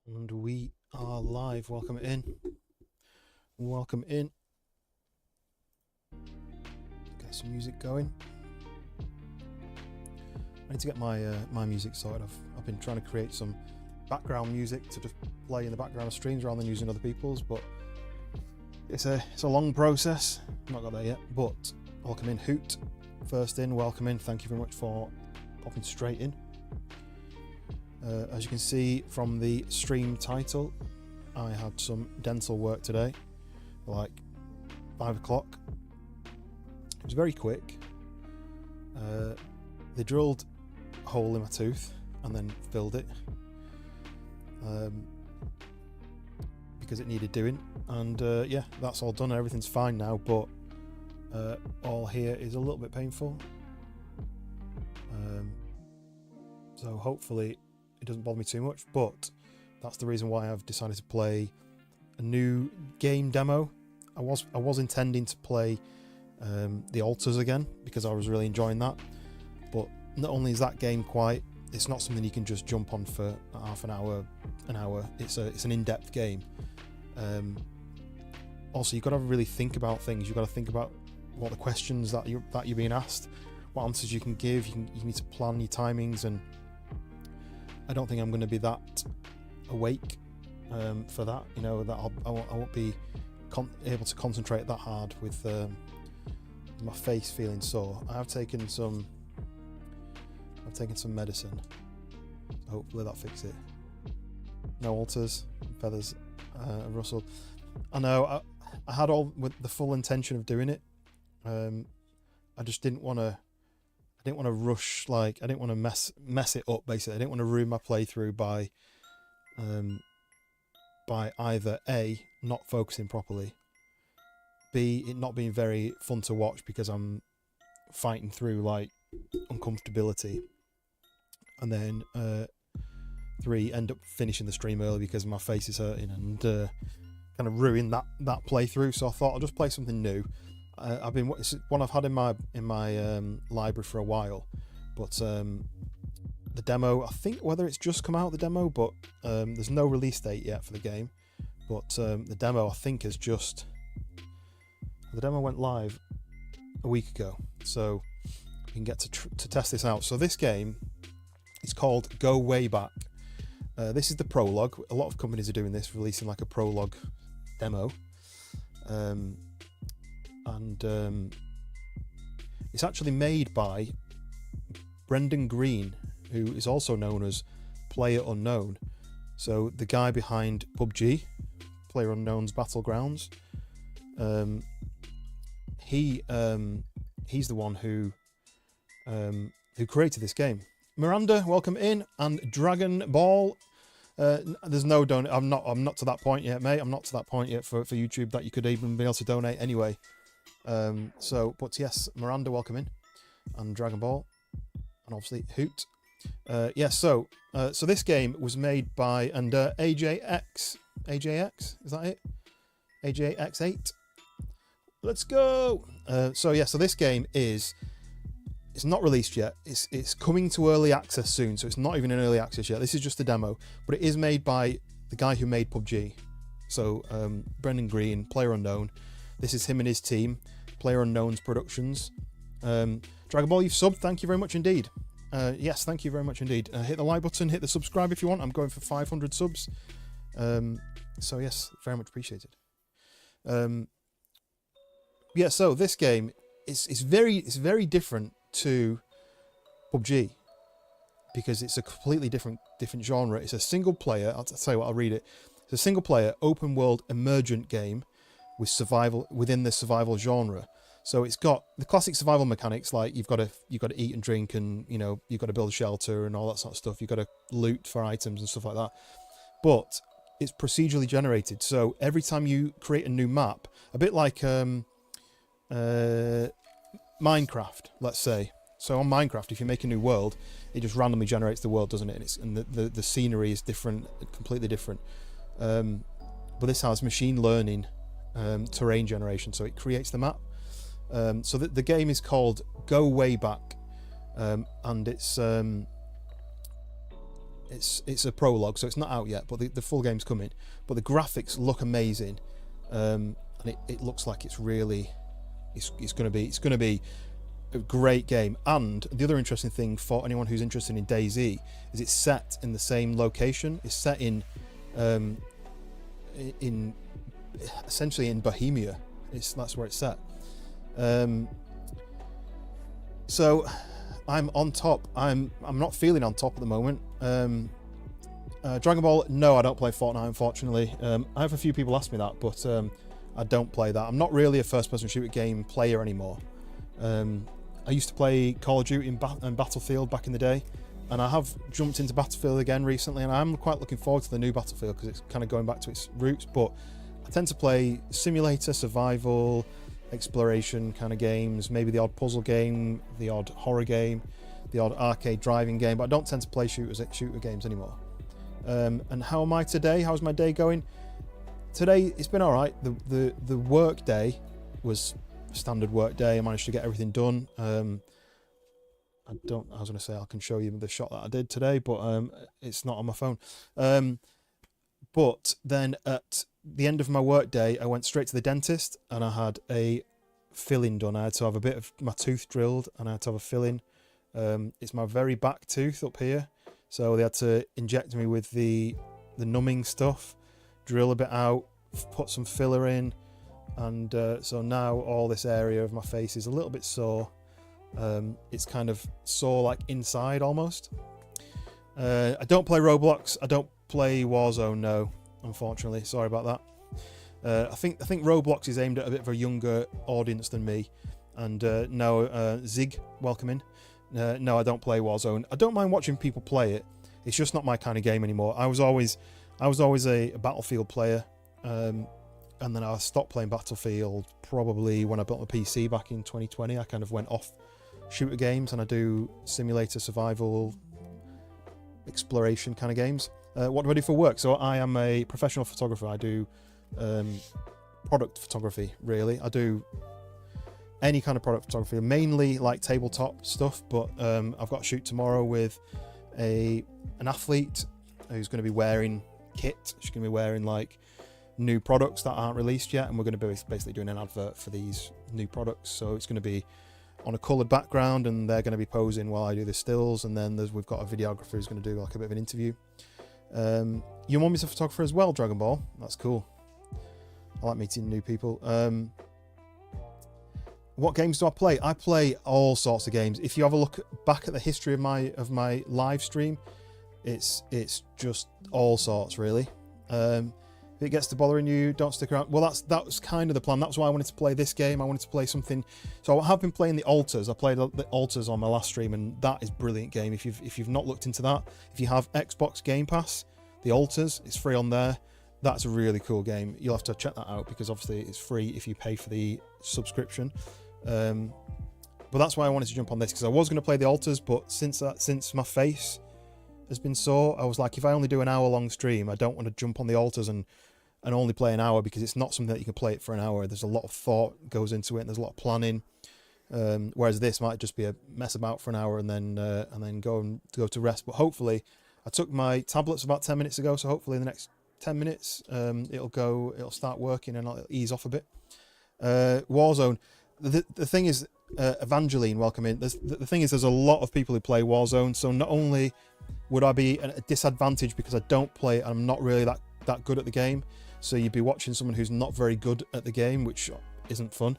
And we are live. Welcome in. Welcome in. Get some music going. I need to get my my music sorted. I've been trying to create some background music to just play in the background of streams rather than using other people's, but it's a long process. Not got there yet, but welcome in. Hoot, first in, welcome in. Thank you very much for popping straight in. As you can see from the stream title, I had some dental work today, like 5 o'clock. It was very quick. They drilled a hole in my tooth and then filled it because it needed doing, and yeah, that's all done. Everything's fine now, but all here is a little bit painful, so hopefully it doesn't bother me too much, but that's the reason why I've decided to play a new game demo. I was intending to play the Altars again because I was really enjoying that, but not only is that game it's not something you can just jump on for half an hour. It's an in-depth game. Also, you've got to really think about things. You've got to think about what the questions that you're being asked, what answers you can give. You need to plan your timings, and I don't think I'm going to be that awake for that. You know, that I won't be able to concentrate that hard with my face feeling sore. I've taken some medicine, so hopefully that fixes it. No alters, feathers rustled. I know I had all with the full intention of doing it. I just didn't want to. I didn't want to rush. Like, I didn't want to mess it up. Basically, I didn't want to ruin my playthrough by either A, not focusing properly, B, it not being very fun to watch because I'm fighting through like uncomfortability, and then 3, end up finishing the stream early because my face is hurting, and kind of ruin that playthrough. So I thought I'll just play something new. It's one I've had in my library for a while, but the demo, I think whether it's just come out, the demo, but there's no release date yet for the game. But the demo, I think, the demo went live a week ago, so we can get to test this out. So this game is called Go Wayback. This is the prologue. A lot of companies are doing this, releasing like a prologue demo. And it's actually made by Brendan Green, who is also known as PLAYERUNKNOWN. So the guy behind PUBG, PLAYERUNKNOWN's Battlegrounds. He's the one who created this game. Miranda, welcome in, and Dragon Ball. There's no donate. I'm not to that point yet, mate. I'm not to that point yet for YouTube that you could even be able to donate anyway. But yes, Miranda, welcome in, and Dragon Ball, and obviously Hoot. So this game was made by AJX, is that it? AJX8. Let's go. So this game it's not released yet. It's coming to early access soon, so it's not even in early access yet. This is just a demo, but it is made by the guy who made PUBG. So Brendan Green, PLAYERUNKNOWN. This is him and his team, PLAYERUNKNOWN's Productions. Dragon Ball, you've subbed. Thank you very much indeed. Yes, thank you very much indeed. Hit the like button, hit the subscribe if you want. I'm going for 500 subs. So yes, very much appreciated. So this game is very different to PUBG because it's a completely different genre. It's a single player. I'll tell you what. I'll read it. It's a single player open world emergent game with survival within the survival genre. So it's got the classic survival mechanics, like you've got to eat and drink, and you've got to build a shelter and all that sort of stuff. You've got to loot for items and stuff like that. But it's procedurally generated. So every time you create a new map, a bit like Minecraft, let's say. So on Minecraft, if you make a new world, it just randomly generates the world, doesn't it? And the scenery is different, completely different. But this has machine learning. Terrain generation, so it creates the map. So the game is called Go Wayback, and it's it's a prologue, so it's not out yet, but the full game's coming. But the graphics look amazing, and it looks like it's really it's going to be a great game. And the other interesting thing for anyone who's interested in DayZ is it's set in the same location. It's set in essentially in Bohemia. That's where it's set. So I'm on top. I'm not feeling on top at the moment. Dragon Ball, no, I don't play Fortnite, unfortunately. I have a few people ask me that, but I don't play that. I'm not really a first-person shooter game player anymore. I used to play Call of Duty and Battlefield back in the day, and I have jumped into Battlefield again recently, and I'm quite looking forward to the new Battlefield because it's kind of going back to its roots. But I tend to play simulator, survival, exploration kind of games, maybe the odd puzzle game, the odd horror game, the odd arcade driving game, but I don't tend to play shooter games anymore. And how am I today? How's my day going? Today it's been all right. The work day was a standard work day. I managed to get everything done. I was going to say I can show you the shot that I did today, but it's not on my phone. But then at the end of my work day, I went straight to the dentist and I had a filling done. I had to have a bit of my tooth drilled and I had to have a filling. It's my very back tooth up here, so they had to inject me with the numbing stuff, drill a bit out, put some filler in, and so now all this area of my face is a little bit sore. It's kind of sore like inside almost. I don't play Roblox. I don't play Warzone, no, unfortunately. Sorry about that. I think Roblox is aimed at a bit of a younger audience than me. And no, Zig, welcome in. No, I don't play Warzone. I don't mind watching people play it. It's just not my kind of game anymore. I was always a Battlefield player, and then I stopped playing Battlefield probably when I built my PC back in 2020. I kind of went off shooter games and I do simulator, survival, exploration kind of games. What do I do for work? So I am a professional photographer. I do product photography, really. I do any kind of product photography, mainly like tabletop stuff, but I've got a shoot tomorrow with an athlete who's going to be wearing kit. She's going to be wearing like new products that aren't released yet, and we're going to be basically doing an advert for these new products. So it's going to be on a coloured background and they're going to be posing while I do the stills, and then we've got a videographer who's going to do like a bit of an interview. Your mum is a photographer as well, Dragon Ball. That's cool. I like meeting new people. What games do I play? I play all sorts of games. If you have a look back at the history of my live stream, it's just all sorts, really. If it gets to bothering you, don't stick around. Well, that was kind of the plan. That's why I wanted to play this game. I wanted to play something. So I have been playing the Alters. I played the Alters on my last stream, and that is a brilliant game. If you've not looked into that, if you have Xbox Game Pass, the Alters, it's free on there. That's a really cool game. You'll have to check that out because obviously it's free if you pay for the subscription. But that's why I wanted to jump on this, because I was going to play the Alters, but since my face has been sore, I was like, if I only do an hour-long stream, I don't want to jump on the Alters and only play an hour, because it's not something that you can play it for an hour. There's a lot of thought goes into it, and there's a lot of planning. Whereas this might just be a mess about for an hour and then go to rest. But hopefully, I took my tablets about 10 minutes ago, so hopefully in the next 10 minutes it'll start working and it'll ease off a bit. Warzone. The thing is, Evangeline, welcome in. The thing is, there's a lot of people who play Warzone, so not only would I be at a disadvantage because I don't play it and I'm not really that good at the game, so you'd be watching someone who's not very good at the game, which isn't fun.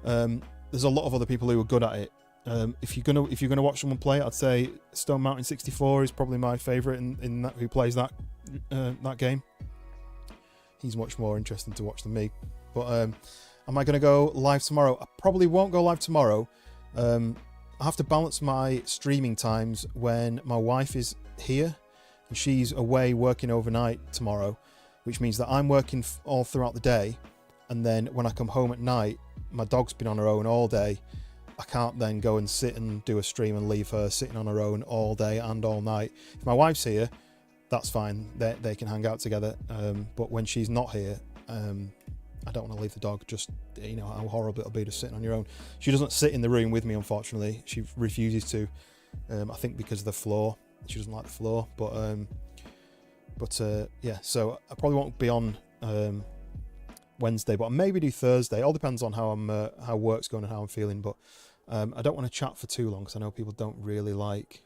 There's a lot of other people who are good at it. If you're gonna watch someone play it, I'd say Stone Mountain 64 is probably my favourite in that, who plays that game. He's much more interesting to watch than me. But am I going to go live tomorrow? I probably won't go live tomorrow. I have to balance my streaming times when my wife is here and she's away working overnight tomorrow, which means that I'm working all throughout the day, and then when I come home at night, my dog's been on her own all day. I can't then go and sit and do a stream and leave her sitting on her own all day and all night. If my wife's here, that's fine. They can hang out together. But when she's not here, I don't want to leave the dog. Just, you know how horrible it'll be to sitting on your own. She doesn't sit in the room with me, unfortunately. She refuses to. I think because of the floor. She doesn't like the floor, but yeah. So I probably won't be on Wednesday, but I'll maybe do Thursday. All depends on how work's going and how I'm feeling. But I don't want to chat for too long because I know people don't really like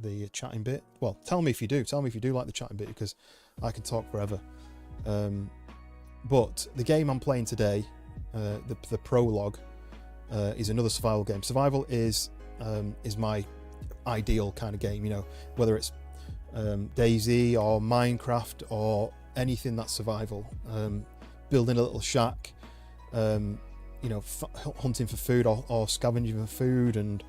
the chatting bit. Well, tell me if you do. Tell me if you do like the chatting bit, because I can talk forever. But the game I'm playing today, the prologue, is another survival game. Survival is my ideal kind of game. You know, whether it's DayZ or Minecraft or anything that's survival. Building a little shack, you know, hunting for food or scavenging for food, and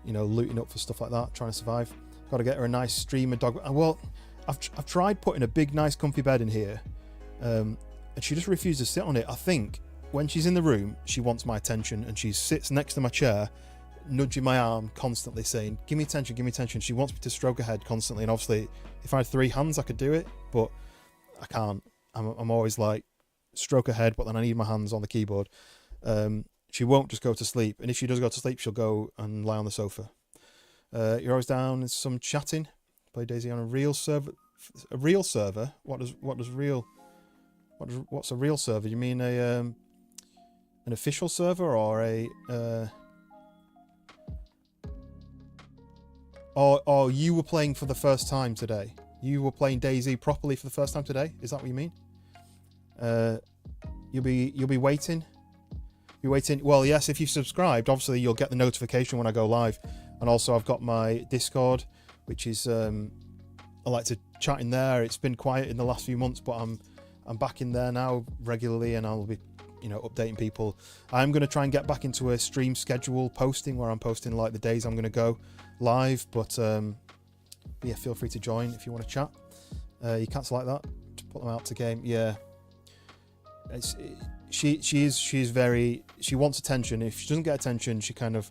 you know, looting up for stuff like that, trying to survive. Got to get her a nice streamer dog. Well, I've tried putting a big, nice, comfy bed in here, and she just refuses to sit on it. I think when she's in the room, she wants my attention, and she sits next to my chair, nudging my arm constantly, saying, "Give me attention, give me attention." She wants me to stroke her head constantly, and obviously, if I had 3 hands, I could do it, but I can't. I'm always like, stroke her head, but then I need my hands on the keyboard. She won't just go to sleep, and if she does go to sleep, she'll go and lie on the sofa. You're always down in some chatting. Play DayZ on a real server. A real server? What's a real server? You mean an official server, or a or you were playing for the first time today? You were playing DayZ properly for the first time today? Is that what you mean? You'll be waiting. You're waiting. Well, yes, if you've subscribed, obviously you'll get the notification when I go live. And also I've got my Discord, which is I like to chat in there. It's been quiet in the last few months, but I'm back in there now regularly, and I'll be, you know, updating people. I'm going to try and get back into a stream schedule posting where I'm posting like the days I'm going to go live, but yeah, feel free to join if you want to chat. You can't select that to put them out to game. Yeah. She wants attention. If she doesn't get attention, she kind of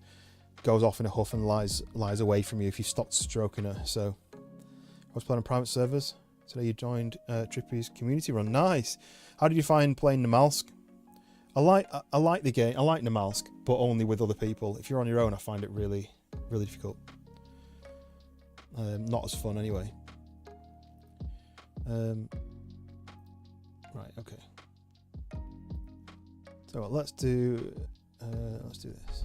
goes off in a huff and lies away from you if you stop stroking her. So I was playing on private servers today. You joined Trippy's community run. Nice. How did you find playing Namalsk? I like the game. I like Namalsk, but only with other people. If you're on your own, I find it really difficult. Not as fun anyway. Right, okay. So let's do this.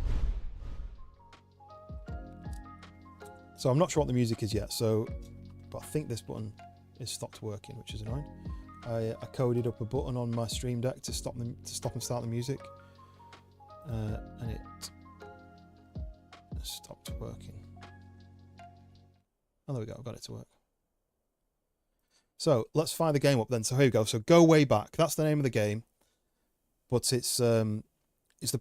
So I'm not sure what the music is yet. So, but I think this button is stopped working, which is annoying. I coded up a button on my Stream Deck to stop and start the music, and it stopped working. Oh, there we go. I've got it to work. So let's fire the game up then. So here we go. So go Wayback. That's the name of the game, but it's the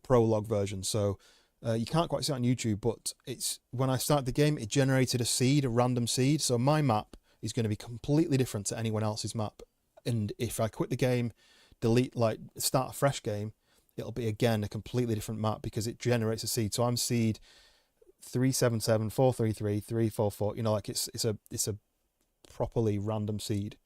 prologue version. So you can't quite see it on YouTube, but it's when I started the game, it generated a random seed. So my map is going to be completely different to anyone else's map. And if I quit the game, start a fresh game, it'll be again a completely different map because it generates a seed. So I'm seed 377, 433, 344. You know, like it's a properly random seed.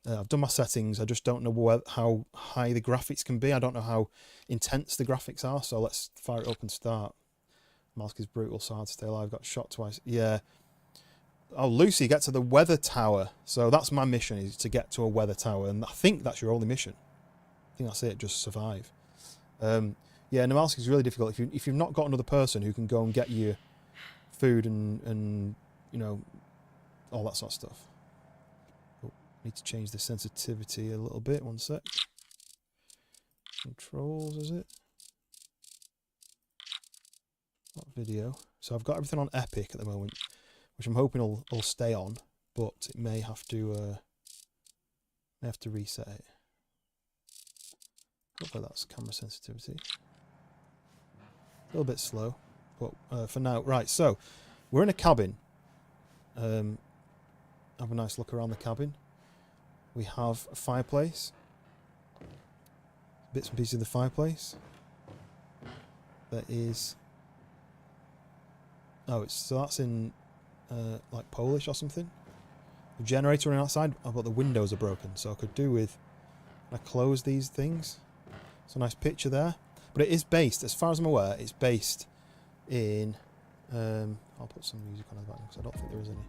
I've done my settings. I just don't know how high the graphics can be. I don't know how intense the graphics are. So let's fire it up and start. Mask is brutal, so hard to stay alive. Got shot twice. Yeah. Oh, Lucy, get to the weather tower. So that's my mission, is to get to a weather tower. And I think that's your only mission. I think that's it, just survive. Yeah, Namalsk is really difficult. If you've not got another person who can go and get you food and you know, all that sort of stuff. Oh, need to change the sensitivity a little bit. One sec. Controls, is it? Not video. So I've got everything on Epic at the moment, which I'm hoping will stay on, but it may have to reset it. Hopefully that's camera sensitivity. A little bit slow, but for now, right. So we're in a cabin. Have a nice look around the cabin. We have a fireplace. Bits and pieces of the fireplace. There is. Oh, so that's in like Polish or something. The generator running outside. Oh, but the windows are broken, so I could do with. I close these things. It's a nice picture there, but it is based, as far as I'm aware, it's based in. I'll put some music on the background because I don't think there is any.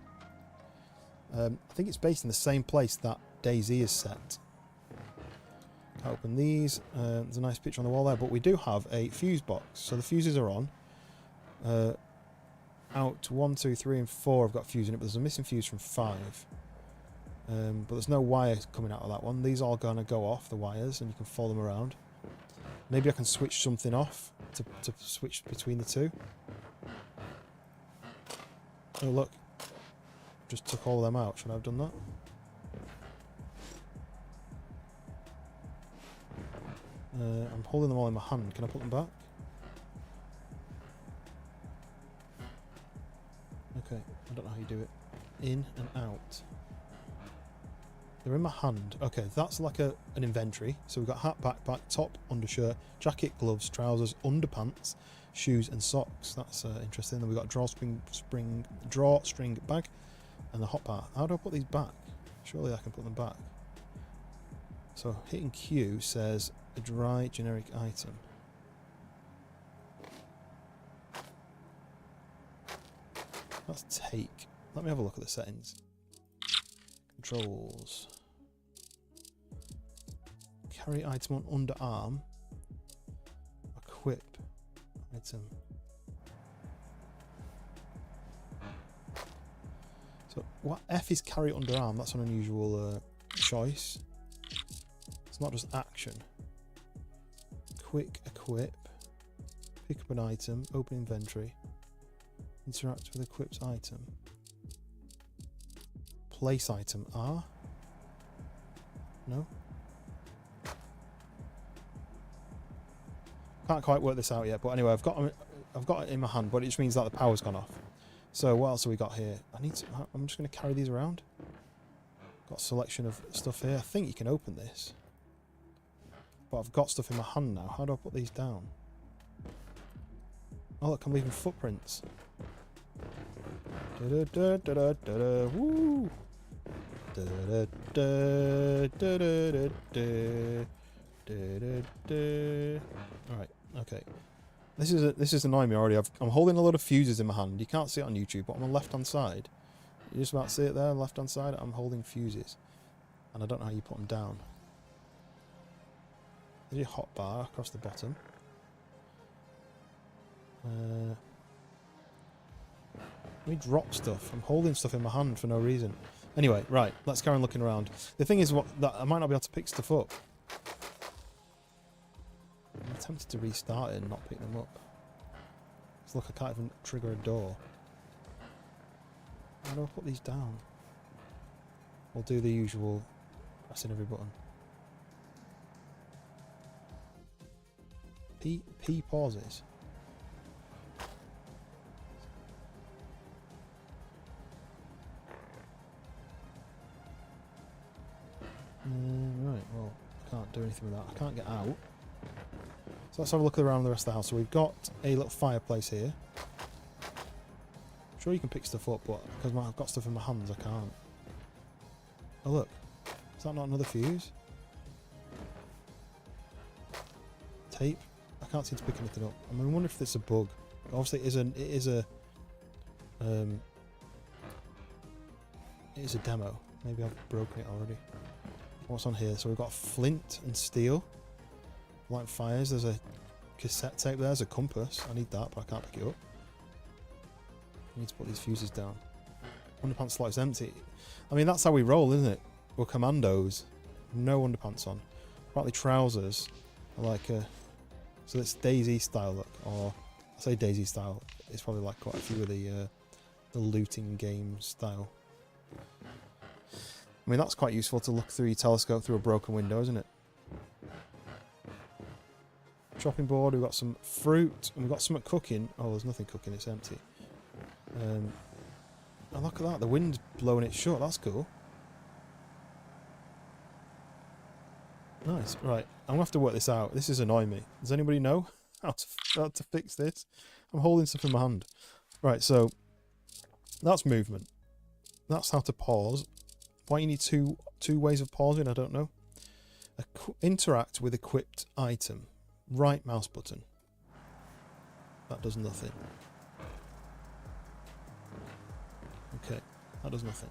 I think it's based in the same place that DayZ is set. Can't open these. There's a nice picture on the wall there, but we do have a fuse box. So the fuses are on. Out 1, 2, 3, and 4 have got fuse in it, but there's a missing fuse from 5. But there's no wire coming out of that one. These are all going to go off, the wires, and you can follow them around. Maybe I can switch something off to switch between the two. Oh look, just took all of them out. Should I have done that? I'm holding them all in my hand. Can I put them back? Okay, I don't know how you do it. In and out. They're in my hand. Okay, that's like an inventory. So we've got hat, backpack, top, undershirt, jacket, gloves, trousers, underpants, shoes and socks. That's interesting. Then we've got a drawstring bag and the hot bar. How do I put these back? Surely I can put them back. So hitting Q says a dry generic item. That's take. Let me have a look at the settings. Controls. Carry item on underarm. Equip item. So what F is carry underarm? That's an unusual choice. It's not just action. Quick equip. Pick up an item. Open inventory. Interact with equipped item. Place item R. No. Can't quite work this out yet, but anyway, I've got it in my hand, but it just means that the power's gone off. So what else have we got here? I'm just going to carry these around. Got a selection of stuff here. I think you can open this, but I've got stuff in my hand now. How do I put these down? Oh look, I'm leaving footprints. Da da da da da da. Woo! Da da da da da da da da. All right. Okay. This is annoying me already. I'm holding a lot of fuses in my hand. You can't see it on YouTube, but on the left-hand side, you just about see it there. Left-hand side, I'm holding fuses, and I don't know how you put them down. There's your hot bar across the bottom. Let me drop stuff. I'm holding stuff in my hand for no reason. Anyway, right. Let's carry on looking around. The thing is, that I might not be able to pick stuff up. I'm tempted to restart it and not pick them up. So look, I can't even trigger a door. How do I put these down? We'll do the usual pressing every button. P pauses. Right, well, I can't do anything with that. I can't get out. So let's have a look around the rest of the house. So we've got a little fireplace here. I'm sure you can pick stuff up, but because I've got stuff in my hands, I can't. Oh look, is that not another fuse? Tape. I can't seem to pick anything up. I mean, I wonder if it's a bug. Obviously, it is a demo. Maybe I've broken it already. What's on here? So we've got flint and steel. Light fires. There's a cassette tape there. There's a compass. I need that, but I can't pick it up. I need to put these fuses down. Underpants slot is empty. I mean, that's how we roll, isn't it? We're commandos. No underpants on. Partly trousers. Like so it's DayZ style look, or I say DayZ style. It's probably like quite a few of the looting game style. I mean, that's quite useful to look through your telescope through a broken window, isn't it? Chopping board, we've got some fruit, and we've got some cooking. Oh, there's nothing cooking, it's empty. Oh, look at that, the wind's blowing it shut, that's cool. Nice, right, I'm going to have to work this out. This is annoying me. Does anybody know how to fix this? I'm holding stuff in my hand. Right, so that's movement. That's how to pause. Why you need two ways of pausing, I don't know. Interact with equipped item. Right mouse button. That does nothing. Okay, that does nothing.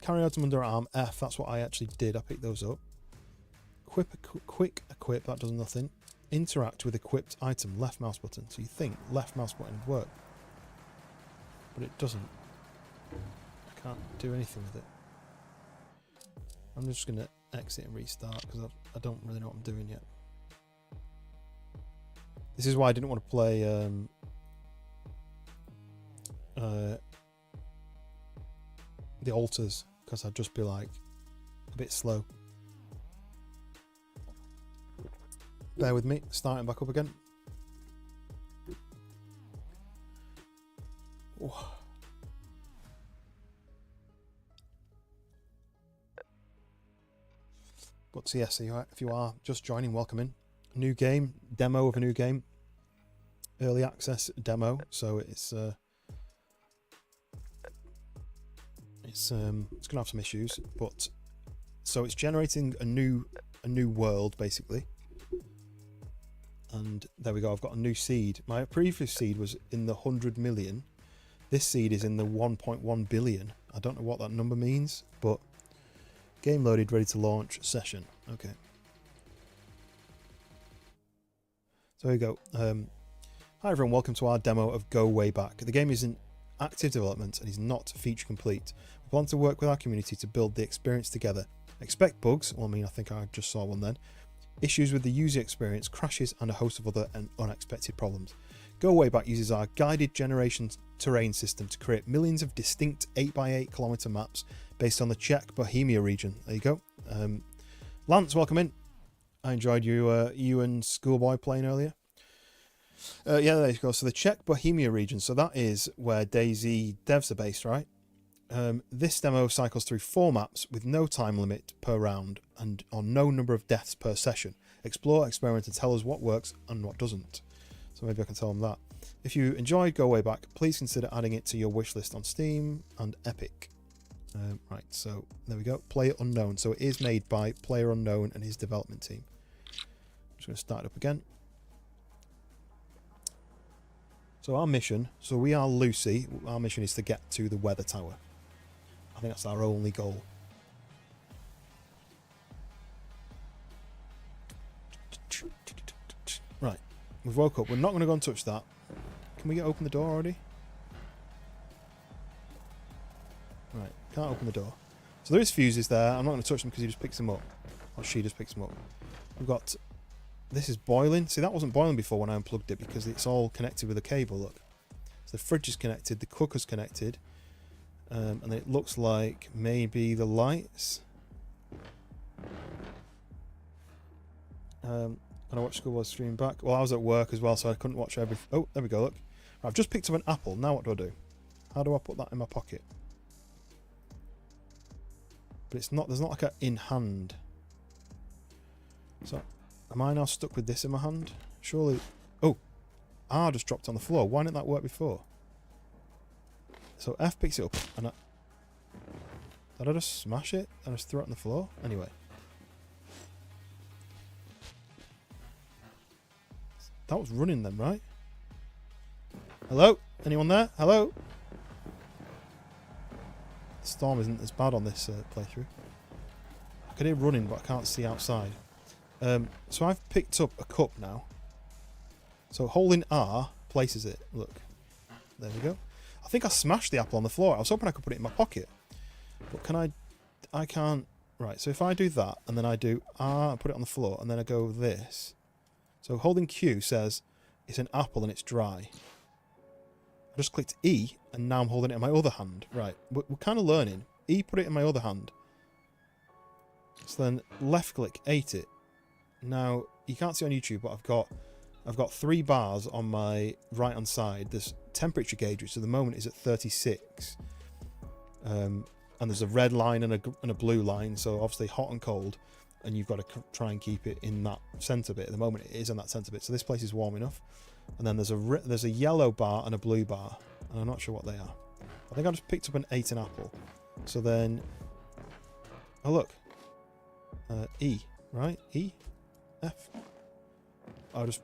Carry item under arm, F, that's what I actually did. I picked those up. Quick equip, that does nothing. Interact with equipped item, left mouse button. So you think left mouse button would work, but it doesn't. I can't do anything with it. I'm just going to exit and restart because I don't really know what I'm doing yet. This is why I didn't want to play the altars, because I'd just be like a bit slow. Bear with me, starting back up again. Oh. But so yes, if you are just joining, welcome in. New game, demo of a new game, early access demo. So it's gonna have some issues, but so it's generating a new world basically. And there we go, I've got a new seed. My previous seed was in the 100 million. This seed is in the 1.1 billion. I don't know what that number means, but game loaded, ready to launch, session. Okay. So there we go. Hi everyone, welcome to our demo of Go Wayback. The game is in active development and is not feature complete. We plan to work with our community to build the experience together. Expect bugs, well, I mean, I think I just saw one then. Issues with the user experience, crashes, and a host of other and unexpected problems. Go Wayback uses our guided generation terrain system to create millions of distinct 8x8 kilometer maps based on the Czech Bohemia region. There you go. Lance, welcome in. I enjoyed you and Schoolboy playing earlier. Yeah, there you go. So the Czech Bohemia region, so that is where DayZ devs are based, right? This demo cycles through 4 maps with no time limit per round and on no number of deaths per session. Explore, experiment, and tell us what works and what doesn't. So maybe I can tell them that. If you enjoyed Go Wayback, please consider adding it to your wish list on Steam and Epic. Right, so there we go. PLAYERUNKNOWN. So it is made by PLAYERUNKNOWN and his development team. I'm just going to start it up again. So our mission, so we are Lucy. Our mission is to get to the weather tower. I think that's our only goal. Right, we've woke up. We're not going to go and touch that. Can we open the door already? Right, can't open the door. So there is fuses there. I'm not going to touch them because he just picks them up. Or she just picks them up. We've got... This is boiling. See, that wasn't boiling before when I unplugged it because it's all connected with a cable, look. So the fridge is connected, the cooker's connected. And then it looks like maybe the lights. Can I watch Schoolboy stream back? Well, I was at work as well, so I couldn't watch everything. Oh, there we go, look. Right, I've just picked up an apple. Now what do? How do I put that in my pocket? But it's not, there's not like a in hand. So, am I now stuck with this in my hand? Surely... Oh! R just dropped on the floor. Why didn't that work before? So F picks it up and did I just smash it and just throw it on the floor? Anyway. That was running then, right? Hello? Anyone there? Hello? The storm isn't as bad on this playthrough. I can hear running, but I can't see outside. So I've picked up a cup now. So holding R places it. Look. There we go. I think I smashed the apple on the floor. I was hoping I could put it in my pocket. But can I... I can't... Right, so if I do that, and then I do R and put it on the floor, and then I go this. So holding Q says it's an apple and it's dry. I just clicked E, and now I'm holding it in my other hand. Right, we're kind of learning. E, put it in my other hand. So then left click, ate it. Now, you can't see on YouTube, but I've got 3 bars on my right hand side. There's temperature gauge, which at the moment is at 36. And there's a red line and a blue line, so obviously hot and cold. And you've got to try and keep it in that centre bit. At the moment, it is in that centre bit, so this place is warm enough. And then there's a yellow bar and a blue bar, and I'm not sure what they are. I think I just picked up and ate an apple. So then, oh look, E, right? E, F. I just.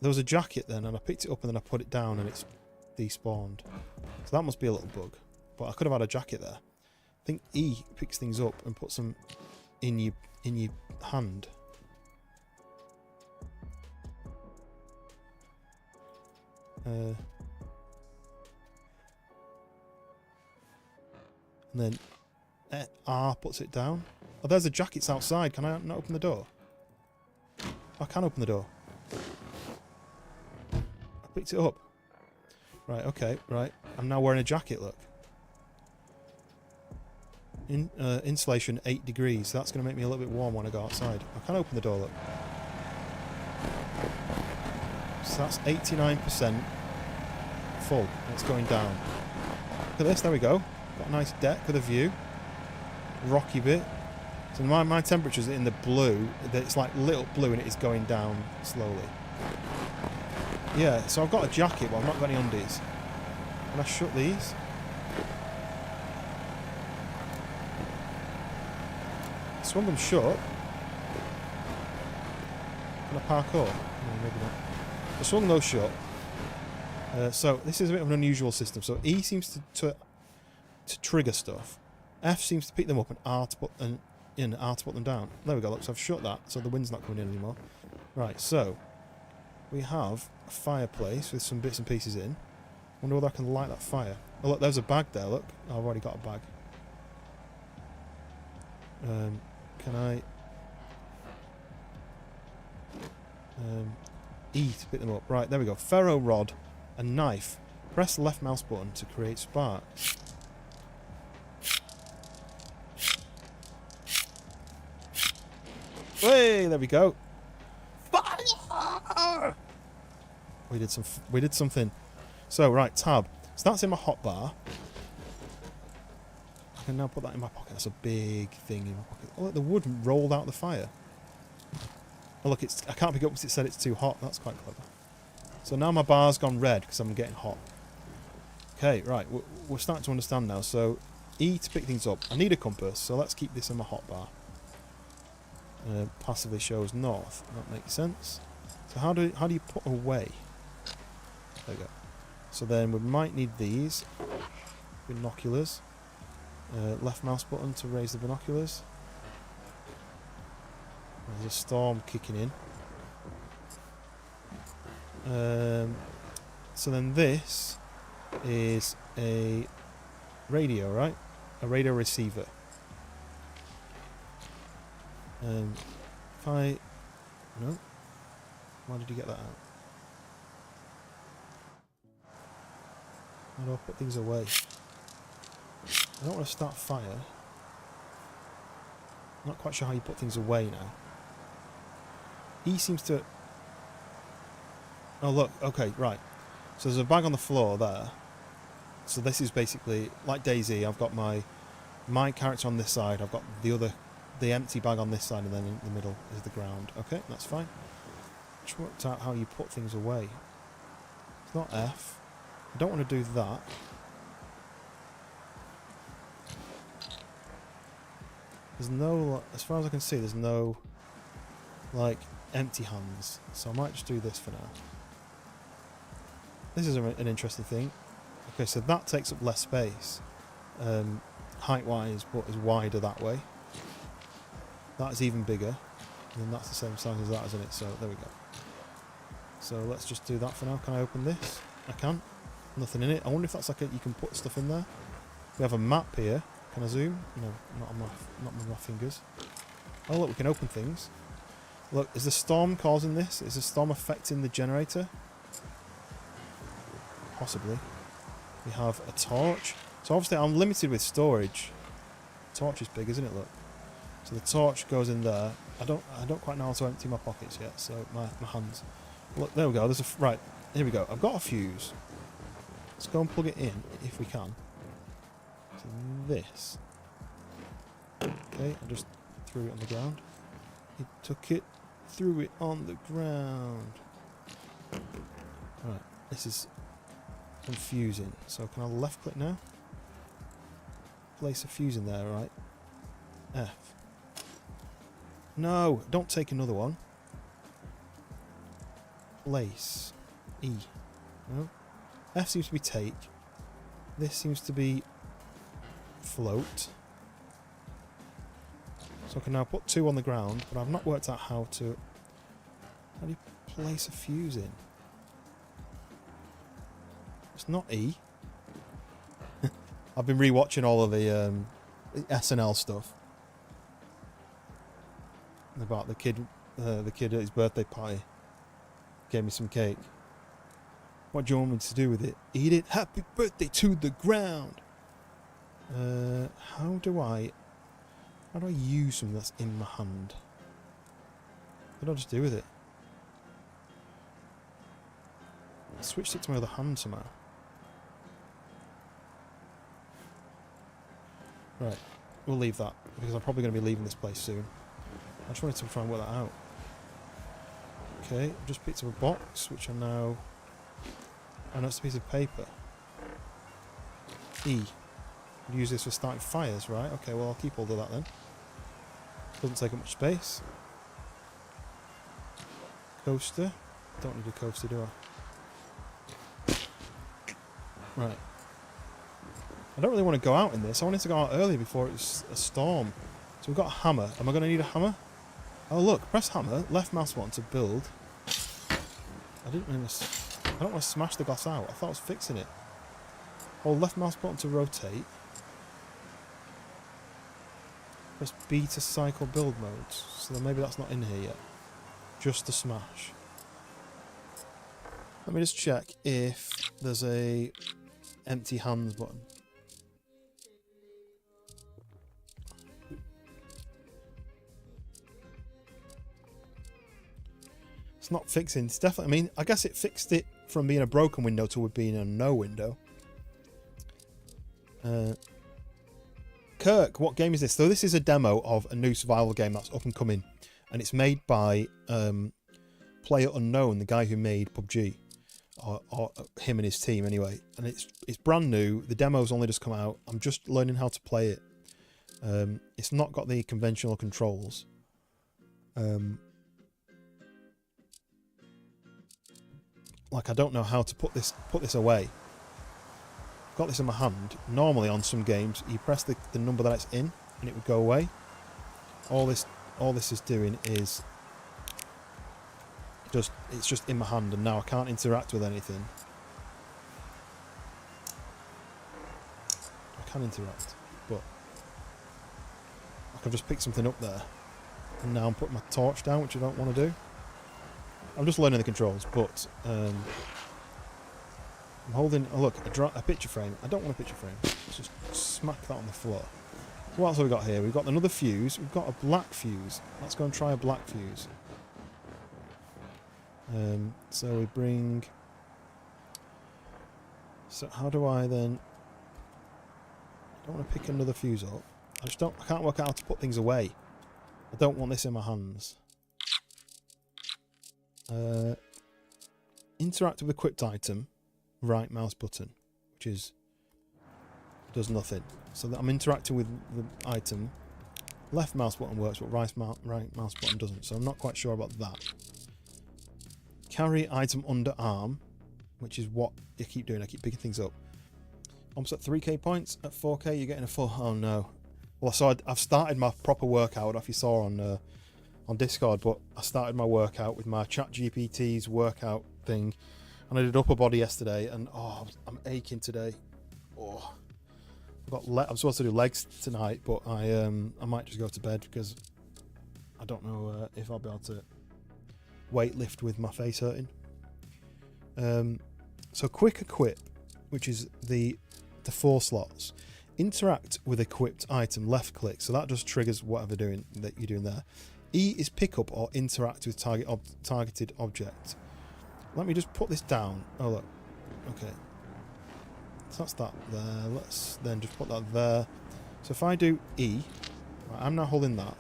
There was a jacket then, and I picked it up and then I put it down, and it's despawned. So that must be a little bug. But I could have had a jacket there. I think E picks things up and puts them in your hand. And then R puts it down. Oh, there's the jackets outside. Can I not open the door? I can open the door. I picked it up. Right, okay, right. I'm now wearing a jacket, look. Insulation 8 degrees. That's going to make me a little bit warm when I go outside. I can open the door, look. So that's 89% full. It's going down. Look at this, there we go. Got a nice deck with a view. Rocky bit. So my temperature's in the blue. It's like little blue and it is going down slowly. Yeah, so I've got a jacket, but I've not got any undies. Can I shut these? Swung them shut. Can I parkour? No, maybe not. I swung those shut. So this is a bit of an unusual system. So E seems to trigger stuff. F seems to pick them up and R to put them down. There we go. Look, so I've shut that, so the wind's not coming in anymore. Right, so we have a fireplace with some bits and pieces in. Wonder whether I can light that fire. Oh look, there's a bag there. Look, oh, I've already got a bag. Can I E to pick them up? Right, there we go. Ferro rod, a knife. Press the left mouse button to create sparks. Hey, there we go. Fire! We did something. So right, tab. So that's in my hotbar. I can now put that in my pocket. That's a big thing in my pocket. Oh, look, the wood rolled out the fire. Oh look, I can't pick it up because it said it's too hot. That's quite clever. So now my bar's gone red because I'm getting hot. Okay, right. We're starting to understand now. So E to pick things up. I need a compass, so let's keep this in my hotbar. Passively shows north. That makes sense. So how do you put away? There we go. So then we might need these binoculars. Left mouse button to raise the binoculars. There's a storm kicking in. So then this is a radio, right? A radio receiver. If I... No? Why did you get that out? How do I put things away? I don't want to start fire. I'm not quite sure how you put things away now. E seems to... Oh look, okay, right. So there's a bag on the floor there. So this is basically, like DayZ, I've got my character on this side, I've got the empty bag on this side, and then in the middle is the ground. Okay, that's fine. Just worked out how you put things away. It's not F. I don't want to do that. There's no, as far as I can see, there's no, like, empty hands. So I might just do this for now. This is an interesting thing. Okay, so that takes up less space, height-wise, but is wider that way. That's even bigger, and then that's the same size as that, isn't it? So there we go. So let's just do that for now. Can I open this? I can. Nothing in it. I wonder if that's like you can put stuff in there. We have a map here. Can I zoom? No, not with my fingers. Oh look, we can open things. Look, is the storm causing this? Is the storm affecting the generator? Possibly. We have a torch. So obviously I'm limited with storage. Torch is big, isn't it? Look. So the torch goes in there. I don't quite know how to empty my pockets yet. So my hands. Look, there we go. There's a right. Here we go. I've got a fuse. Let's go and plug it in if we can. So this. Okay, I just threw it on the ground. He took it, threw it on the ground. Right, this is confusing. So can I left click now? Place a fuse in there, right? F. No, don't take another one. Place. E. No. F seems to be take. This seems to be float. So I can now put 2 on the ground, but I've not worked out how do you place a fuse in? It's not E. I've been rewatching all of the SNL stuff about the kid at his birthday party. Gave me some cake. What do you want me to do with it? Eat it? Happy birthday to the ground! How do I use something that's in my hand? What do I just do with it? I switched it to my other hand somehow. Right, we'll leave that, because I'm probably going to be leaving this place soon. I just wanted to try and work that out. Okay, I've just picked up a box, which I know it's a piece of paper. E. Use this for starting fires, right? Okay, well I'll keep hold of that then. Doesn't take up much space. Coaster. Don't need a coaster, do I? Right. I don't really want to go out in this. I wanted to go out early before it was a storm. So we've got a hammer. Am I going to need a hammer? Oh look, press hammer, left mouse button to build. I don't want to smash the glass out. I thought I was fixing it. Hold left mouse button to rotate. Press B to cycle build modes. So then maybe that's not in here yet. Just to smash. Let me just check if there's a empty hands button. It's not fixing. It's definitely. I mean, I guess it fixed it from being a broken window to being a no window. Kirk, what game is this? So this is a demo of a new survival game that's up and coming, and it's made by PLAYERUNKNOWN, the guy who made PUBG, or him and his team anyway. And it's brand new. The demo's only just come out. I'm just learning how to play it. It's not got the conventional controls. Like I don't know how to put this away. Got this in my hand. Normally on some games you press the number that it's in and it would go away. All this is doing is it's just in my hand, and now I can't interact with anything. I can interact, but I can just pick something up there, and now I'm putting my torch down, which I don't want to do. I'm just learning the controls, but I'm holding, oh look, a picture frame. I don't want a picture frame. Let's just smack that on the floor. What else have we got here? We've got another fuse. We've got a black fuse. Let's go and try a black fuse. So we bring... So how do I then... I don't want to pick another fuse up. I can't work out how to put things away. I don't want this in my hands. Interact with equipped item. Right mouse button, which does nothing. So that I'm interacting with the item. Left mouse button works, but right mouse button doesn't. So I'm not quite sure about that. Carry item under arm, which is what you keep doing. I keep picking things up. Almost at 3k points. At 4k, you're getting a full. Oh no. Well, so I've started my proper workout. I don't know if you saw on Discord, but I started my workout with my ChatGPT's workout thing. And I did upper body yesterday, and oh, I'm aching today. Oh, I'm supposed to do legs tonight, but I might just go to bed because I don't know if I'll be able to weight lift with my face hurting. So quick equip, which is the 4 slots. Interact with equipped item, left click, so that just triggers whatever that you're doing there. E is pick up or interact with targeted object. Let me just put this down. Oh look, okay. So that's that there. Let's then just put that there. So if I do E, right, I'm now holding that.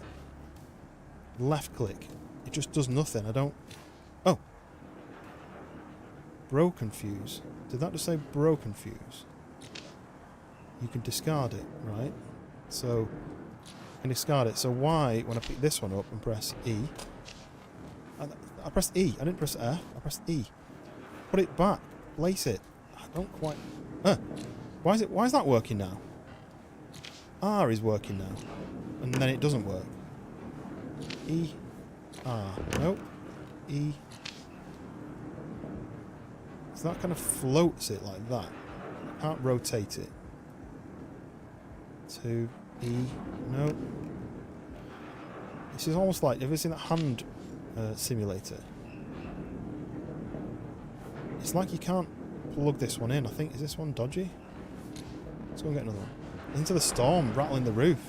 Left click. It just does nothing. I don't... Oh! Broken fuse. Did that just say broken fuse? You can discard it, right? So, I can discard it. So why, when I pick this one up and press E... I pressed E. I didn't press F. I pressed E. Put it back. Place it. Don't quite... Why is that working now? R is working now. And then it doesn't work. E. R. Nope. E. So that kind of floats it like that. I can't rotate it. 2. E. Nope. This is almost like... Have you ever seen that hand simulator? It's like you can't plug this one in. I think... Is this one dodgy? Let's go and get another one. Into the storm, rattling the roof.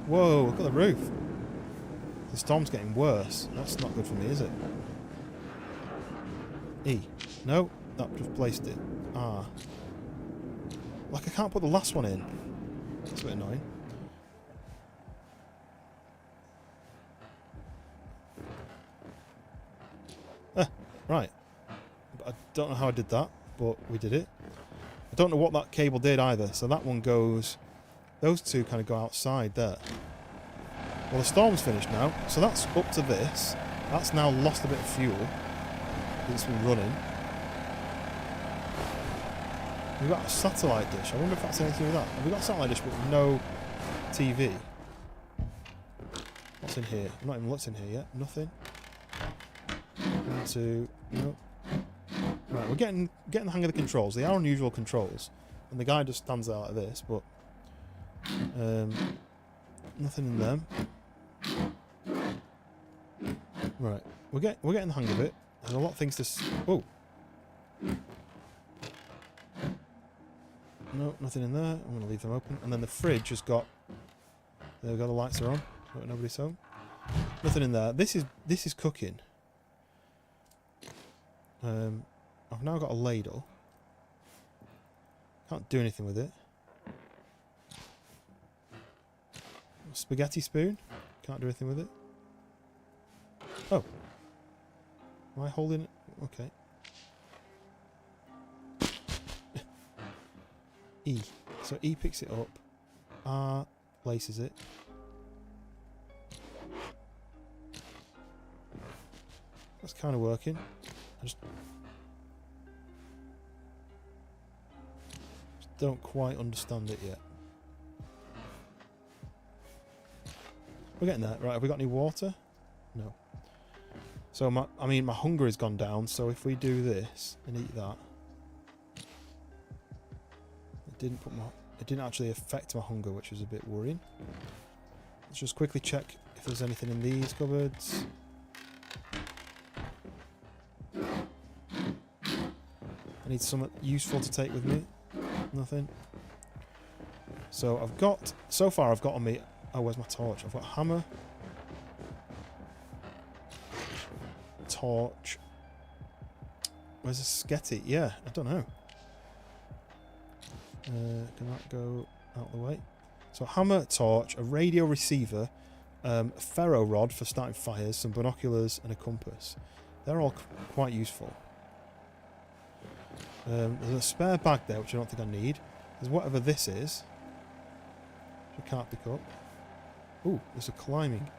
Whoa, look at the roof. The storm's getting worse. That's not good for me, is it? E. No, that just placed it. R. Like I can't put the last one in. That's a bit annoying. Right. I don't know how I did that, but we did it. I don't know what that cable did either. So that one goes... Those two kind of go outside there. Well, the storm's finished now, so that's up to this. That's now lost a bit of fuel. It's been running. We've got a satellite dish. I wonder if that's anything with that. Have we got a satellite dish but no TV? What's in here? I've not even looked in here yet. Nothing. 1, 2... Nope. Right, we're getting the hang of the controls. They are unusual controls. And the guy just stands there like this, but... nothing in them. Right, we're getting the hang of it. There's a lot of things to... Oh! No, nothing in there. I'm going to leave them open. And then the fridge has got... There we go, the lights are on. But nobody's home. Nothing in there. This is cooking. I've now got a ladle. Can't do anything with it. Spaghetti spoon. Can't do anything with it. Oh. Am I holding it? Okay. E. So E picks it up. R places it. That's kind of working. I just don't quite understand it yet. We're getting there. Right, have we got any water? No. So my hunger has gone down, so if we do this and eat that. It didn't actually affect my hunger, which is a bit worrying. Let's just quickly check if there's anything in these cupboards. I need something useful to take with me. Nothing. So so far I've got on me... Oh, where's my torch? I've got hammer. Torch. Where's a sketty? Yeah, I don't know. Can that go out of the way? So hammer, torch, a radio receiver, a ferro rod for starting fires, some binoculars and a compass. They're all quite useful. There's a spare bag there, which I don't think I need. There's whatever this is, which I can't pick up. Ooh, there's a climbing.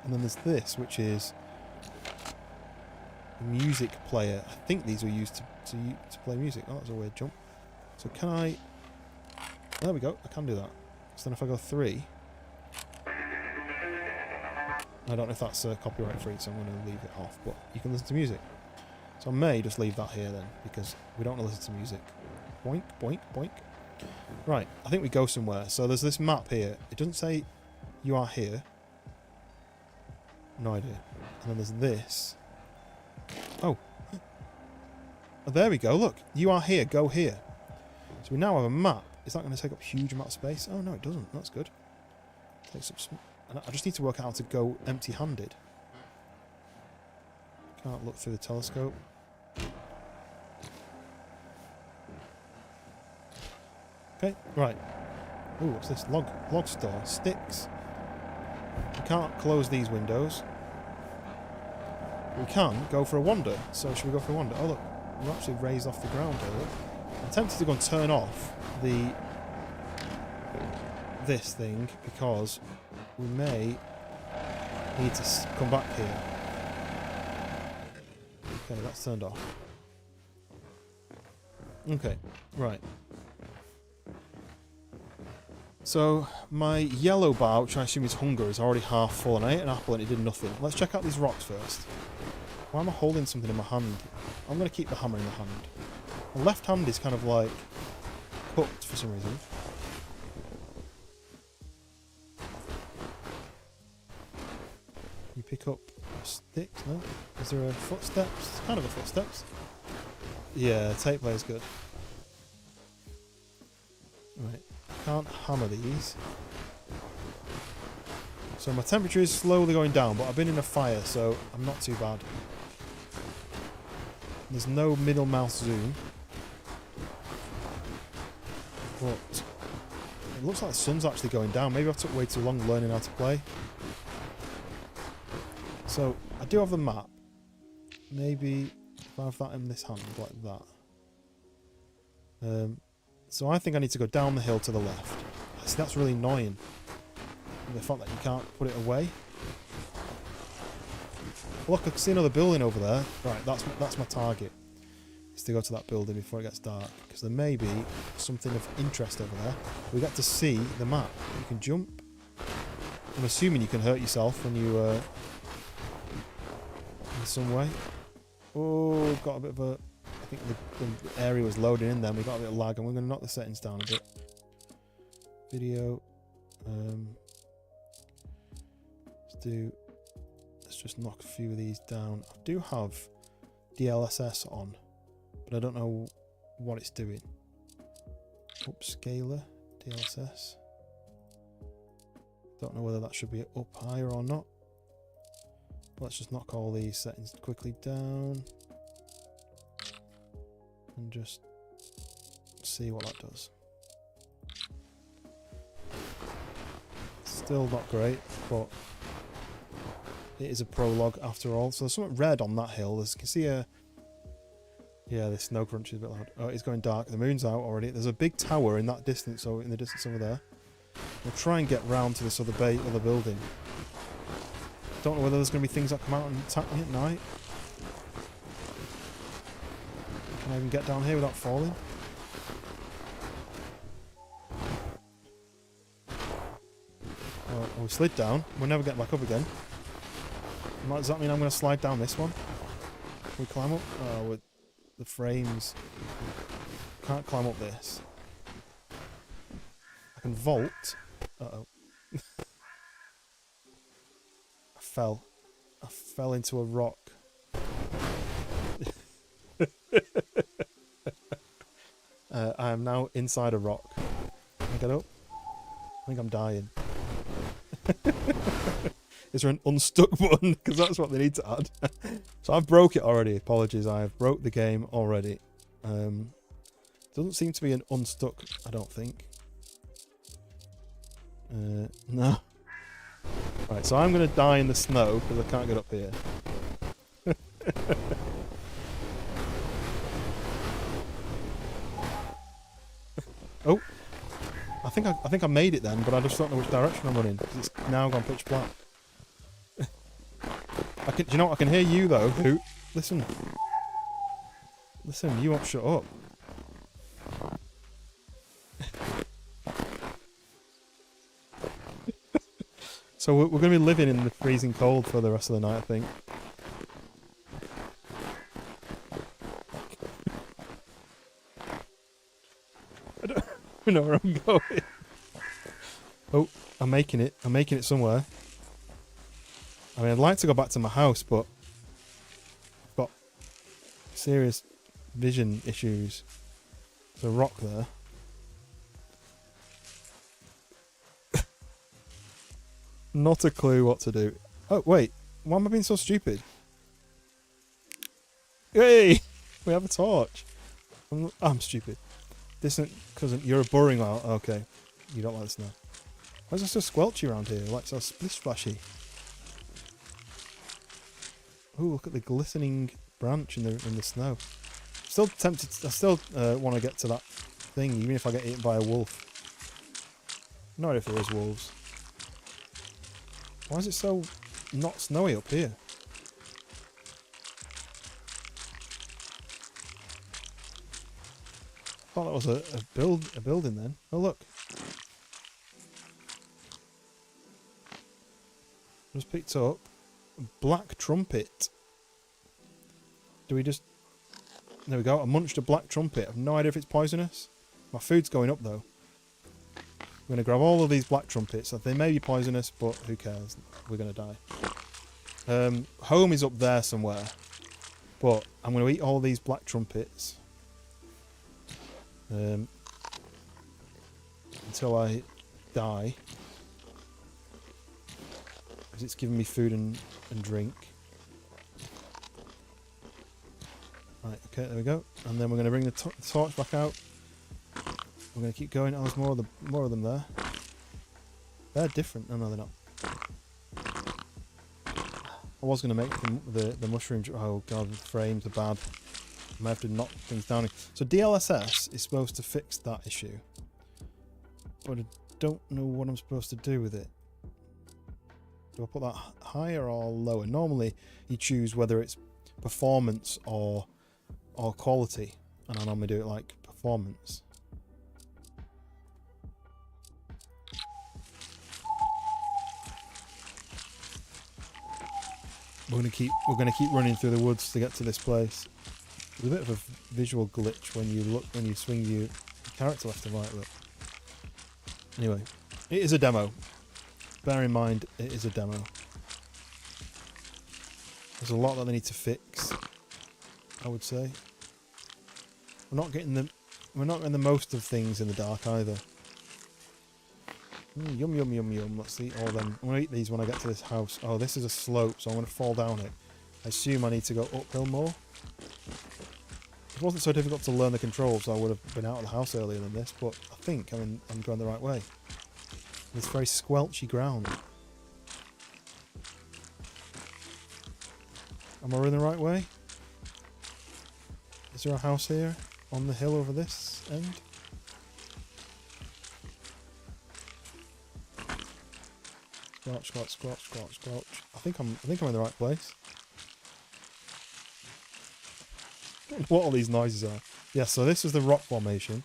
And then there's this, which is a music player. I think these were used to play music. Oh, that's a weird jump. So can I... There we go, I can do that. So then if I go 3... I don't know if that's copyright free, so I'm going to leave it off, but you can listen to music. So I may just leave that here then, because we don't want to listen to music. Boink, boink, boink. Right, I think we go somewhere. So there's this map here. It doesn't say you are here. No idea. And then there's this. Oh. Oh, there we go, look. You are here, go here. So we now have a map. Is that going to take up a huge amount of space? Oh no, it doesn't. That's good. Takes up some... I just need to work out how to go empty-handed. Can't look through the telescope. Okay, right. Ooh, what's this? Log store. Sticks. We can't close these windows. We can go for a wander. So should we go for a wander? Oh look, we're actually raised off the ground here. I'm tempted to go and turn off this thing because we may need to come back here. Okay, that's turned off. Okay, right. So my yellow bar, which I assume is hunger, is already half full, and I ate an apple and it did nothing. Let's check out these rocks first. Why am I holding something in my hand? I'm going to keep the hammer in the hand. The left hand is kind of like cooked for some reason. You pick up sticks, no? Is there a footsteps? It's kind of a footsteps. Yeah, tape play is good. Right, can't hammer these. So my temperature is slowly going down, but I've been in a fire, so I'm not too bad. There's no middle mouse zoom. But it looks like the sun's actually going down. Maybe I took way too long learning how to play. So I do have the map. Maybe if I have that in this hand like that. So I think I need to go down the hill to the left. See, that's really annoying. The fact that you can't put it away. Look, I can see another building over there. Right, that's my target. Is to go to that building before it gets dark. Because there may be something of interest over there. We get to see the map. You can jump. I'm assuming you can hurt yourself when you... in some way. Oh, got a bit of a... I think the area was loading in there. We got a bit of lag, and we're going to knock the settings down a bit. Video. Let's just knock a few of these down. I do have DLSS on, but I don't know what it's doing. Upscaler, DLSS. Don't know whether that should be up higher or not. But let's just knock all these settings quickly down. And just see what that does. Still not great, but it is a prologue after all. So there's something red on that hill. There's, you can see a... Yeah, the snow crunch is a bit loud. Oh, it's going dark. The moon's out already. There's a big tower in that distance, so in the distance over there. We'll try and get round to this other building. Don't know whether there's going to be things that come out and attack me at night. Can I even get down here without falling? Oh, we slid down. We'll never get back up again. Does that mean I'm going to slide down this one? Can we climb up? Oh, with the frames. Can't climb up this. I can vault. Uh-oh. I fell into a rock. I am now inside a rock. Can I get up? I think I'm dying. Is there an unstuck button? Because that's what they need to add. So I've broke it already. Apologies, I've broke the game already. Doesn't seem to be an unstuck, I don't think. No. Right, so I'm going to die in the snow because I can't get up here. Oh, I think I made it then, but I just don't know which direction I'm running because it's now gone pitch black. Do you know what? I can hear you though. Who? Listen, you won't shut up. So we're going to be living in the freezing cold for the rest of the night, I think. I don't know where I'm going. Oh, I'm making it. I'm making it somewhere. I mean, I'd like to go back to my house, but I've got serious vision issues. There's a rock there. Not a clue what to do. Oh, wait. Why am I being so stupid? Hey! We have a torch. I'm stupid. This isn't because you're a boring owl. Okay. You don't like the snow. Why is it so squelchy around here? Like so splish splashy. Oh, look at the glistening branch in the snow. Still tempted. I still want to get to that thing, even if I get eaten by a wolf. Not if there is wolves. Why is it so not snowy up here? thought that was a building then. Oh look. Just picked up a black trumpet. Do we just... There we go. I munched a black trumpet. I've no idea if it's poisonous. My food's going up though. I'm going to grab all of these black trumpets. They may be poisonous, but who cares? We're going to die. Home is up there somewhere. But I'm going to eat all these black trumpets. Until I die. Because it's giving me food and drink. Right, okay, there we go. And then we're going to bring the torch back out. We're going to keep going. Oh, there's more of them there. They're different. Oh, no, they're not. I was going to make the mushroom... Oh, God, the frames are bad. I may have to knock things down. So DLSS is supposed to fix that issue. But I don't know what I'm supposed to do with it. Do I put that higher or lower? Normally, you choose whether it's performance or quality. And I normally do it like performance. We're gonna keep running through the woods to get to this place. There's a bit of a visual glitch when you swing your character left and right. Look. Anyway, it is a demo. Bear in mind, it is a demo. There's a lot that they need to fix, I would say. We're not getting the most of things in the dark either. Yum yum yum yum. Let's eat all of them. I'm gonna eat these when I get to this house. Oh, this is a slope, so I'm gonna fall down it. I assume I need to go uphill more. It wasn't so difficult to learn the controls, so I would have been out of the house earlier than this, but I think I'm going the right way. It's very squelchy ground. Am I in the right way? Is there a house here on the hill over this end? Squelch, squelch, squelch, squelch, squelch. I think I'm in the right place. I don't know what all these noises are. Yeah, so this is the rock formation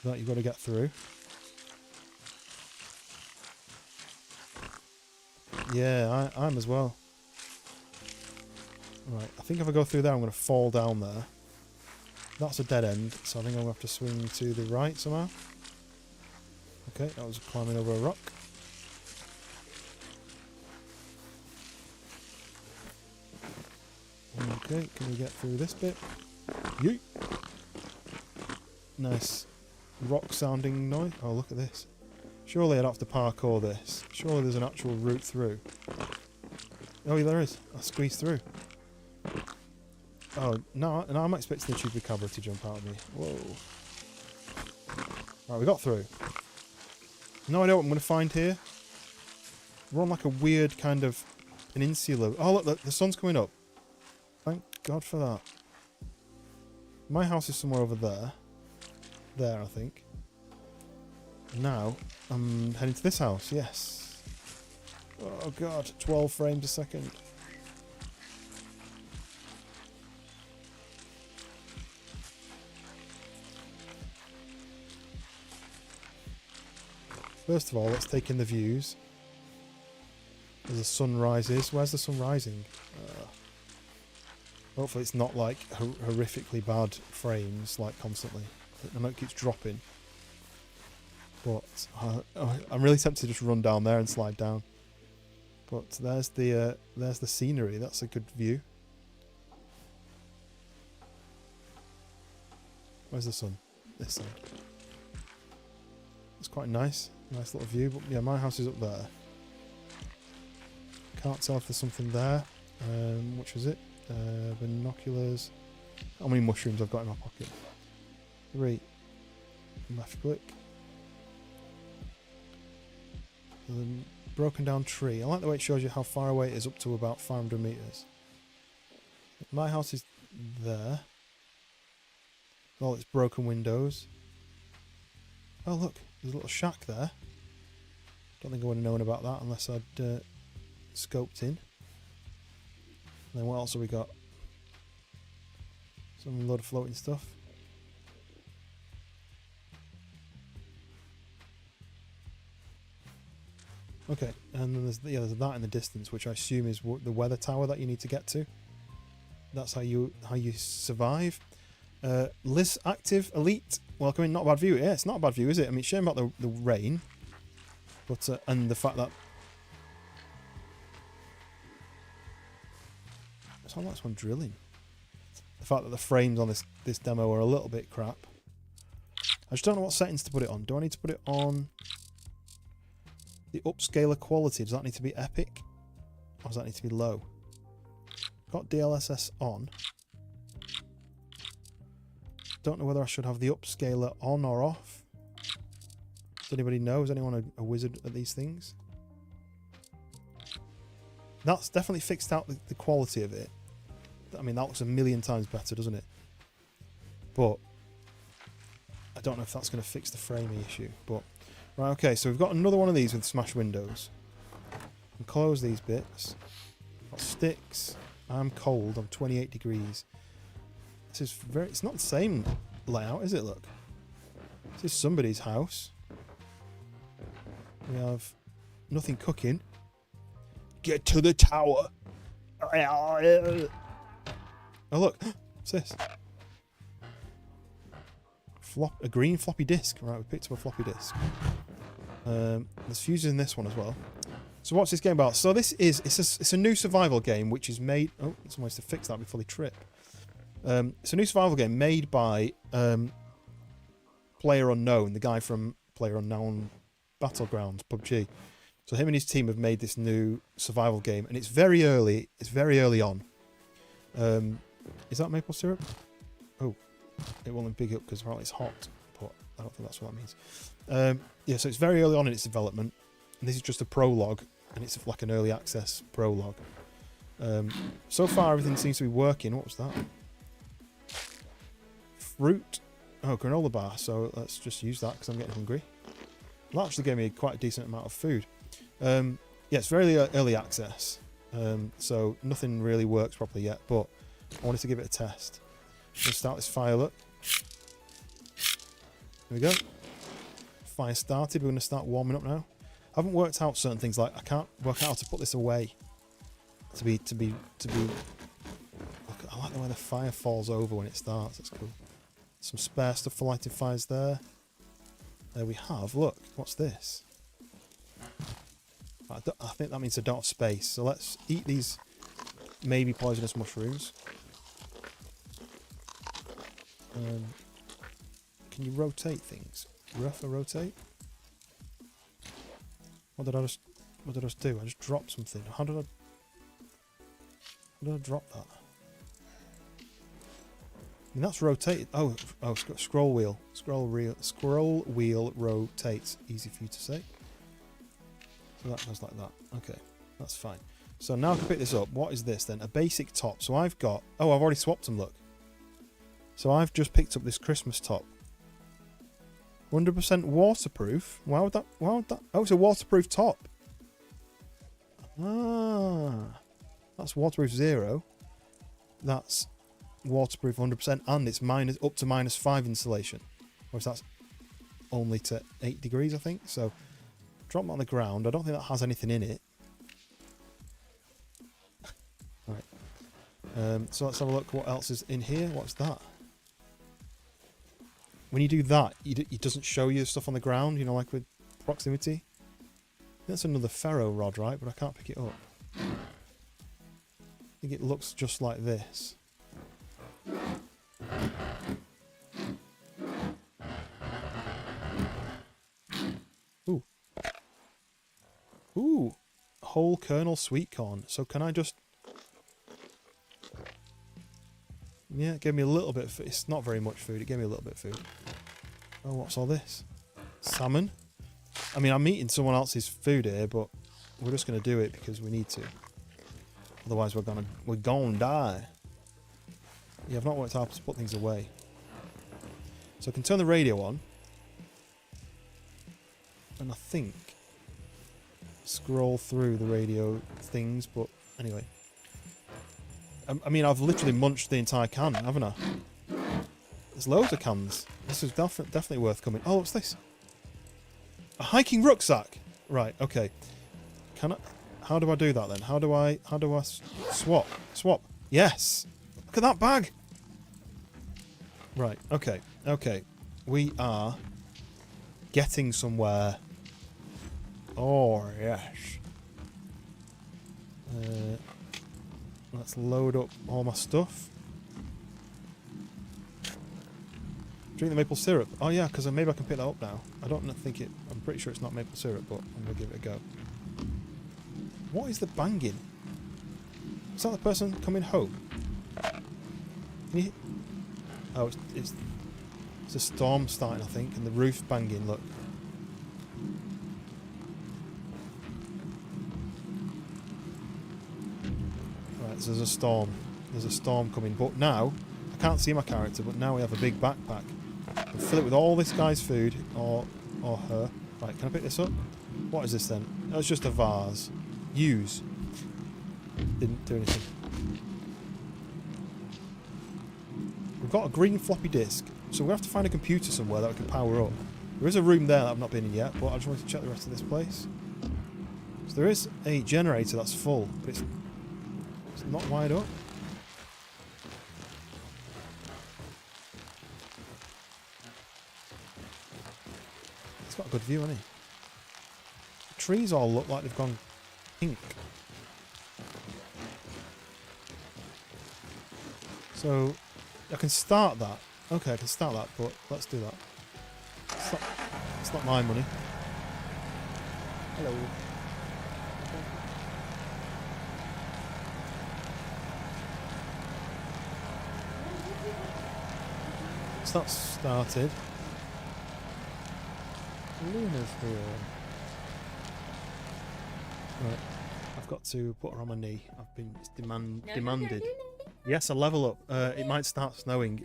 that you've got to get through. Yeah, I'm as well. Right, I think if I go through there, I'm going to fall down there. That's a dead end, so I think I'm going to have to swing to the right somehow. Okay, that was climbing over a rock. Okay, can we get through this bit? Yeet! Nice rock sounding noise. Oh, look at this. Surely I'd have to parkour this. Surely there's an actual route through. Oh, yeah, there is. I squeezed through. Oh, no, I'm expecting the chupacabra to jump out of me. Whoa. Right, we got through. No idea what I'm going to find here. We're on like a weird kind of peninsula. Oh, look, the sun's coming up. Thank God for that. My house is somewhere over there. There, I think. Now, I'm heading to this house, yes. Oh God, 12 frames a second. First of all, let's take in the views. As the sun rises. Where's the sun rising? Hopefully it's not like horrifically bad frames, like constantly. I know it keeps dropping. But I'm really tempted to just run down there and slide down. But there's the scenery. That's a good view. Where's the sun? This side. It's quite nice. Nice little view. But yeah, my house is up there. Can't tell if there's something there. Which was it? Binoculars. How many mushrooms I've got in my pocket? 3. Left click. Broken down tree. I like the way it shows you how far away it is, up to about 500 meters. My house is there. All its broken windows. Oh look, there's a little shack there. Don't think I would have known about that unless I'd scoped in. And then what else have we got? Some load of floating stuff. Okay, and then there's that in the distance, which I assume is the weather tower that you need to get to. That's how you survive. Liz active elite. Welcome in. Not a bad view. Yeah, it's not a bad view, is it? I mean, shame about the rain, but and the fact that it sounds like someone drilling. The fact that the frames on this demo are a little bit crap. I just don't know what settings to put it on. Do I need to put it on the upscaler quality? Does that need to be epic? Or does that need to be low? Got DLSS on. Don't know whether I should have the upscaler on or off. Does anybody know? Is anyone a wizard at these things? That's definitely fixed out the quality of it. I mean, that looks a million times better, doesn't it? But I don't know if that's going to fix the framing issue. But right, okay, so we've got another one of these with smash windows. And close these bits. Got sticks. I'm cold. I'm 28 degrees. This is it's not the same layout, is it? Look. This is somebody's house. We have nothing cooking. Get to the tower. Oh look, what's this? A green floppy disk. Right, we picked up a floppy disk. There's fuses in this one as well. So what's this game about? So this is it's a new survival game which is made. Oh, someone has to fix that before they trip. It's a new survival game made by PLAYERUNKNOWN, the guy from PLAYERUNKNOWN Battlegrounds, PUBG. So him and his team have made this new survival game, and it's very early. It's very early on. Is that maple syrup? Oh, it won't big up because apparently it's hot, but I don't think that's what that means. Yeah, so it's very early on in its development, and this is just a prologue, and it's like an early access prologue. So far, everything seems to be working. What was that? Fruit. Oh, granola bar. So let's just use that because I'm getting hungry. That actually gave me quite a decent amount of food. Yeah, it's very early access, so nothing really works properly yet, but I wanted to give it a test. Let's start this fire up. There we go. Fire started. We're going to start warming up now. I haven't worked out certain things, like I can't work out how to put this away. To be. Look, I like the way the fire falls over when it starts. That's cool. Some spare stuff for lighting fires there. There we have. Look, what's this? I think that means I don't have space. So let's eat these maybe poisonous mushrooms. Can you rotate things? Rotate? What did I just do? I just dropped something. How did I drop that? I mean, that's rotated. Oh, scroll wheel. Scroll wheel rotates. Easy for you to say. So that goes like that. Okay, that's fine. So now I can pick this up. What is this then? A basic top. So I've got... Oh, I've already swapped them, look. So I've just picked up this Christmas top. 100% waterproof. Why would that... Oh, it's a waterproof top. Ah. That's waterproof 0. That's waterproof 100%. And it's up to -5 insulation. Whereas that's only to 8 degrees, I think. So... Drop them on the ground. I don't think that has anything in it. Right. So let's have a look what else is in here. What's that? When you do that, it doesn't show you stuff on the ground, you know, like with proximity. That's another ferro rod, right? But I can't pick it up. I think it looks just like this. Ooh. Ooh. Whole kernel sweet corn. So can I just... Yeah, it gave me a little bit of food. It's not very much food. It gave me a little bit of food. Oh, what's all this? Salmon? I mean, I'm eating someone else's food here, but we're just going to do it because we need to. Otherwise, we're gonna die. Yeah, I've not worked out how to put things away. So I can turn the radio on. And I think... scroll through the radio things, but anyway. I mean, I've literally munched the entire can, haven't I? There's loads of cans. This is definitely worth coming. Oh, what's this? A hiking rucksack. Right, okay. Can I... How do I do that then? How do I swap? Swap. Yes! Look at that bag! Right, okay. Okay. We are getting somewhere. Oh, yes. Let's load up all my stuff. Drink the maple syrup. Oh yeah, because maybe I can pick that up now. I don't think it... I'm pretty sure it's not maple syrup, but I'm going to give it a go. What is the banging? Is that the person coming home? Can you... Oh, it's a storm starting, I think, and the roof banging, look. Right, so there's a storm. There's a storm coming, but now... I can't see my character, but now we have a big backpack. We'll fill it with all this guy's food, or her. Right, can I pick this up? What is this then? Oh, it's just a vase. Use. Didn't do anything. We've got a green floppy disk, so we have to find a computer somewhere that we can power up. There is a room there that I've not been in yet, but I just wanted to check the rest of this place. So there is a generator that's full, but it's not wired up. It's got a good view, hasn't it? The trees all look like they've gone pink. So I can start that. Okay, I can start that, but let's do that. It's not my money. Hello. So that's started. Luna's here. Right, I've got to put her on my knee. It's demanded. Yes, a level up. It might start snowing.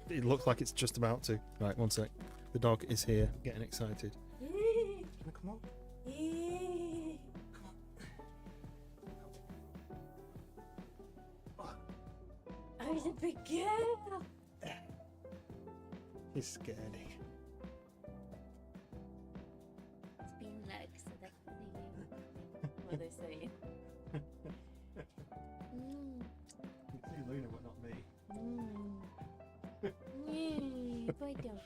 It looks like it's just about to. Right, one sec. The dog is here, getting excited. Can I come on? I'm a big girl. He's scared. It's being legs, so that's what they're saying. You can see Luna, but not me. Boy, don't.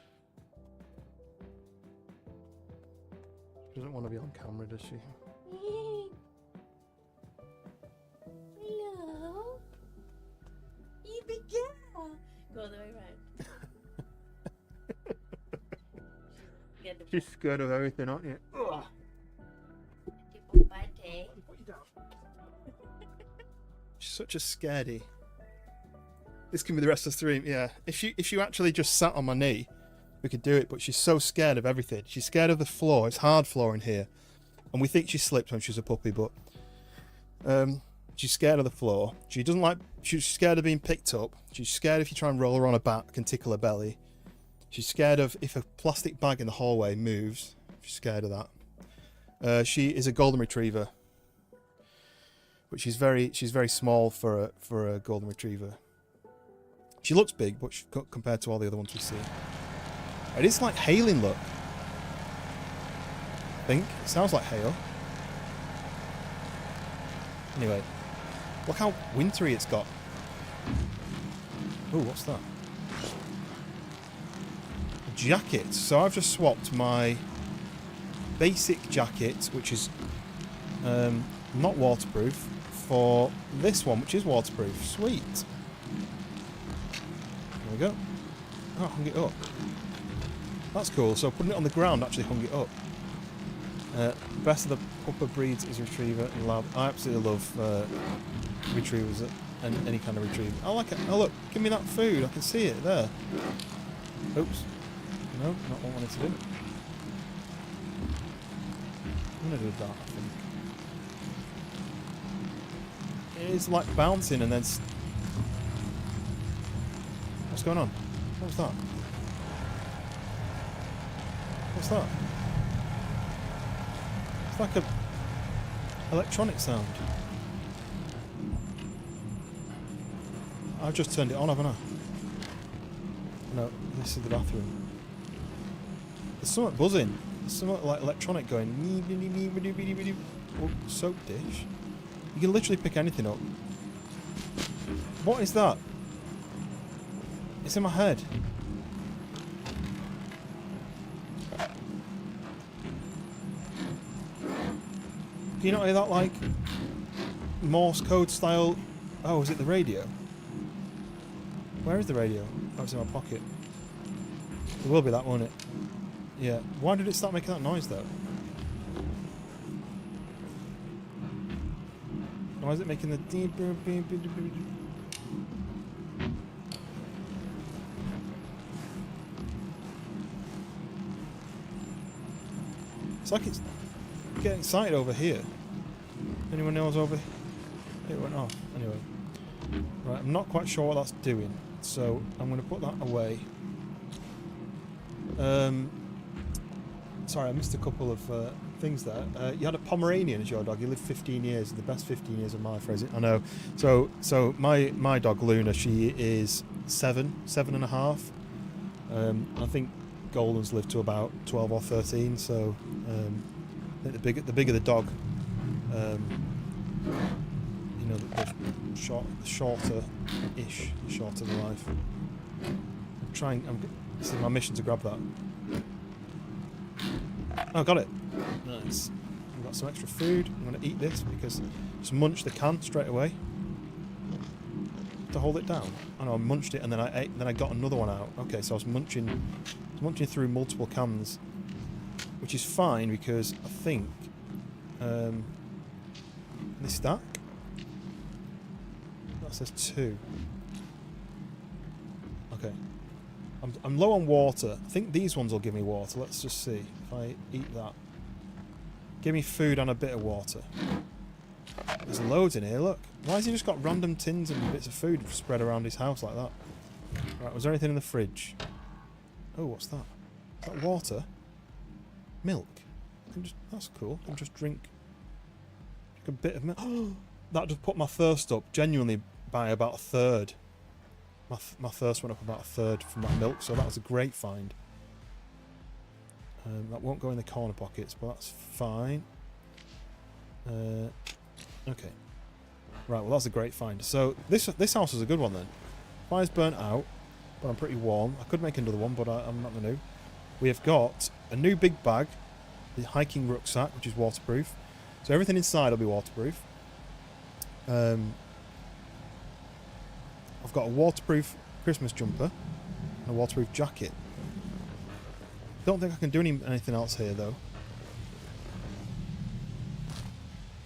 She doesn't want to be on camera, does she? Hello. You big girl. Go the way around. She's scared of everything, aren't you? Ugh. She's such a scaredy. This can be the rest of the stream, yeah. If you actually just sat on my knee, we could do it, but she's so scared of everything. She's scared of the floor. It's hard floor in here. And we think she slipped when she was a puppy, but she's scared of the floor. She's scared of being picked up. She's scared if you try and roll her on her back and tickle her belly. She's scared of if a plastic bag in the hallway moves. She's scared of that. She is a golden retriever, but she's very small for a golden retriever. She looks big, but compared to all the other ones we see, it is like hailing. Look, I think it sounds like hail. Anyway, look how wintry it's got. Oh, what's that? Jacket. So I've just swapped my basic jacket, which is not waterproof, for this one, which is waterproof. Sweet. There we go. Oh, hung it up. That's cool. So putting it on the ground actually hung it up. Best of the pupper breeds is retriever and lab. I absolutely love retrievers and any kind of retriever. I like it. Oh look, give me that food. I can see it there. Oops. No, not what I wanted to do. I'm going to do that, I think. It is like bouncing and then... What's going on? What was that? What's that? It's like a electronic sound. I've just turned it on, haven't I? No, this is the bathroom. There's something buzzing. There's something like electronic going. Oh, soap dish. You can literally pick anything up. What is that? It's in my head. Do you not hear that, like, Morse code style? Oh, is it the radio? Where is the radio? Oh, it's in my pocket. It will be that, won't it? Yeah. Why did it start making that noise, though? Why is it making the deep? It's like it's getting excited over here. Anyone else over here? It went off. Anyway. Right, I'm not quite sure what that's doing. So I'm going to put that away. Sorry, I missed a couple of things there. You had a Pomeranian as your dog. You lived 15 years, the best 15 years of my life. I know. So my dog Luna, she is 7.5. I think Goldens live to about 12 or 13. So I think the bigger the dog, you know, the shorter-ish, the shorter the life. This is my mission to grab that. Oh, got it. Nice. I've got some extra food. I'm going to eat this because just munch the can straight away to hold it down. I know I munched it and then I ate. Then I got another one out. Okay, so I was munching through multiple cans, which is fine because I think this stack that says 2. Okay. I'm low on water. I think these ones will give me water. Let's just see if I eat that. Give me food and a bit of water. There's loads in here, look. Why has he just got random tins and bits of food spread around his house like that? Right, was there anything in the fridge? Oh, what's that? Is that water? Milk. That's cool. I can just drink a bit of milk. That just put my thirst up genuinely by about a third. My thirst went up about a third from that milk, so that was a great find. That won't go in the corner pockets, but that's fine. Okay. Right, well that's a great find. So this house is a good one then. Fire's burnt out, but I'm pretty warm. I could make another one, but I'm not going to. We have got a new big bag, the hiking rucksack, which is waterproof. So everything inside will be waterproof. I've got a waterproof Christmas jumper and a waterproof jacket. Don't think I can do anything else here though.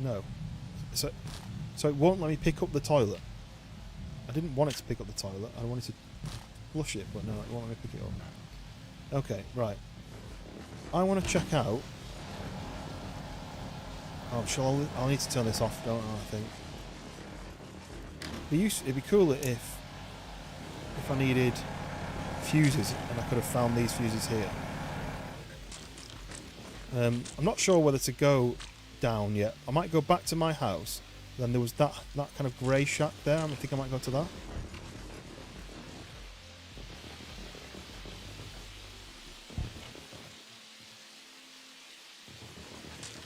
No. So it won't let me pick up the toilet. I didn't want it to pick up the toilet. I wanted to flush it, but no, it won't let me pick it up. Okay, right. I want to check out. Oh, I'll need to turn this off, don't I think. It'd be cooler if I needed fuses and I could have found these fuses here. I'm not sure whether to go down yet. I might go back to my house. Then there was that kind of grey shack there. I think I might go to that.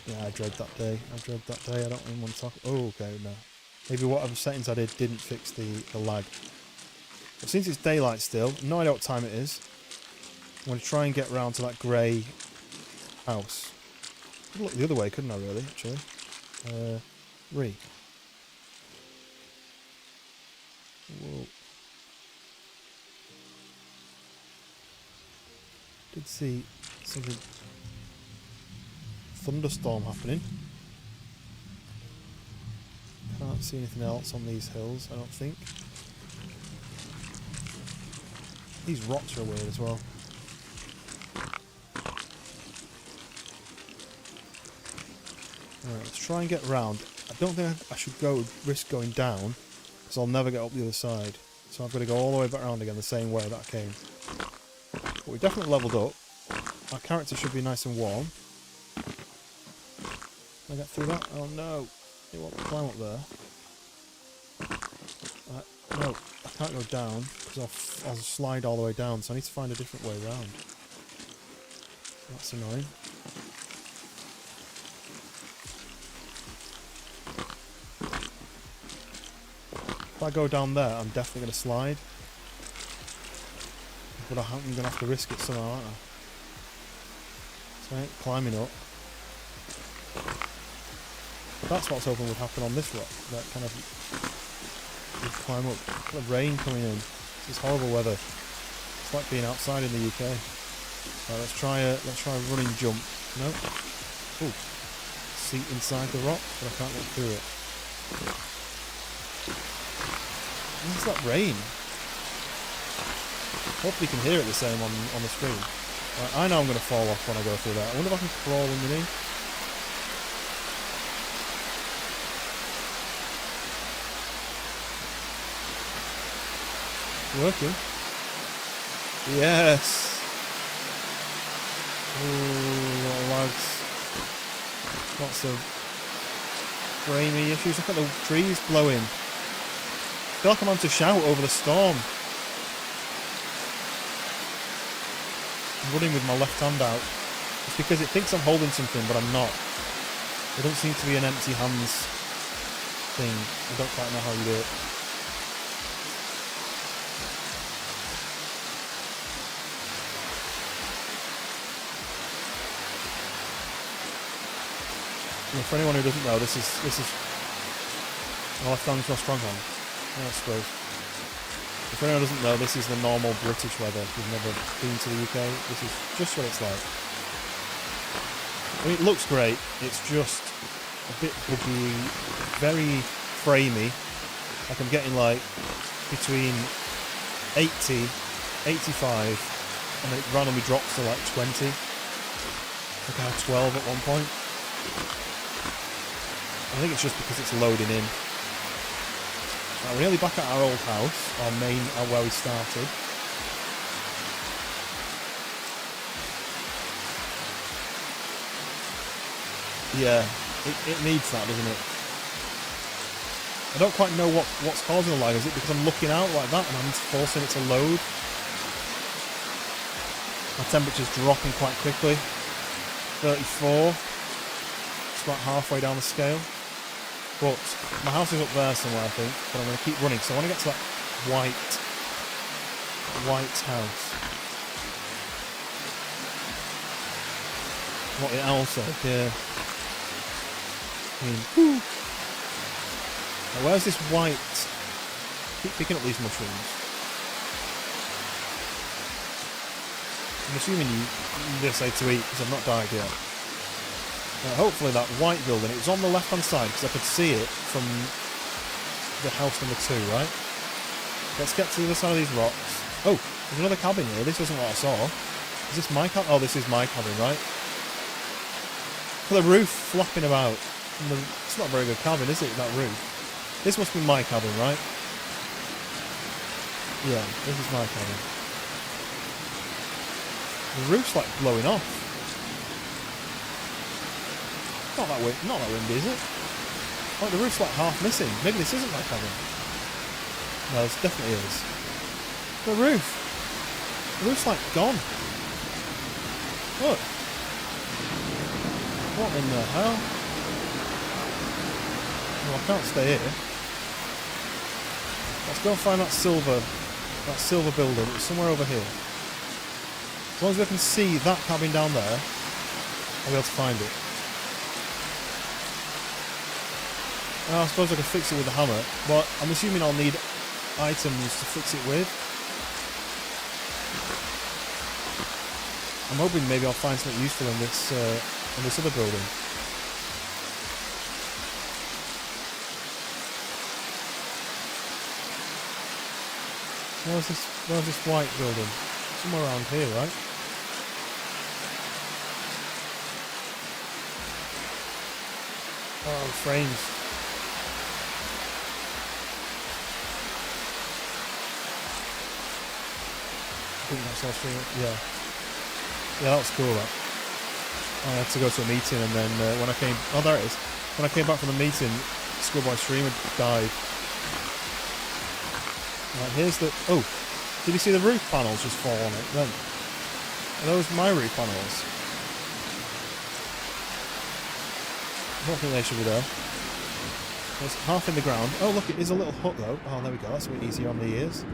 Yeah, I dread that day. I don't even want to talk. Oh, okay, no. Maybe whatever settings I did didn't fix the lag. But since it's daylight still, no idea what time it is. I'm going to try and get round to that grey house. I could look the other way, couldn't I, really, actually? Whoa. Did see something. Thunderstorm happening. Can't see anything else on these hills, I don't think. These rocks are weird as well. Alright, let's try and get round. I don't think I should risk going down, because I'll never get up the other side. So I've got to go all the way back around again the same way that I came. But we've definitely leveled up. Our character should be nice and warm. Can I get through that? Oh no! It won't climb up there. No, I can't go down because I'll slide all the way down, so I need to find a different way around. That's annoying. If I go down there, I'm definitely going to slide. But I'm going to have to risk it somehow, aren't I? So I ain't climbing up. That's what's hoping would happen on this rock. That kind of would climb up. Got the rain coming in. This is horrible weather. It's like being outside in the UK. Right, let's try a running jump. Nope. Ooh. Seat inside the rock, but I can't get through it. What's that rain? Hopefully you can hear it the same on the screen. Right, I know I'm going to fall off when I go through that. I wonder if I can crawl underneath. Working. Yes. Ooh, lot of lags. Lots of framey issues. Look at the trees blowing. I feel like I'm on to shout over the storm. I'm running with my left hand out. It's because it thinks I'm holding something, but I'm not. There doesn't seem to be an empty hands thing. I don't quite know how you do it. And for anyone who doesn't know, this is my left hand's my strong hand. Yeah, I suppose. If anyone doesn't know, this is the normal British weather. If you've never been to the UK, this is just what it's like. I mean, it looks great. It's just a bit buggy, very framey. Like I'm getting like between 80, 85, and then it randomly drops to like 20. Like I had 12 at one point. I think it's just because it's loading in. Right, we're nearly back at our old house, our main, where we started. Yeah, it needs that, doesn't it? I don't quite know what's causing the lag. Is it because I'm looking out like that and I'm forcing it to load? My temperature's dropping quite quickly. 34. It's about halfway down the scale. But my house is up there somewhere, I think. But I'm going to keep running. So I want to get to that white house. What the owl said, yeah. I mean, whoo. Now, where's this white? I keep picking up these mushrooms. I'm assuming you say to eat because I've not died yet. Hopefully that white building, it was on the left hand side because I could see it from the house number 2, right? Let's get to the other side of these rocks. Oh, there's another cabin here. This isn't what I saw. Is this my cabin? Oh, this is my cabin, right? Look at the roof flapping about. It's not a very good cabin, is it, that roof? This must be my cabin, right? Yeah, this is my cabin. The roof's like blowing off. Not that windy, is it? Like the roof's like half missing. Maybe this isn't my cabin. No, this definitely is. The roof's like gone. Look. What in the hell? Well, I can't stay here. Let's go and find that silver building. It's somewhere over here. As long as I can see that cabin down there, I'll be able to find it. I suppose I could fix it with a hammer, but I'm assuming I'll need items to fix it with. I'm hoping maybe I'll find something useful in this other building. Where's this white building? Somewhere around here, right? Oh, the frames. I think that's all streaming. Yeah. Yeah, that was cool, that. I had to go to a meeting and then when I came... Oh, there it is. When I came back from the meeting, Schoolboy Streamer died. Right, here's the... Oh! Did you see the roof panels just fall on it then? Are those my roof panels? I don't think they should be there. It's half in the ground. Oh, look, it is a little hut, though. Oh, there we go. That's a bit easier on the ears.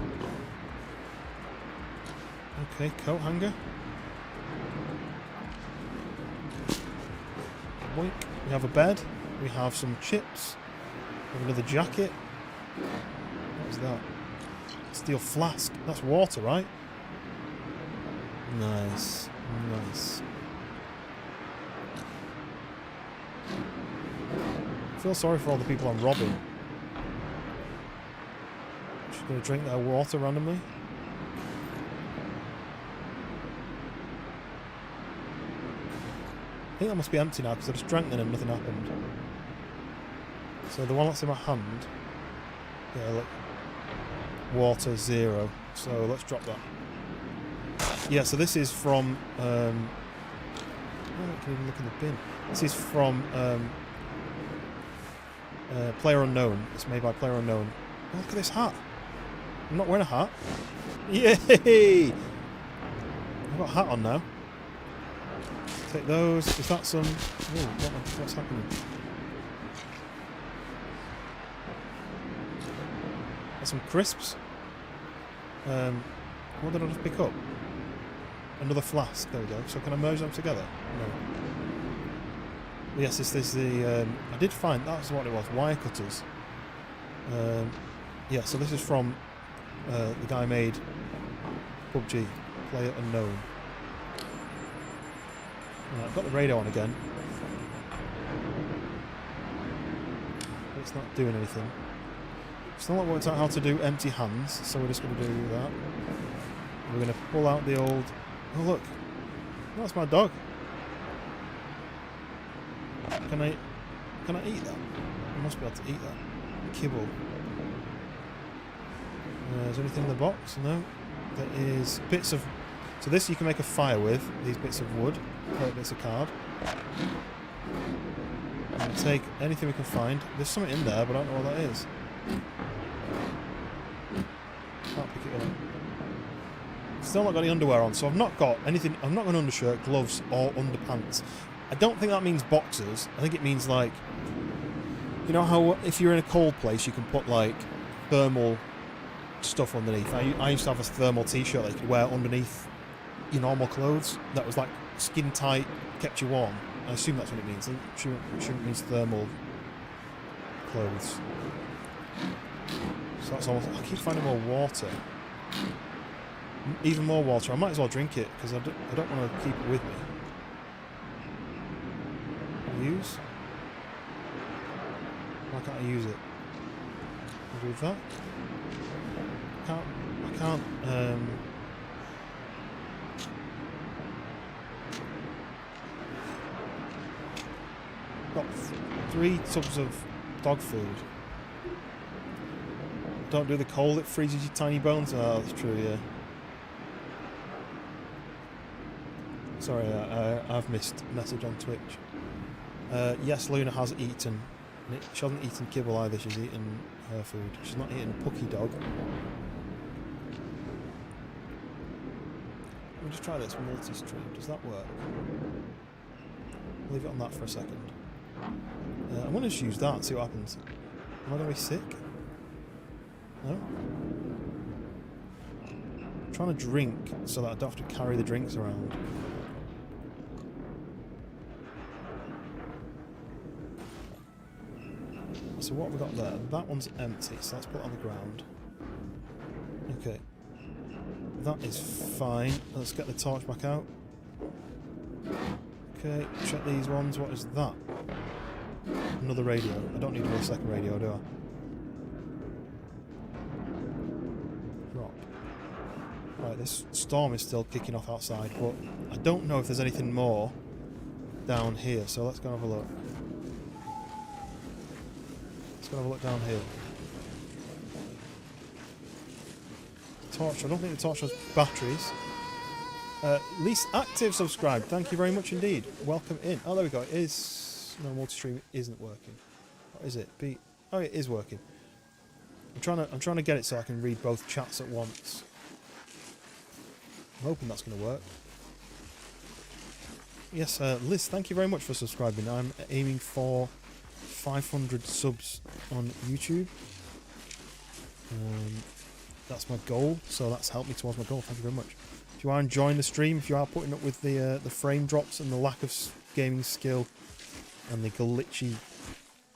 Okay, coat hanger. Boink. We have a bed. We have some chips. We have another jacket. What was that? Steel flask. That's water, right? Nice. Nice. I feel sorry for all the people I'm robbing. Just going to drink their water randomly. I think that must be empty now because I just drank them and nothing happened. So the one that's in my hand, yeah, look, water 0. So let's drop that. Yeah, so this is from. Oh, I can even look in the bin. This is from PLAYERUNKNOWN. It's made by PLAYERUNKNOWN. Oh, look at this hat. I'm not wearing a hat. Yay! I've got a hat on now. Take those. Is that some... Oh, what's happening? That's some crisps. What did I just pick up? Another flask. There we go. So can I merge them together? No. Yes, this is the... I did find... That's what it was. Wire cutters. Yeah, so this is from the guy made PUBG. PLAYERUNKNOWN. Right, I've got the radio on again. But it's not doing anything. Still not worked out how to do empty hands, so we're just going to do that. We're going to pull out the old... Oh look, that's my dog. Can I eat that? I must be able to eat that. Kibble. Is there anything in the box? No. There is bits of... So this you can make a fire with, these bits of wood, bits of card. And take anything we can find. There's something in there, but I don't know what that is. Can't pick it up. Still not got any underwear on, so I've not got anything. I've not got an undershirt, gloves, or underpants. I don't think that means boxers. I think it means like, you know how if you're in a cold place, you can put like thermal stuff underneath. I used to have a thermal t-shirt that you could wear underneath your normal clothes. That was like skin tight, kept you warm. I assume that's what it means. It shouldn't mean thermal clothes. So that's all. I keep finding more water. Even more water. I might as well drink it because I don't want to keep it with me. Use? Why can't I use it? I'll do that. I can't. Got 3 tubs of dog food. Don't do the cold, it freezes your tiny bones. Oh, that's true, yeah. Sorry, I've missed a message on Twitch. Yes, Luna has eaten. She hasn't eaten kibble either, she's eaten her food. She's not eaten Pucky Dog. Let me just try this multi-stream. Does that work? Leave it on that for a second. I'm going to just use that and see what happens. Am I going to be sick? No? I'm trying to drink so that I don't have to carry the drinks around. So what have we got there? That one's empty, so let's put it on the ground. Okay. That is fine. Let's get the torch back out. Okay, check these ones. What is that? Another radio. I don't need another second radio, do I? Drop. Right, this storm is still kicking off outside, but I don't know if there's anything more down here, so let's go and have a look. Let's go and have a look down here. Torch. I don't think the torch has batteries. Least active subscribe. Thank you very much indeed. Welcome in. Oh, there we go. It is... No, multi-stream isn't working. What is it? Oh, it is working. I'm trying to get it so I can read both chats at once. I'm hoping that's going to work. Yes, Liz, thank you very much for subscribing. I'm aiming for 500 subs on YouTube. That's my goal, so that's helped me towards my goal. Thank you very much. If you are enjoying the stream, if you are putting up with the frame drops and the lack of gaming skill and the glitchy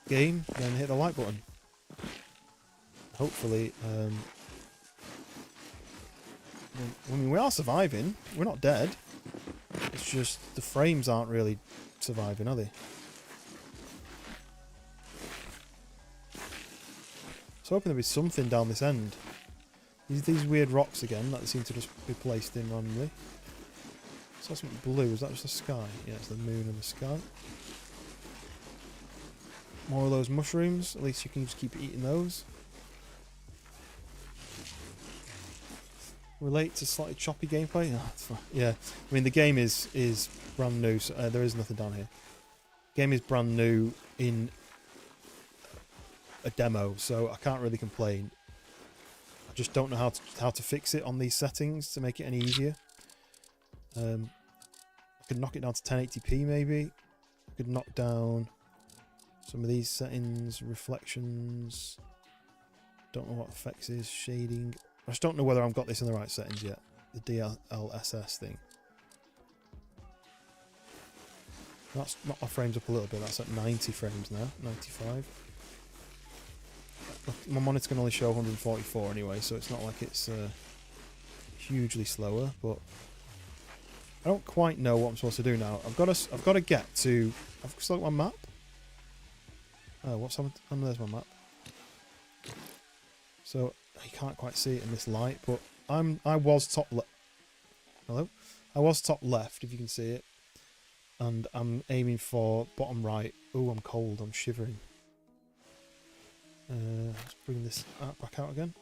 game, then hit the like button. Hopefully, I mean, we are surviving. We're not dead. It's just the frames aren't really surviving, are they? I was hoping there'd be something down this end. These weird rocks again that seem to just be placed in randomly. So something blue. Is that just the sky? Yeah, it's the moon and the sky. More of those mushrooms. At least you can just keep eating those. Relate to slightly choppy gameplay. Oh, it's fine. Yeah, I mean the game is brand new. So, there is nothing down here. Game is brand new in a demo, so I can't really complain. I just don't know how to fix it on these settings to make it any easier. I could knock it down to 1080p maybe. I could knock down some of these settings, reflections. Don't know what effects is, shading. I just don't know whether I've got this in the right settings yet. The DLSS thing. That's knocked my frames up a little bit. That's at 90 frames now, 95. My monitor can only show 144 anyway, so it's not like it's hugely slower. But I don't quite know what I'm supposed to do now. I've got to get to. I've still got my map. Oh, what's happened? Oh, there's my map. So you can't quite see it in this light, but I was top left. Hello, I was top left if you can see it, and I'm aiming for bottom right. Oh, I'm cold. I'm shivering. Let's bring this back out again.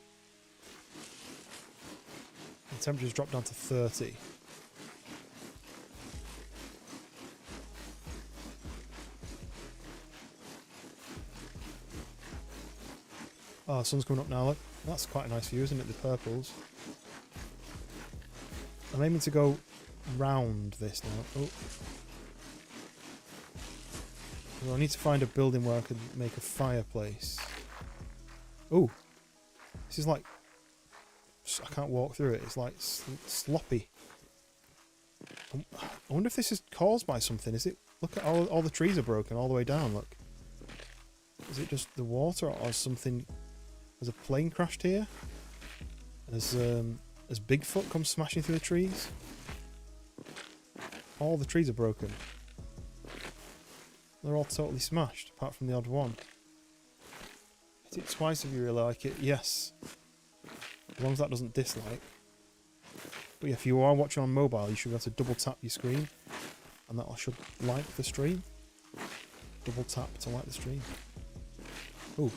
The temperature's dropped down to 30. Oh, the sun's coming up now, look. That's quite a nice view, isn't it? The purples. I'm aiming to go round this now. Oh. Well, I need to find a building where I can make a fireplace. Oh, this is like, I can't walk through it. It's like sloppy. I wonder if this is caused by something. Is it? Look at all the trees are broken all the way down. Look. Is it just the water or something? Has a plane crashed here? Has Bigfoot come smashing through the trees? All the trees are broken. They're all totally smashed, apart from the odd one. Hit it twice if you really like it. Yes. As long as that doesn't dislike. But yeah, if you are watching on mobile, you should be able to double tap your screen. And that should like the stream. Double tap to like the stream. Ooh.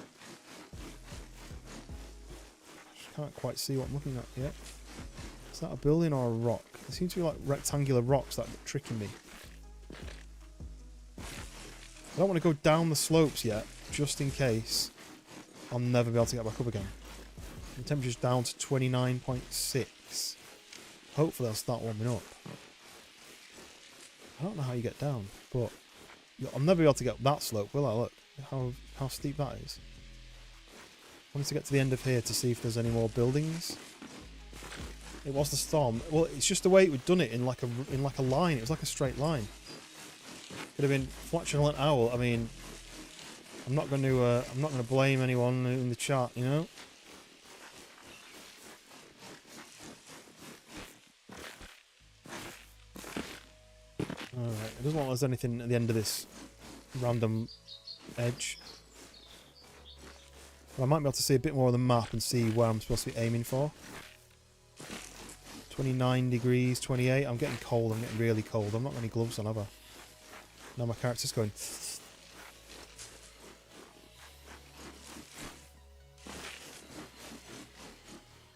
Just can't quite see what I'm looking at yet. Is that a building or a rock? There seem to be like rectangular rocks that are tricking me. I don't want to go down the slopes yet, just in case I'll never be able to get back up again. The temperature's down to 29.6. Hopefully I'll start warming up. I don't know how you get down, but I'll never be able to get up that slope, will I? Look how steep that is. I wanted to get to the end of here to see if there's any more buildings. It was the storm. Well, it's just the way it would done it in like a line. It was like a straight line. Could have been flatulent owl. I mean, I'm not going to blame anyone in the chat, you know. Alright, it doesn't look like there's anything at the end of this random edge. But I might be able to see a bit more of the map and see where I'm supposed to be aiming for. 29 degrees, 28. I'm getting cold. I'm getting really cold. I'm not got any gloves on, have I? Now my character's going.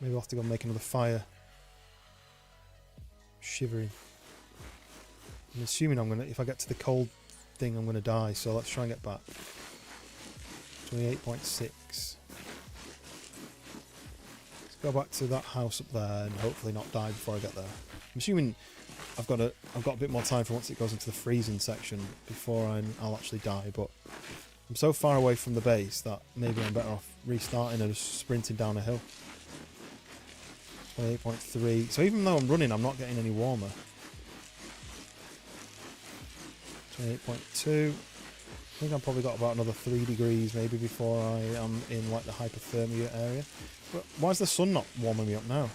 Maybe I'll have to go make another fire. Shivering. I'm assuming if I get to the cold thing, I'm gonna die. So let's try and get back. 28.6. Let's go back to that house up there and hopefully not die before I get there. I'm assuming I've got a bit more time for once it goes into the freezing section before I'll actually die, but I'm so far away from the base that maybe I'm better off restarting and just sprinting down a hill. 28.3. So even though I'm running, I'm not getting any warmer. 28.2. I think I've probably got about another 3 degrees maybe before I am in like the hypothermia area. But why is the sun not warming me up now?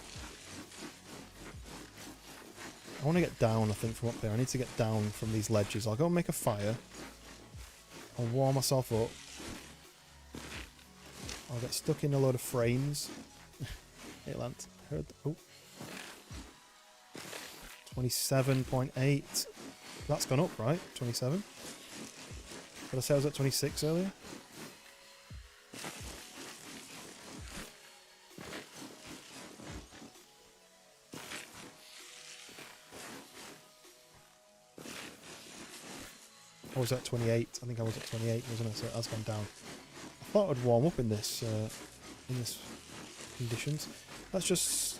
I want to get down, I think, from up there. I need to get down from these ledges. I'll go and make a fire. I'll warm myself up. I'll get stuck in a load of frames. Hey, Lance. Heard that. Oh. 27.8. That's gone up, right? 27. Did I say I was at 26 earlier? I was at 28. I think I was at 28, wasn't I? So it has gone down. I thought I'd warm up in this conditions. Let's just.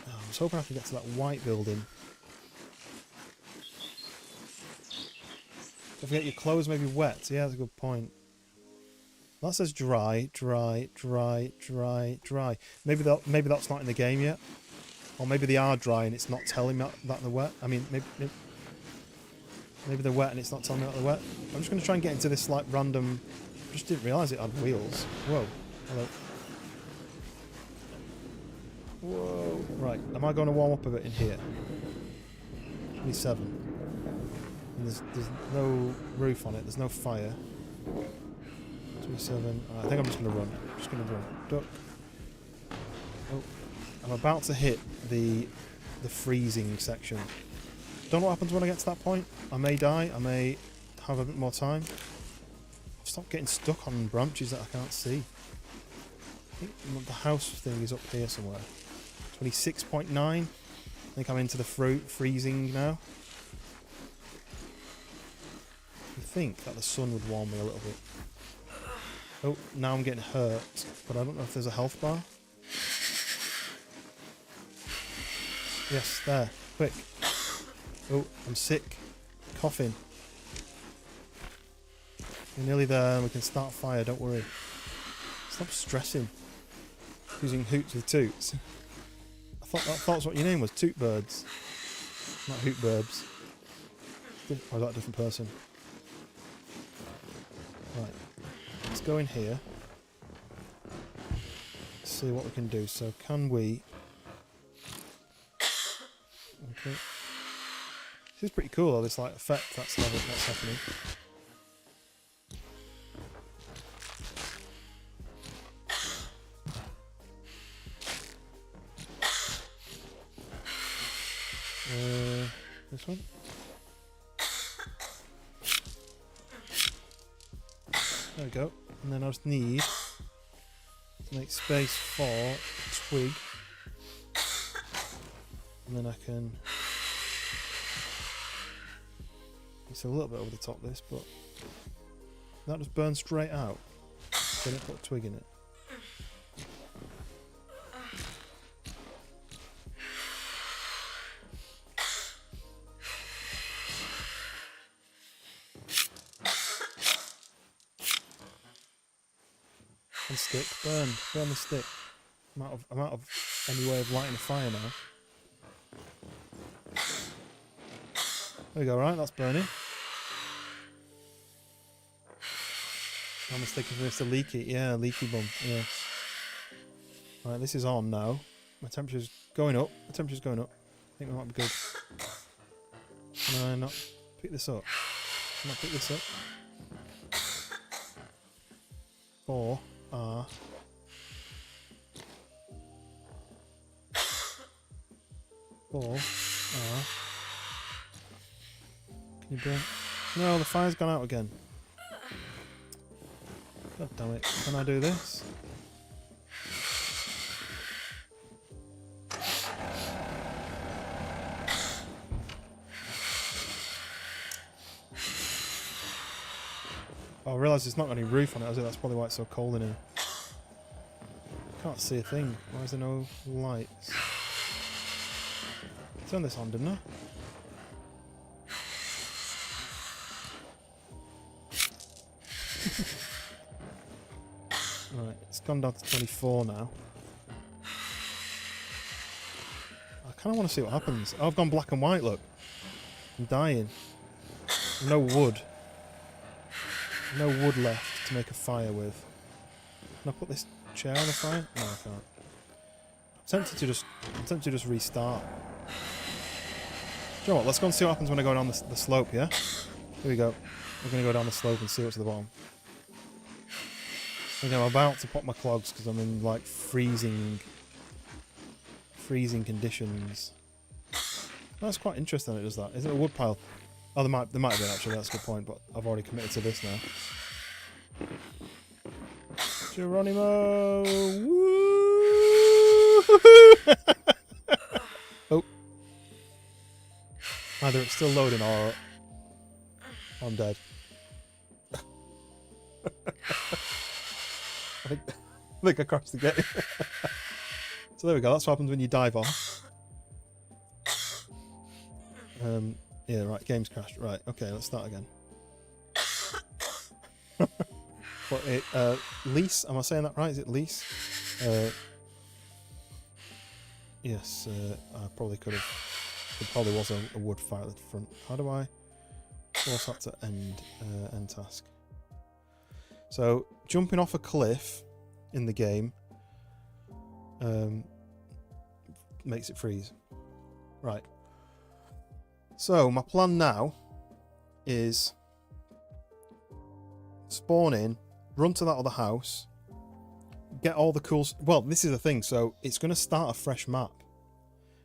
Oh, I was hoping I could get to that white building. Don't forget your clothes may be wet. Yeah, that's a good point. That says dry, dry, dry, dry, dry. Maybe that's not in the game yet, or maybe they are dry and it's not telling me that they're wet. I mean, maybe they're wet and it's not telling me that they're wet. I'm just going to try and get into this like random. I just didn't realise it had wheels. Whoa, hello. Whoa. Right, am I going to warm up a bit in here? 27. And there's no roof on it. There's no fire. 27. I think I'm just going to run. I'm just going to run. Duck. Oh, I'm about to hit the freezing section. Don't know what happens when I get to that point. I may die. I may have a bit more time. Stop getting stuck on branches that I can't see. I think the house thing is up here somewhere. 26.9. I think I'm into the freezing now. I think that the sun would warm me a little bit. Oh, now I'm getting hurt, but I don't know if there's a health bar. Yes, there. Quick. Oh, I'm sick. Coughing. We're nearly there. We can start fire, don't worry. Stop stressing. Using hoots with toots. I thought that's what your name was, Toot Birds. Not Hoot Burbs. Or is that a different person? Right. Let's go in here. Let's see what we can do. So can we... Okay. This is pretty cool, though, this like effect that's happening. This one. There we go. And then I just need to make space for a twig. And then I can... It's a little bit over the top this, but that just burns straight out. So I didn't put a twig in it. And stick, burn the stick. I'm out of any way of lighting a fire now. There we go, right, that's burning. I'm mistaken for Mr. Leaky. Yeah, Leaky Bum, yeah. Right, this is on now. My temperature's going up. The temperature's going up. I think we might be good. Can I not pick this up? Can I pick this up? 4 R. Can you burn? No, the fire's gone out again. God damn it. Can I do this? Oh, I realise it's not got any roof on it, has it? That's probably why it's so cold in here. Can't see a thing. Why is there no lights? Turn this on, didn't I? Right, it's gone down to 24 now. I kind of want to see what happens. Oh, I've gone black and white, look. I'm dying. No wood. No wood left to make a fire with. Can I put this chair on the fire? No, I can't. I'm tempted to just restart. Do you know what? Let's go and see what happens when I go down the slope, yeah? Here we go. We're going to go down the slope and see what's at the bottom. Okay, I'm about to pop my clogs because I'm in, like, freezing conditions. That's quite interesting that it does that. Is it a wood pile? Oh, there might have been, actually. That's a good point, but I've already committed to this now. Geronimo! Woo! Oh. Either it's still loading or I'm dead. I think I crashed the game. So there we go. That's what happens when you dive off. Yeah, right. Game's crashed. Right. Okay. Let's start again. But lease. Am I saying that right? Is it lease? Yes. I probably could have. It probably was a wood fire at the front. How do I force that to end task? So jumping off a cliff in the game makes it freeze. Right. So my plan now is spawn in, run to that other house, get all the cool... Well, this is the thing. So it's going to start a fresh map.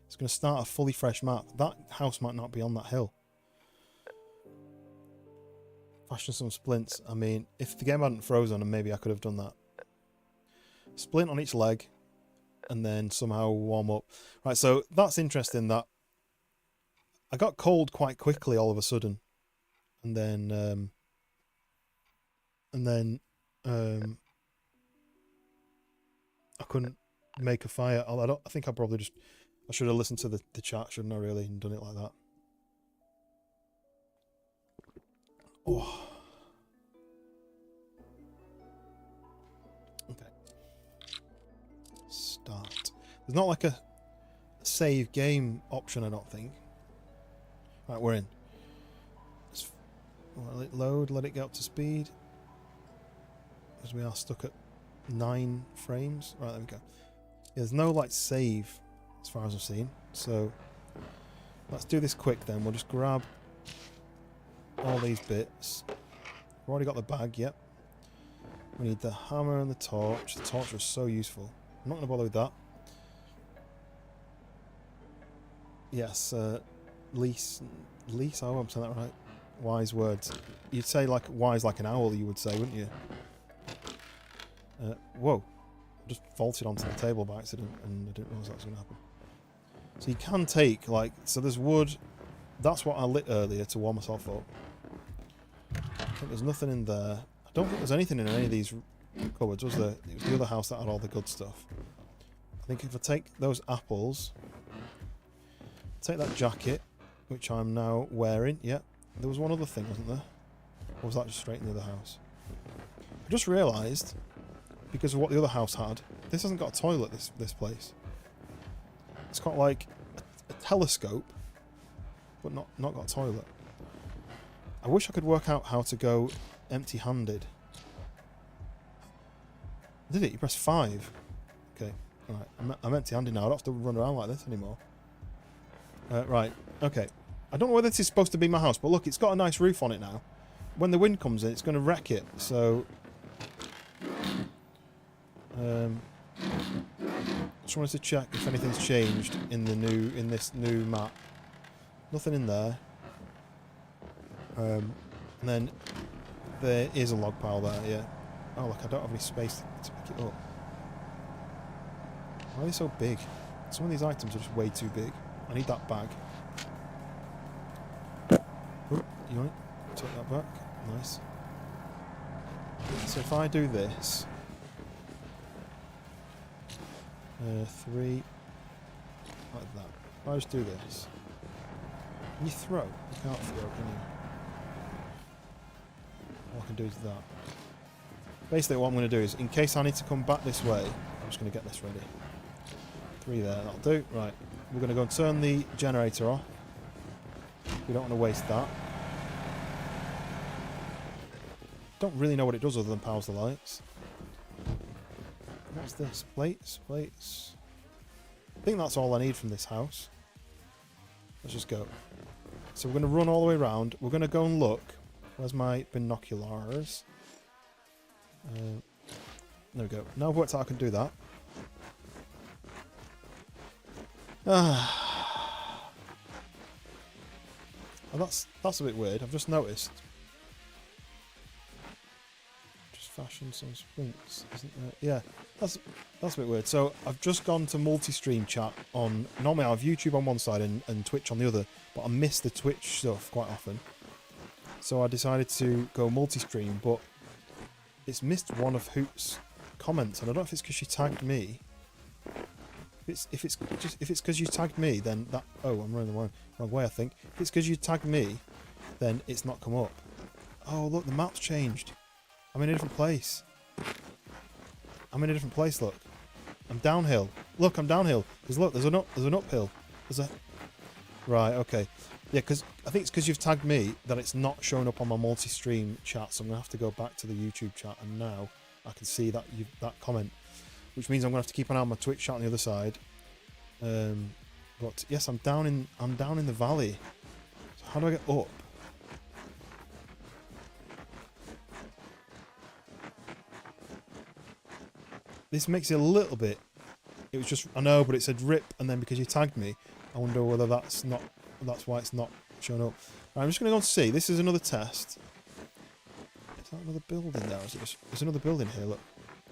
It's going to start a fully fresh map. That house might not be on that hill. Fashion some splints. I mean, if the game hadn't frozen, and maybe I could have done that. Splint on each leg, and then somehow warm up. Right, so that's interesting that I got cold quite quickly all of a sudden, and then I couldn't make a fire. I think I should have listened to the chat, shouldn't I? Really, and done it like that. Oh. Okay. Start. There's not like a save game option, I don't think. Right, we're in. Let's let it load, let it get up to speed. Because we are stuck at 9 frames. Right, there we go. Yeah, there's no like save as far as I've seen. So let's do this quick then. We'll just grab all these bits. We've already got the bag, yep. We need the hammer and the torch. The torch was so useful. I'm not going to bother with that. Yes, lease, I hope I'm saying that right. Wise words. You'd say like wise like an owl, you would say, wouldn't you? Whoa. I just vaulted onto the table by accident and I didn't realise that was going to happen. So you can take, like, so there's wood. That's what I lit earlier to warm myself up. I think there's nothing in there. I don't think there's anything in any of these cupboards, was there? It was the other house that had all the good stuff. I think if I take those apples, take that jacket, which I'm now wearing. Yeah, there was one other thing, wasn't there? Or was that just straight in the other house? I just realised, because of what the other house had, this hasn't got a toilet, this place. It's got like a telescope, but not got a toilet. I wish I could work out how to go empty-handed. Did it? You press 5. Okay, alright. I'm empty-handed now. I don't have to run around like this anymore. Right, okay. I don't know whether this is supposed to be my house, but look, it's got a nice roof on it now. When the wind comes in, it's going to wreck it, so... just wanted to check if anything's changed in this new map. Nothing in there. And then there is a log pile there, yeah. Oh look, I don't have any space to pick it up. Why are they so big? Some of these items are just way too big. I need that bag. Oh, you want it? Take that back. Nice. So if I do this... 3... like that. If I just do this... Can you throw? You can't throw, can you? All I can do is that. basically what I'm going to do is, in case I need to come back this way, I'm just going to get this ready. 3 there, that'll do. Right, we're going to go and turn the generator off. We don't want to waste that. Don't really know what it does other than powers the lights. What's this? Plates? Plates? I think that's all I need from this house. Let's just go. So we're going to run all the way around. We're going to go and look. Where's my binoculars? There we go. Now I've worked out I can do that. Oh, that's a bit weird. I've just noticed. Just fashion some sprints, isn't there? Yeah, that's a bit weird. So I've just gone to multi-stream chat on. Normally I have YouTube on one side and Twitch on the other, but I miss the Twitch stuff quite often. So I decided to go multi-stream, but it's missed one of Hoot's comments, and I don't know if it's because she tagged me. If it's because you tagged me, then that. Oh, I'm running the wrong way, I think. If it's because you tagged me, then it's not come up. Oh, look, the map's changed. I'm in a different place. I'm in a different place. Look, I'm downhill. Look, I'm downhill. Look, there's an uphill. There's a. Right, okay. Yeah, because I think it's because you've tagged me that it's not showing up on my multi-stream chat, so I'm gonna have to go back to the YouTube chat, and now I can see that that comment, which means I'm gonna have to keep an eye on my Twitch chat on the other side. But yes, I'm down in the valley. So how do I get up? This makes it a little bit. It was just, I know, but it said rip, and then because you tagged me, I wonder whether that's why it's not showing up. Right, I'm just going to go and see. This is another test. Is that another building there? Is it just, there's another building here, look.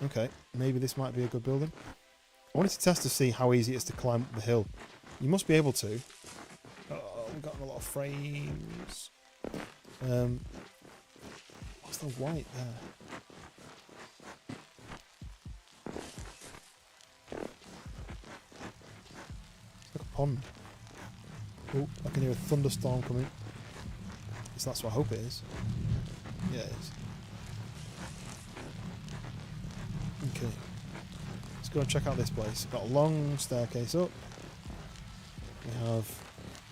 Okay, maybe this might be a good building. I wanted to test to see how easy it is to climb up the hill. You must be able to. Oh, we've got a lot of frames. What's the white there? It's like a pond. Oh, I can hear a thunderstorm coming. At least that's what I hope it is. Yeah, it is. Okay. Let's go and check out this place. Got a long staircase up. We have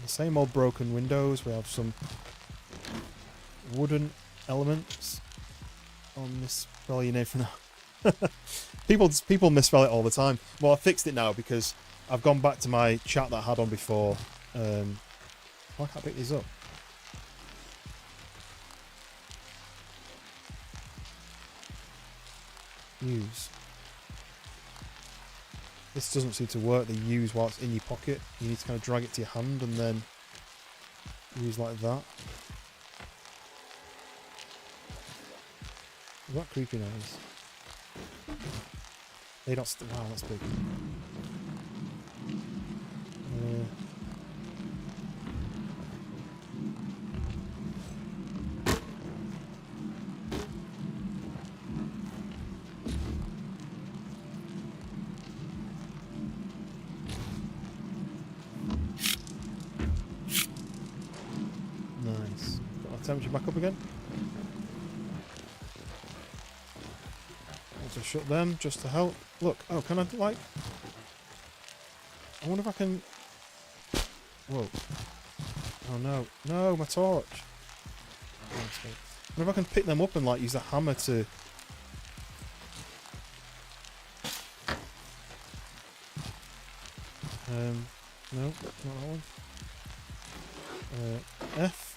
the same old broken windows. We have some wooden elements. I'll misspell your name for now. People misspell it all the time. Well, I fixed it now because I've gone back to my chat that I had on before. Why can't I pick these up? Use. This doesn't seem to work, the use while it's in your pocket. You need to kind of drag it to your hand and then use like that. What creepy noise? They don't. Wow, that's big. Nice. Got my temperature back up again. To shut them just to help. Look, oh, can I like? I wonder if I can. Whoa! Oh no, no, my torch. I wonder if I can pick them up and like use a hammer to. No, not that one. F.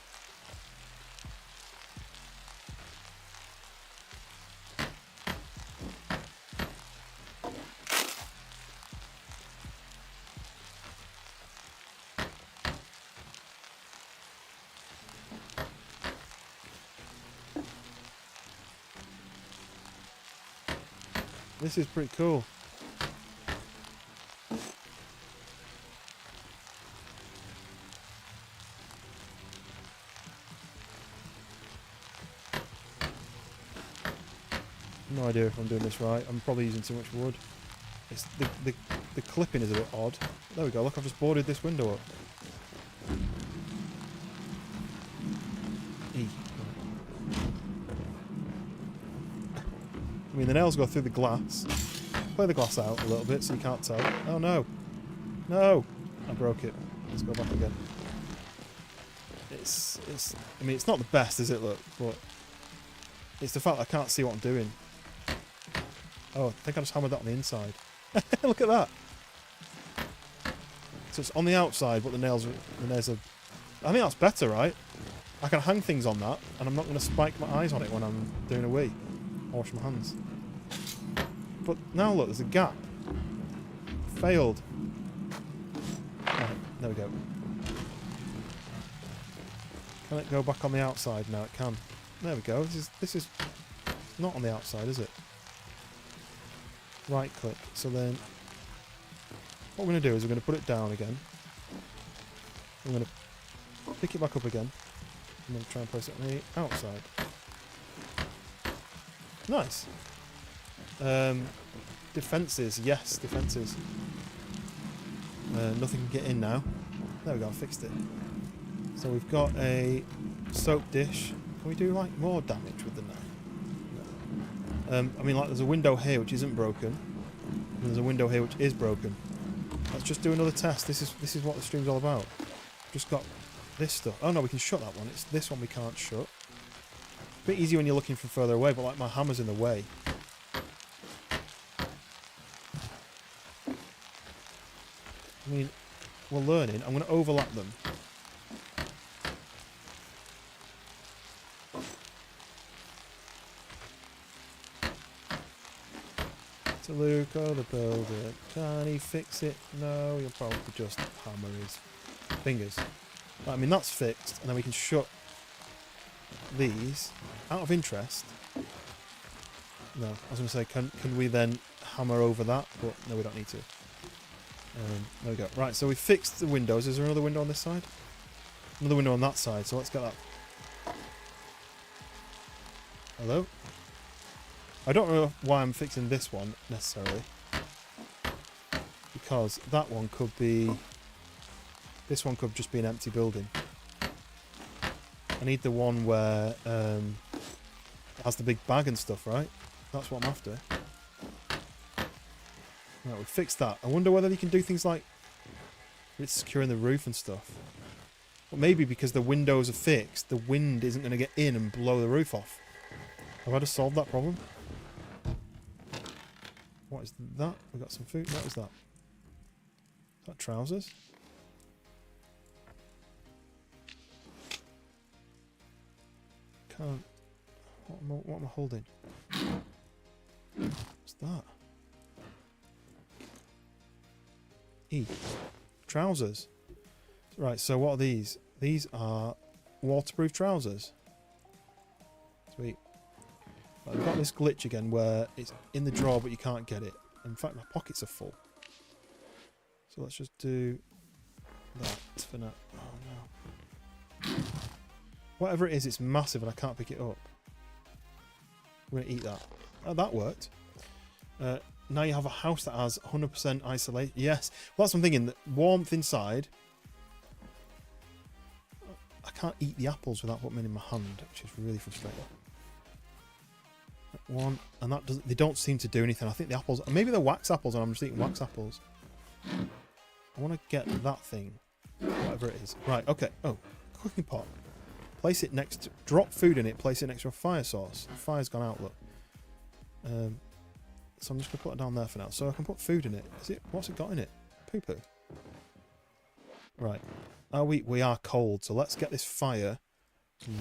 This is pretty cool. No idea if I'm doing this right. I'm probably using too much wood. It's the clipping is a bit odd. There we go. Look, I've just boarded this window up. E. I mean, the nails go through the glass. Play the glass out a little bit so you can't tell. Oh no! No! I broke it. Let's go back again. I mean, it's not the best, is it, look? But it's the fact that I can't see what I'm doing. Oh, I think I just hammered that on the inside. Look at that! So it's on the outside, but the nails are... I think that's better, right? I can hang things on that, and I'm not going to spike my eyes on it when I'm doing a wee. I wash my hands. But now look, there's a gap. Failed. Right, there we go. Can it go back on the outside? No, it can. There we go. This is not on the outside, is it? Right click. So then, what we're going to do is we're going to put it down again. I'm going to pick it back up again. I'm going to try and place it on the outside. Nice. Defences. Yes, defences. Nothing can get in now. There we go, I fixed it. So we've got a soap dish. Can we do like more damage with the knife? No. I mean, like there's a window here which isn't broken. And there's a window here which is broken. Let's just do another test. This is what the stream's all about. Just got this stuff. Oh no, we can shut that one. It's this one we can't shut. A bit easier when you're looking from further away, but like my hammer's in the way. I mean, we're learning. I'm going to overlap them. To Luca, the builder. Can he fix it? No, he'll probably just hammer his fingers. Right, I mean, that's fixed. And then we can shut these. Out of interest. No, I was going to say, can we then hammer over that? But no, we don't need to. There we go. Right, so we fixed the windows. Is there another window on this side? Another window on that side, so let's get that. Hello? I don't know why I'm fixing this one, necessarily. Because that one could be... This one could just be an empty building. I need the one where it has the big bag and stuff, right? That's what I'm after. Right, we fixed that. I wonder whether you can do things like it's securing the roof and stuff. But maybe because the windows are fixed, the wind isn't going to get in and blow the roof off. Have I just solved that problem? What is that? We got some food. What is that? Is that trousers? Can't. What am I holding? What's that? E. Trousers. Right, so what are these? These are waterproof trousers. Sweet. Right, we've got this glitch again where it's in the drawer but you can't get it. In fact, my pockets are full. So let's just do that for now. Oh no. Whatever it is, it's massive and I can't pick it up. I'm going to eat that. Oh, that worked. Now you have a house that has 100% isolation. Yes. Well, that's what I'm thinking. The warmth inside. I can't eat the apples without putting them in my hand, which is really frustrating. One. And that doesn't... They don't seem to do anything. I think the apples... Maybe they're wax apples and I'm just eating wax apples. I want to get that thing. Whatever it is. Right, okay. Oh, cooking pot. Place it next to... Drop food in it. Place it next to a fire source. The fire's gone out, look. So I'm just going to put it down there for now. So I can put food in it. Is it? What's it got in it? Poo-poo. Right. We are cold, so let's get this fire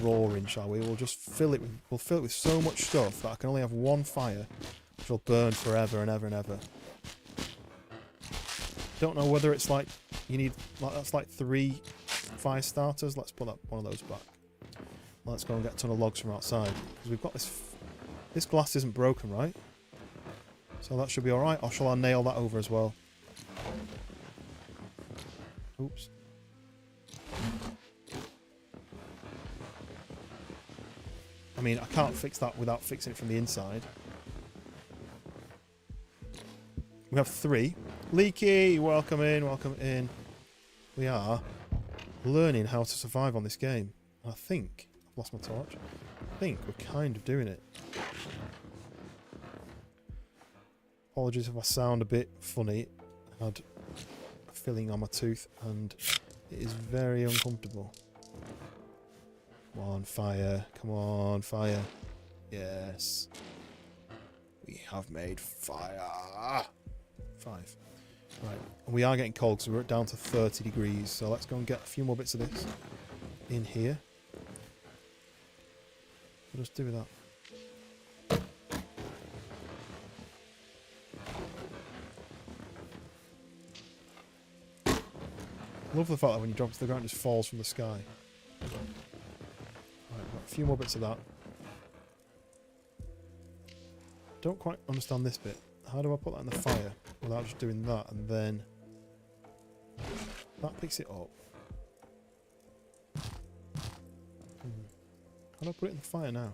roaring, shall we? We'll just fill it with... We'll fill it with so much stuff that I can only have one fire, which will burn forever and ever and ever. Don't know whether it's like... You need... Like, that's like 3 fire starters. Let's put that one of those back. Let's go and get a ton of logs from outside. Because we've got this... This glass isn't broken, right? So that should be alright. Or shall I nail that over as well? Oops. I mean, I can't fix that without fixing it from the inside. We have 3. Leaky! Welcome in, welcome in. We are learning how to survive on this game. I think... I've lost my torch. I think we're kind of doing it. Apologies if I sound a bit funny. I had a filling on my tooth and it is very uncomfortable. Come on, fire. Come on, fire. Yes. We have made fire. 5. Right. And we are getting cold because we're down to 30 degrees. So let's go and get a few more bits of this in here. We'll just do that. I love the fact that when you drop it to the ground, it just falls from the sky. Right, got a few more bits of that. Don't quite understand this bit. How do I put that in the fire without just doing that and then that picks it up? How do I put it in the fire now?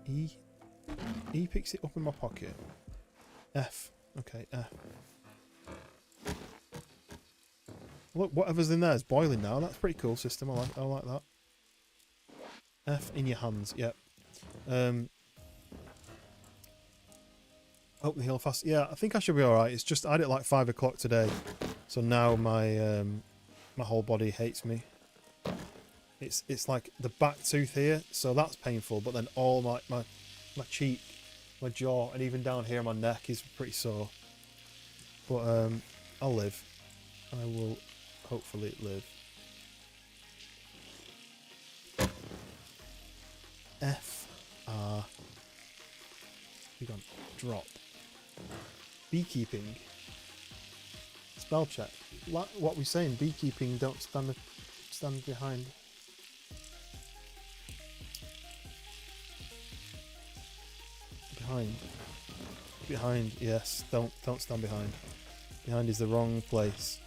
E. E picks it up in my pocket. F. Okay, F. Look, whatever's in there is boiling now. That's a pretty cool system. I like that. F in your hands. Yep. Up the hill fast. Yeah, I think I should be alright. It's just I had it like 5 o'clock today. So now my my whole body hates me. It's like the back tooth here, so that's painful, but then all my cheek, my jaw, and even down here my neck is pretty sore. But I'll live. I will hopefully live. F R. We got drop. Beekeeping. Spell check. Like what we're saying, beekeeping don't stand behind. Behind, yes. Don't stand behind. Behind is the wrong place.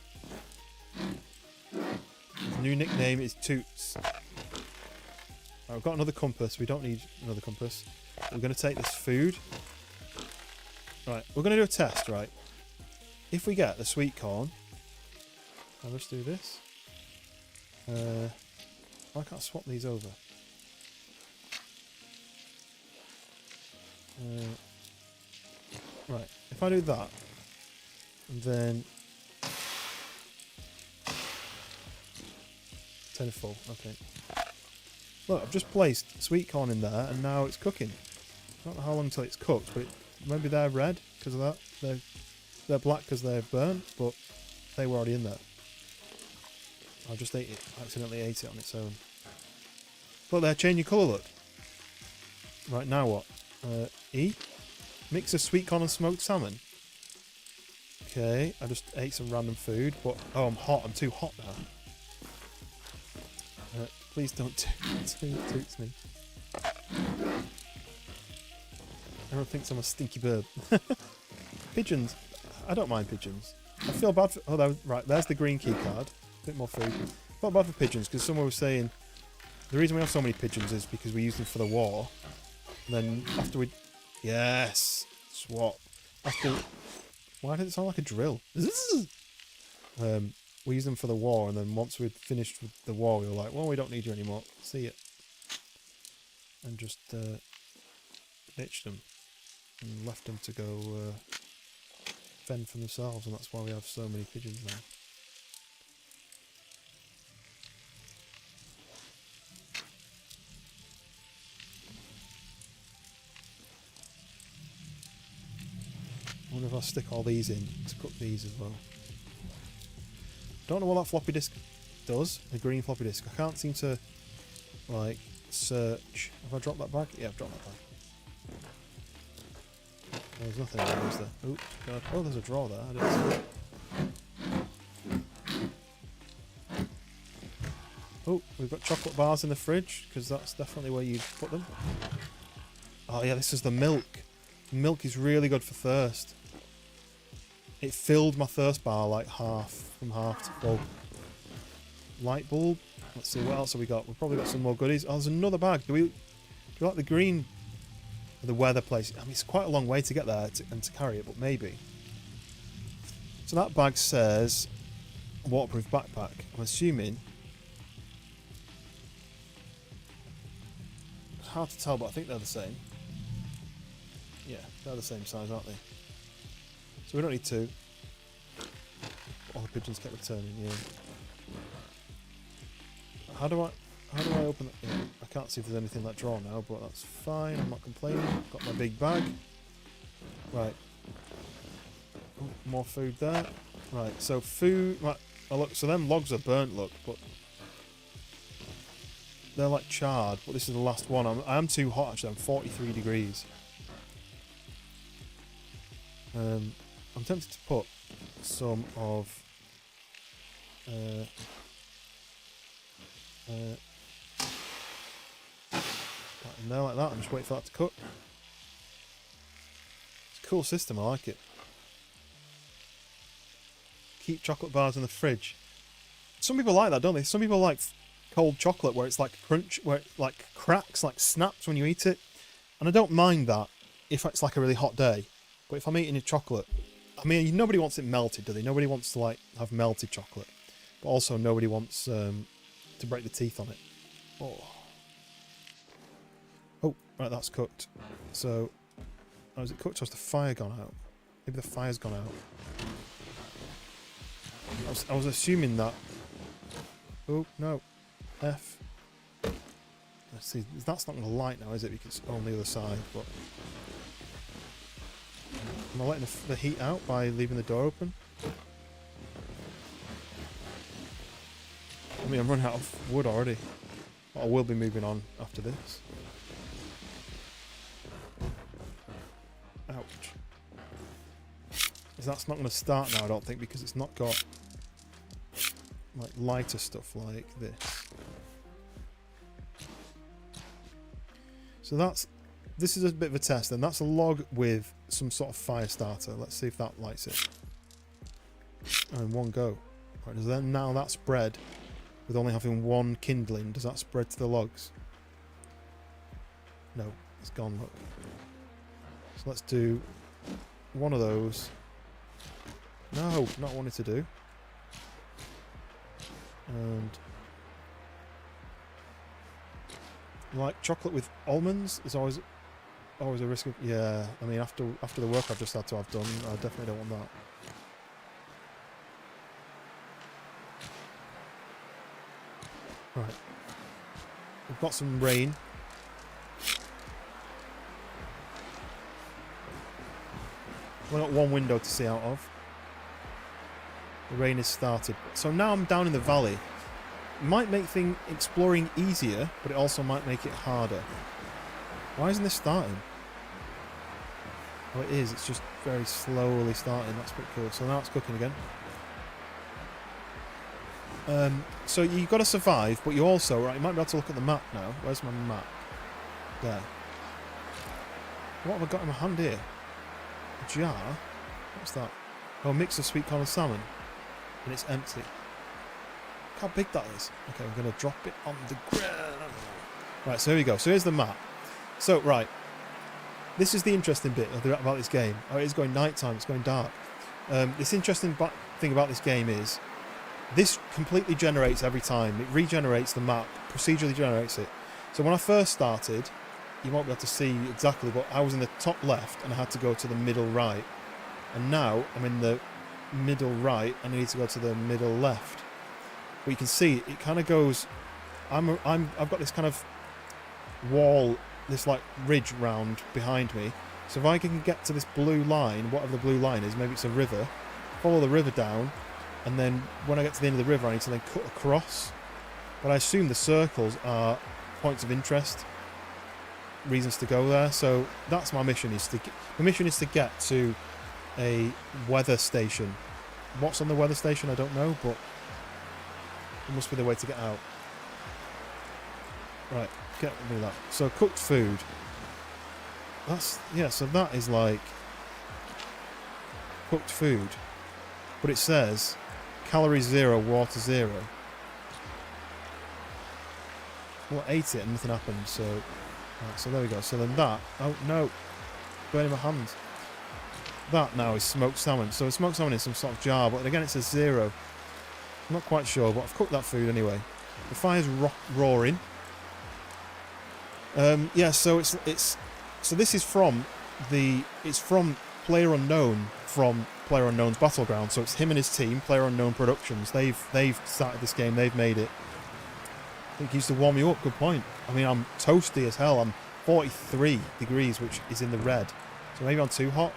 His new nickname is Toots. Right, I've got another compass. We don't need another compass. We're going to take this food. Right, we're going to do a test, right? If we get the sweet corn, I'll just do this. Why can't I swap these over? Right, if I do that, and then 10 full, okay. Look, I've just placed sweet corn in there, and now it's cooking. I don't know how long until it's cooked, but maybe they're red because of that. They're black because they're burnt, but they were already in there. I just accidentally ate it on its own. Look, they're changing colour, look. Right, now what? E? Mix of sweet corn and smoked salmon. Okay, I just ate some random food, but... Oh, I'm hot. I'm too hot now. Please don't toot me. Everyone thinks I'm a stinky bird. Pigeons. I don't mind pigeons. I feel bad for... Oh, right, there's the green key card. A bit more food. Not bad for pigeons, because someone was saying... The reason we have so many pigeons is because we use them for the war. And then after we... Yes! Swap. After... Why did it sound like a drill? We used them for the war, and then once we'd finished with the war, we were like, well, we don't need you anymore. See it. And just ditched them. And left them to go fend for themselves, and that's why we have so many pigeons now. I wonder if I'll stick all these in to cook these as well. Don't know what that floppy disk does, the green floppy disk. I can't seem to, like, search. Have I dropped that bag? Yeah, I've dropped that bag. There's nothing there, is there? Oh, God. Oh, there's a drawer there. I didn't see it. Oh, we've got chocolate bars in the fridge, because that's definitely where you'd put them. Oh, yeah, this is the milk. Milk is really good for thirst. It filled my thirst bar like from half to full. Light bulb. Let's see, what else have we got? We've probably got some more goodies. Oh, there's another bag. Do we like the green? The weather place. I mean, it's quite a long way to get there and to carry it, but maybe. So that bag says waterproof backpack. I'm assuming. It's hard to tell, but I think they're the same. Yeah, they're the same size, aren't they? So we don't need 2. All the pigeons kept returning, yeah. How do I open that? Yeah, I can't see if there's anything like draw now, but that's fine. I'm not complaining. Got my big bag. Right. Oh, more food there. Right, so food... Right, oh look, so them logs are burnt, look, but... They're like charred, but this is the last one. I am too hot, actually. I'm 43 degrees. I'm tempted to put some of... in there like that and just wait for that to cook. It's a cool system, I like it. Keep chocolate bars in the fridge. Some people like that, don't they? Some people like cold chocolate where it's like crunch, where it like cracks, like snaps when you eat it. And I don't mind that if it's like a really hot day. But if I'm eating a chocolate, I mean, nobody wants it melted, do they? Nobody wants to like have melted chocolate. But also nobody wants to break the teeth on it. Oh, right, that's cooked. So, oh, is it cooked or has the fire gone out? Maybe the fire's gone out. I was assuming that. Oh, no. F. Let's see. That's not going to light now, is it? Because it's on the other side. But am I letting the heat out by leaving the door open? I mean, I'm running out of wood already. But I will be moving on after this. Ouch. That's not going to start now, I don't think, because it's not got like lighter stuff like this. So this is a bit of a test, and that's a log with some sort of fire starter. Let's see if that lights it. Oh, in one go. Right, does then now that spread with only having one kindling? Does that spread to the logs? No, it's gone. Look. So let's do one of those. No, not wanting to do. And like chocolate with almonds is always a risk of, yeah. I mean, after the work I've just had to have done, I definitely don't want that. Right, we've got some rain. We've got one window to see out of. The rain has started. So now I'm down in the valley. It might make exploring easier, but it also might make it harder. Why isn't this starting? Oh, it is. It's just very slowly starting. That's pretty cool. So now it's cooking again. So you've got to survive, but you also... Right, you might be able to look at the map now. Where's my map? There. What have I got in my hand here? A jar? What's that? Oh, a mix of sweet corn and salmon. And it's empty. Look how big that is. Okay, I'm going to drop it on the ground. Right, so here we go. So here's the map. So, right. This is the interesting bit about this game. Oh, it is going nighttime. It's going dark. This interesting thing about this game is this completely generates every time. It regenerates the map, procedurally generates it. So when I first started, you won't be able to see exactly, but I was in the top left and I had to go to the middle right. And now I'm in the middle right and I need to go to the middle left. But you can see it kind of goes. I've got this kind of wall, this like ridge round behind me. So if I can get to this blue line, whatever the blue line is, maybe it's a river, follow the river down, and then when I get to the end of the river, I need to then cut across. But I assume the circles are points of interest, reasons to go there. So that's my mission. The mission is to get to a weather station. What's on the weather station, I don't know, but it must be the way to get out. Right, get rid of that. So cooked food. So that is like cooked food. But it says calorie 0, water 0. Well, I ate it and nothing happened, so... Right, so there we go. So then that... Oh, no. Burning my hand. That now is smoked salmon. So smoked salmon is some sort of jar, but again it says 0. I'm not quite sure, but I've cooked that food anyway. The fire's roaring. Yeah, so it's so this is from it's from PLAYERUNKNOWN from PLAYERUNKNOWN's Battleground. So it's him and his team, PLAYERUNKNOWN Productions. They've started this game. They've made it. I think he used to warm you up. Good point. I mean, I'm toasty as hell. I'm 43 degrees, which is in the red. So maybe I'm too hot.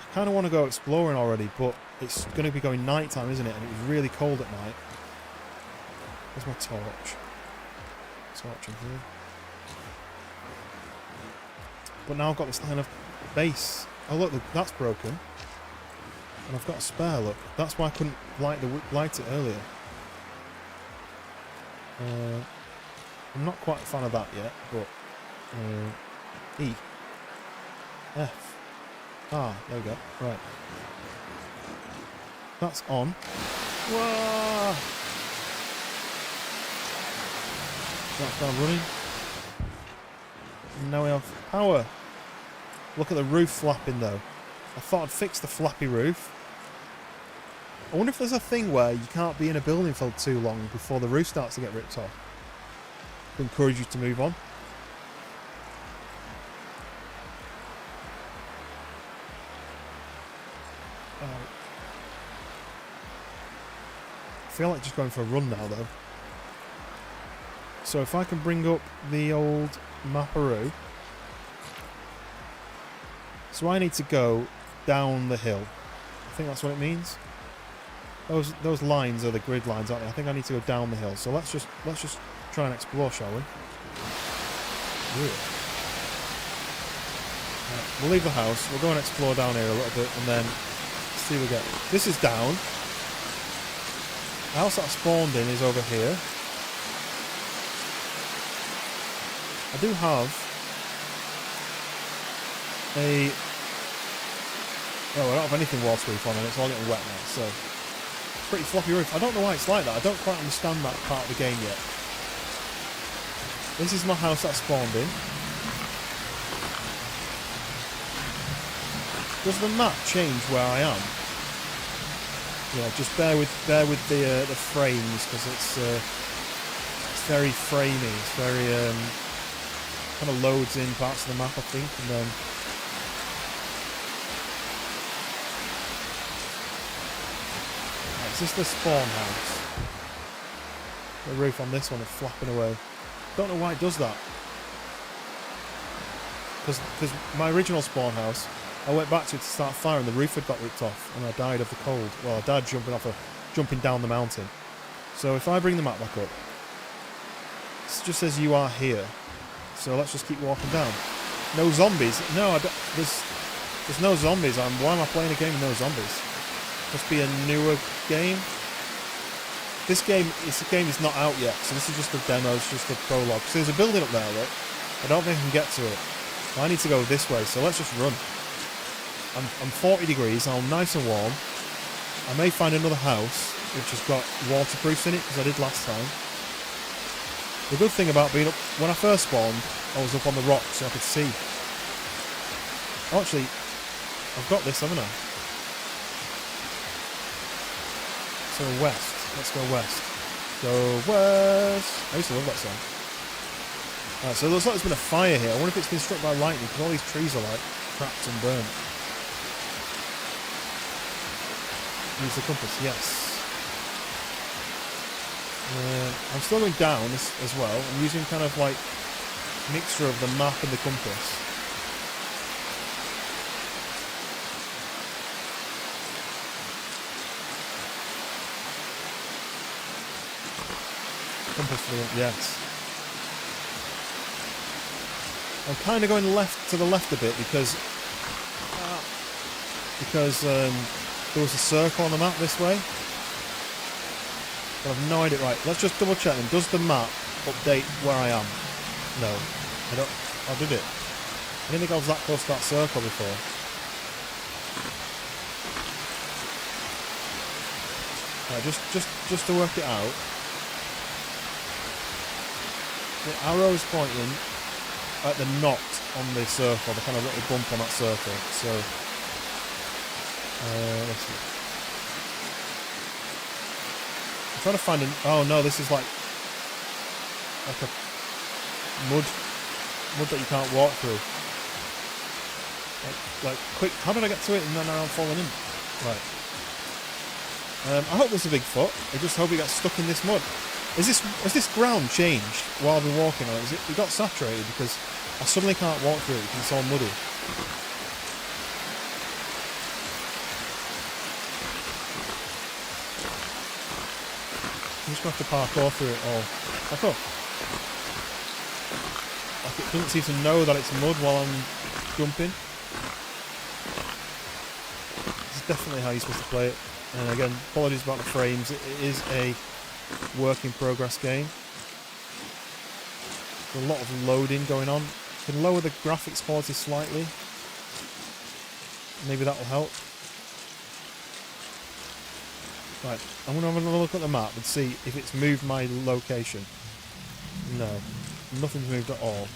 I kind of want to go exploring already, but it's going to be going nighttime, isn't it? And it was really cold at night. Where's my torch? Torch in here. But now I've got this kind of base. Oh look, that's broken. And I've got a spare, look. That's why I couldn't light it earlier. I'm not quite a fan of that yet, but... E. F. Ah, there we go. Right. That's on. Whoa! That's now running. And now we have power. Look at the roof flapping though. I thought I'd fix the flappy roof. I wonder if there's a thing where you can't be in a building for too long before the roof starts to get ripped off. To encourage you to move on. I feel like just going for a run now though. So if I can bring up the old mapperoo. So I need to go down the hill. I think that's what it means. Those lines are the grid lines, aren't they? I think I need to go down the hill. So let's just try and explore, shall we? Yeah. Right, we'll leave the house. We'll go and explore down here a little bit, and then see what we get. This is down. The house that I spawned in is over here. I do have a... Oh, I don't have anything waterproof on, and it's all getting wet now, so... Pretty floppy roof. I don't know why it's like that. I don't quite understand that part of the game yet. This is my house that I spawned in. Does the map change where I am? Yeah, just bear with the frames, because it's very framey. It's very kind of loads in parts of the map, I think, and then. Right, is this the spawn house? The roof on this one is flapping away. Don't know why it does that. Because my original spawn house, I went back to it to start fire and the roof had got ripped off and I died of the cold. Well, I died jumping down the mountain. So if I bring the map back up, it just says you are here. So let's just keep walking down. No zombies. No, there's no zombies. Why am I playing a game with no zombies? Must be a newer game. This game is not out yet, so this is just a demo, it's just a prologue. So there's a building up there, look. I don't think I can get to it. I need to go this way, so let's just run. I'm 40 degrees, I'm nice and warm. I may find another house which has got waterproofs in it, because I did last time. The good thing about being up, when I first spawned, I was up on the rock so I could see. Oh, actually, I've got this, haven't I? So west. Let's go west. Go west. I used to love that song. Alright, so it looks like there's been a fire here. I wonder if it's been struck by lightning, because all these trees are like cracked and burnt. Use the compass, yes. I'm still going down as well. I'm using kind of like mixture of the map and the compass. Compass for the, yes. I'm kind of going to the left a bit because there was a circle on the map this way. But I've no idea. Right, let's just double check them. Does the map update where I am? No, I don't. I did it. I didn't think I was that close to that circle before. Right, just to work it out. The arrow is pointing at the knot on the circle, the kind of little bump on that circle. So, let's see. I'm trying to find an... Oh no, this is like a mud mud that you can't walk through. Like, quick, how did I get to it and then I'm falling in? Right. I hope there's a big foot. I just hope he gets stuck in this mud. Has this ground changed while I've been walking on it? It got saturated because I suddenly can't walk through it because it's all muddy. I'm just going to have to parkour through it all. Parkour. Like it doesn't seem to know that it's mud while I'm jumping. This is definitely how you're supposed to play it. And again, apologies about the frames. It is a work in progress game. There's a lot of loading going on. Can lower the graphics quality slightly. Maybe that will help. Right, I'm going to have another look at the map and see if it's moved my location. No, nothing's moved at all.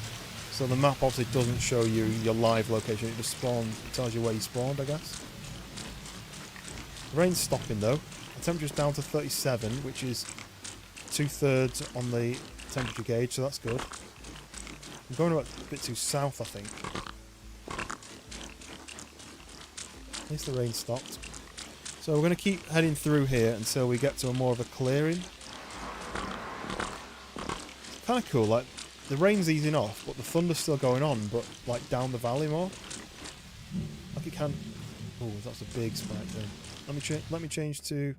So the map obviously doesn't show you your live location. It just tells you where you spawned, I guess. The rain's stopping though. The temperature's down to 37, which is 2/3 on the temperature gauge, so that's good. I'm going a bit too south, I think. At least the rain stopped. So we're going to keep heading through here until we get to more of a clearing. It's kind of cool, like, the rain's easing off, but the thunder's still going on, but, like, down the valley more. Like it can... Oh, that's a big spike then. Let me change to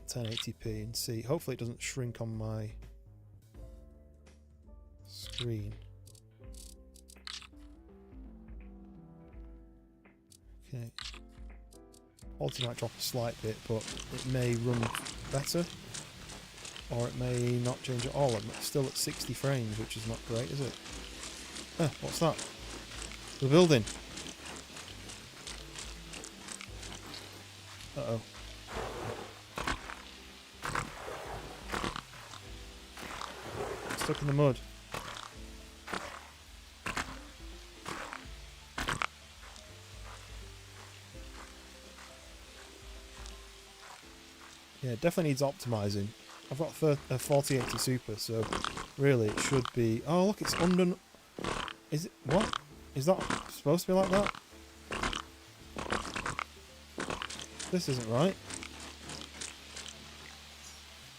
1080p and see. Hopefully it doesn't shrink on my screen. Okay. Quality might drop a slight bit, but it may run better. Or it may not change at all. I'm still at 60 frames, which is not great, is it? What's that? The building. Uh-oh. Stuck in the mud. Yeah, it definitely needs optimizing. I've got a 4080 Super, so really it should be... Oh, look, it's under... Is it... What? Is that supposed to be like that? This isn't right. I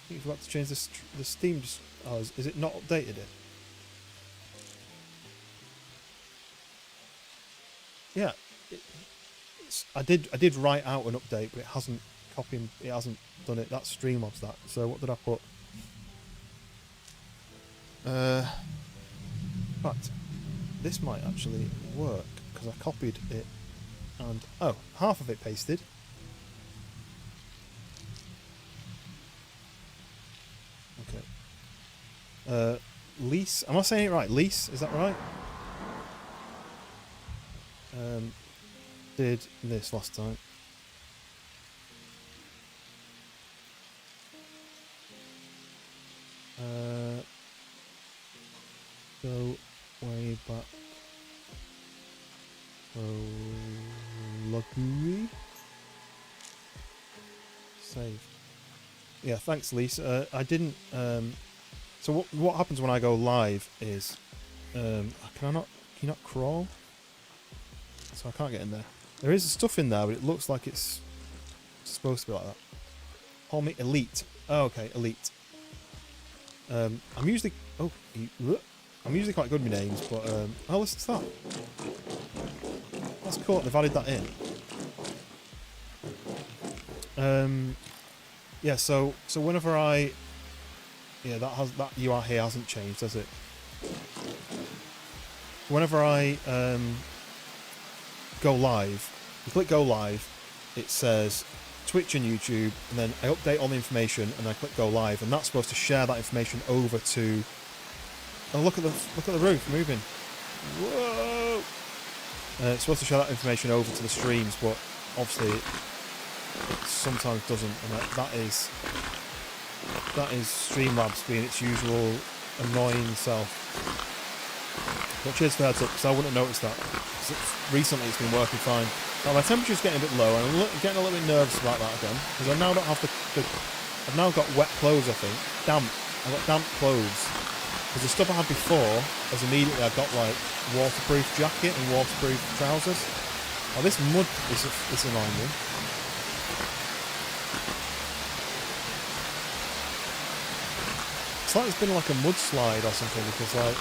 think you've got to change the Steam... Oh, is it not updated it? Yeah. I did write out an update, but it hasn't done it. That's Streamlabs that. So what did I put? But this might actually work because I copied it and half of it pasted. Okay. Lease. Am I saying it right? Lease. Is that right? Did this last time. Go way back. Prologue. Save. Yeah, thanks, Lisa. I didn't. So what happens when I go live is, can you not crawl? So I can't get in there. There is stuff in there, but it looks like it's supposed to be like that. Call me Elite. Oh, okay, Elite. I'm usually quite good with names, but oh, listen to that. That's cool. They've added that in. Yeah. So whenever that UI here hasn't changed, has it? Whenever I go live, you click go live, it says Twitch and YouTube, and then I update all the information, and I click go live, and that's supposed to share that information over to. Oh, look at the roof moving. Whoa! It's supposed to share that information over to the streams, but obviously it sometimes doesn't, and that is Streamlabs being its usual annoying self. But cheers for the heads up, because I wouldn't have noticed that. Recently it's been working fine. Now my temperature's getting a bit low, and I'm getting a little bit nervous about that again, because I now don't have I've now got wet clothes, I think. Damp. I've got damp clothes. Because the stuff I had before, as immediately I got like waterproof jacket and waterproof trousers. Oh, this mud is annoying me. It's like it's been like a mudslide or something, because like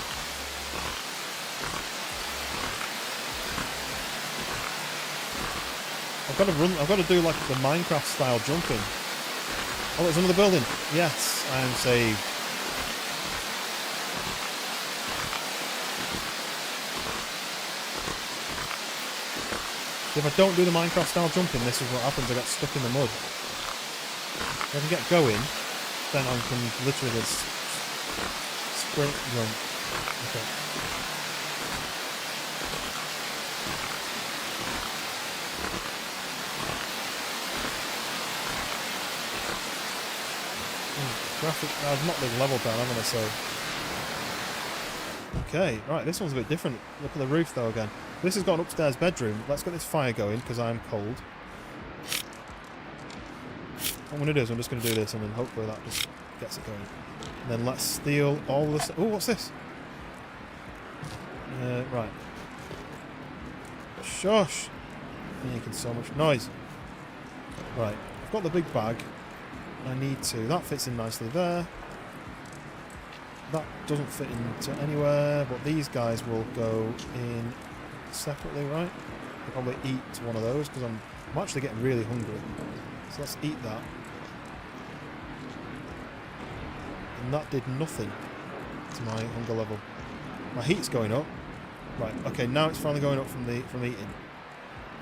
I've got to do like the Minecraft style jumping. Oh, there's another building. Yes, I am saved. If I don't do the Minecraft style jumping, this is what happens. I get stuck in the mud. If I can get going, then I can literally just sprint jump. Okay. Graphic. I've not been leveled down, haven't I? So. Okay, right. This one's a bit different. Look at the roof though again. This has got an upstairs bedroom. Let's get this fire going because I'm cold. What I'm going to do is I'm just going to do this and then hopefully that just gets it going. And then let's steal all this. Oh, what's this? Right. Shush! You're making so much noise. Right. I've got the big bag. I need to. That fits in nicely there. That doesn't fit into anywhere, but these guys will go in separately, right? I'll probably eat one of those because I'm actually getting really hungry. So let's eat that. And that did nothing to my hunger level. My heat's going up. Right, okay, now it's finally going up from eating.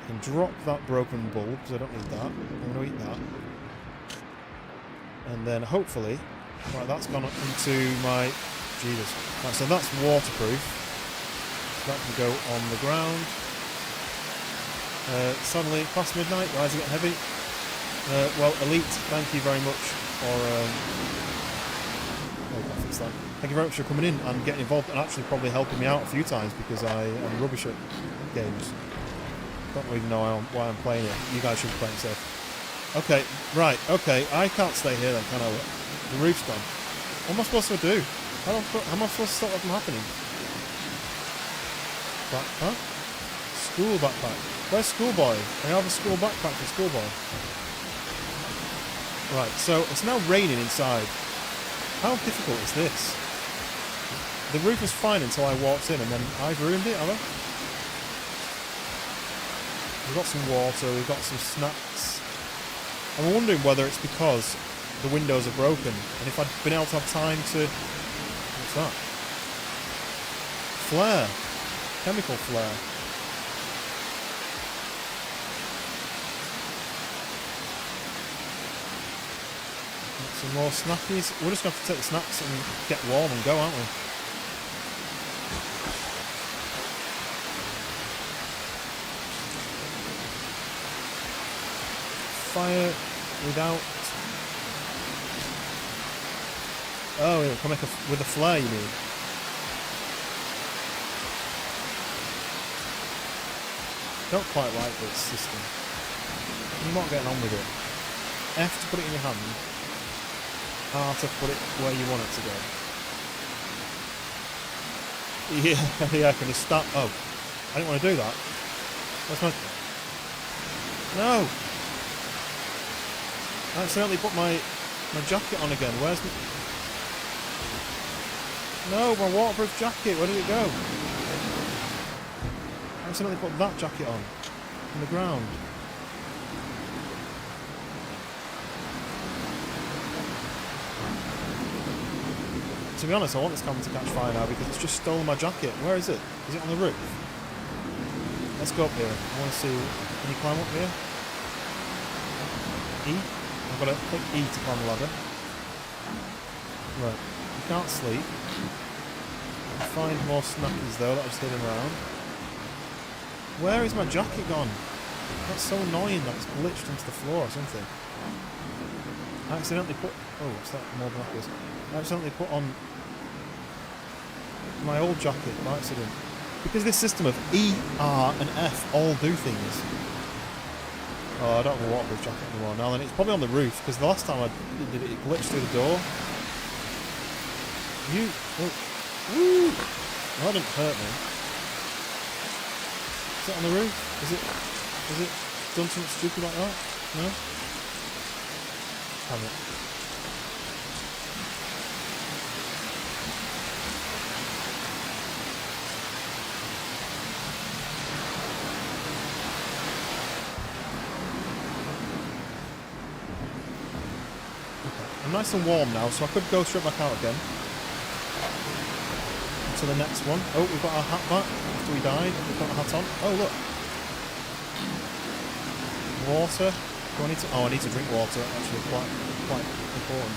I can drop that broken bulb because I don't need that. I'm going to eat that. And then hopefully, right, that's gone up into my, Jesus. Right, so that's waterproof. That can go on the ground. Suddenly, past midnight, why is it getting heavy? Well, Elite, thank you very much for, thank you very much for coming in and getting involved and actually probably helping me out a few times because I am rubbish at games. Don't really know why I'm playing it. You guys should be playing safe. Okay, right, okay, I can't stay here then, can I? The roof's gone. What am I supposed to do? How am I supposed to stop that from happening? Backpack? School backpack. Where's schoolboy? I have a school backpack for schoolboy. Right, so it's now raining inside. How difficult is this? The roof was fine until I walked in and then I've ruined it, have I? We've got some water, we've got some snacks. I'm wondering whether it's because the windows are broken, and if I'd been able to have time to... What's that? Flare. Chemical flare. Some more snackies. We're just going to have to take the snacks and get warm and go, aren't we? Fire without... Oh, it'll come with a flare, you mean? Don't quite like this system. I'm not getting on with it. F to put it in your hand. R to put it where you want it to go. Yeah, yeah, I can just start... Oh, I didn't want to do that. That's my... No! I accidentally put my jacket on again. Where's my... No, my waterproof jacket. Where did it go? I accidentally put that jacket on the ground. To be honest, I want this camera to catch fire now because it's just stolen my jacket. Where is it? Is it on the roof? Let's go up here. I want to see... Can you climb up here? E? I've got to click E to climb the ladder. Right. You can't sleep. Find more snackies though that I've just hidden around. Where is my jacket gone? That's so annoying that it's glitched into the floor or something. I accidentally put... Oh, what's that? More blackers. I accidentally put on my old jacket by accident. Because this system of E, R and F all do things. Oh, I don't have a waterproof jacket anymore now then. It's probably on the roof because the last time I did it, it glitched through the door. You... Oh. Woo! That didn't hurt me. Is it on the roof? Is it done something stupid like that? No? Damn it. I'm nice and warm now, so I could go straight back out again. To the next one. Oh, we've got our hat back after we died. We've got our hat on. Oh, look. Water. Do I need to? Oh, I need to drink water. Actually, quite important.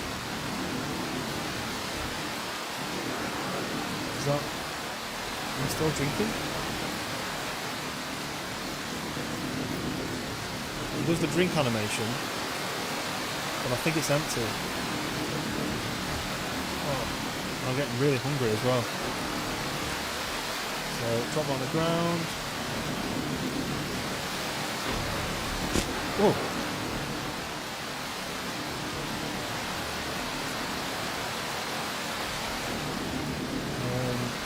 Is that? Am I still drinking? It does the drink animation, but I think it's empty. Oh, I'm getting really hungry as well. So drop on the ground. Whoa.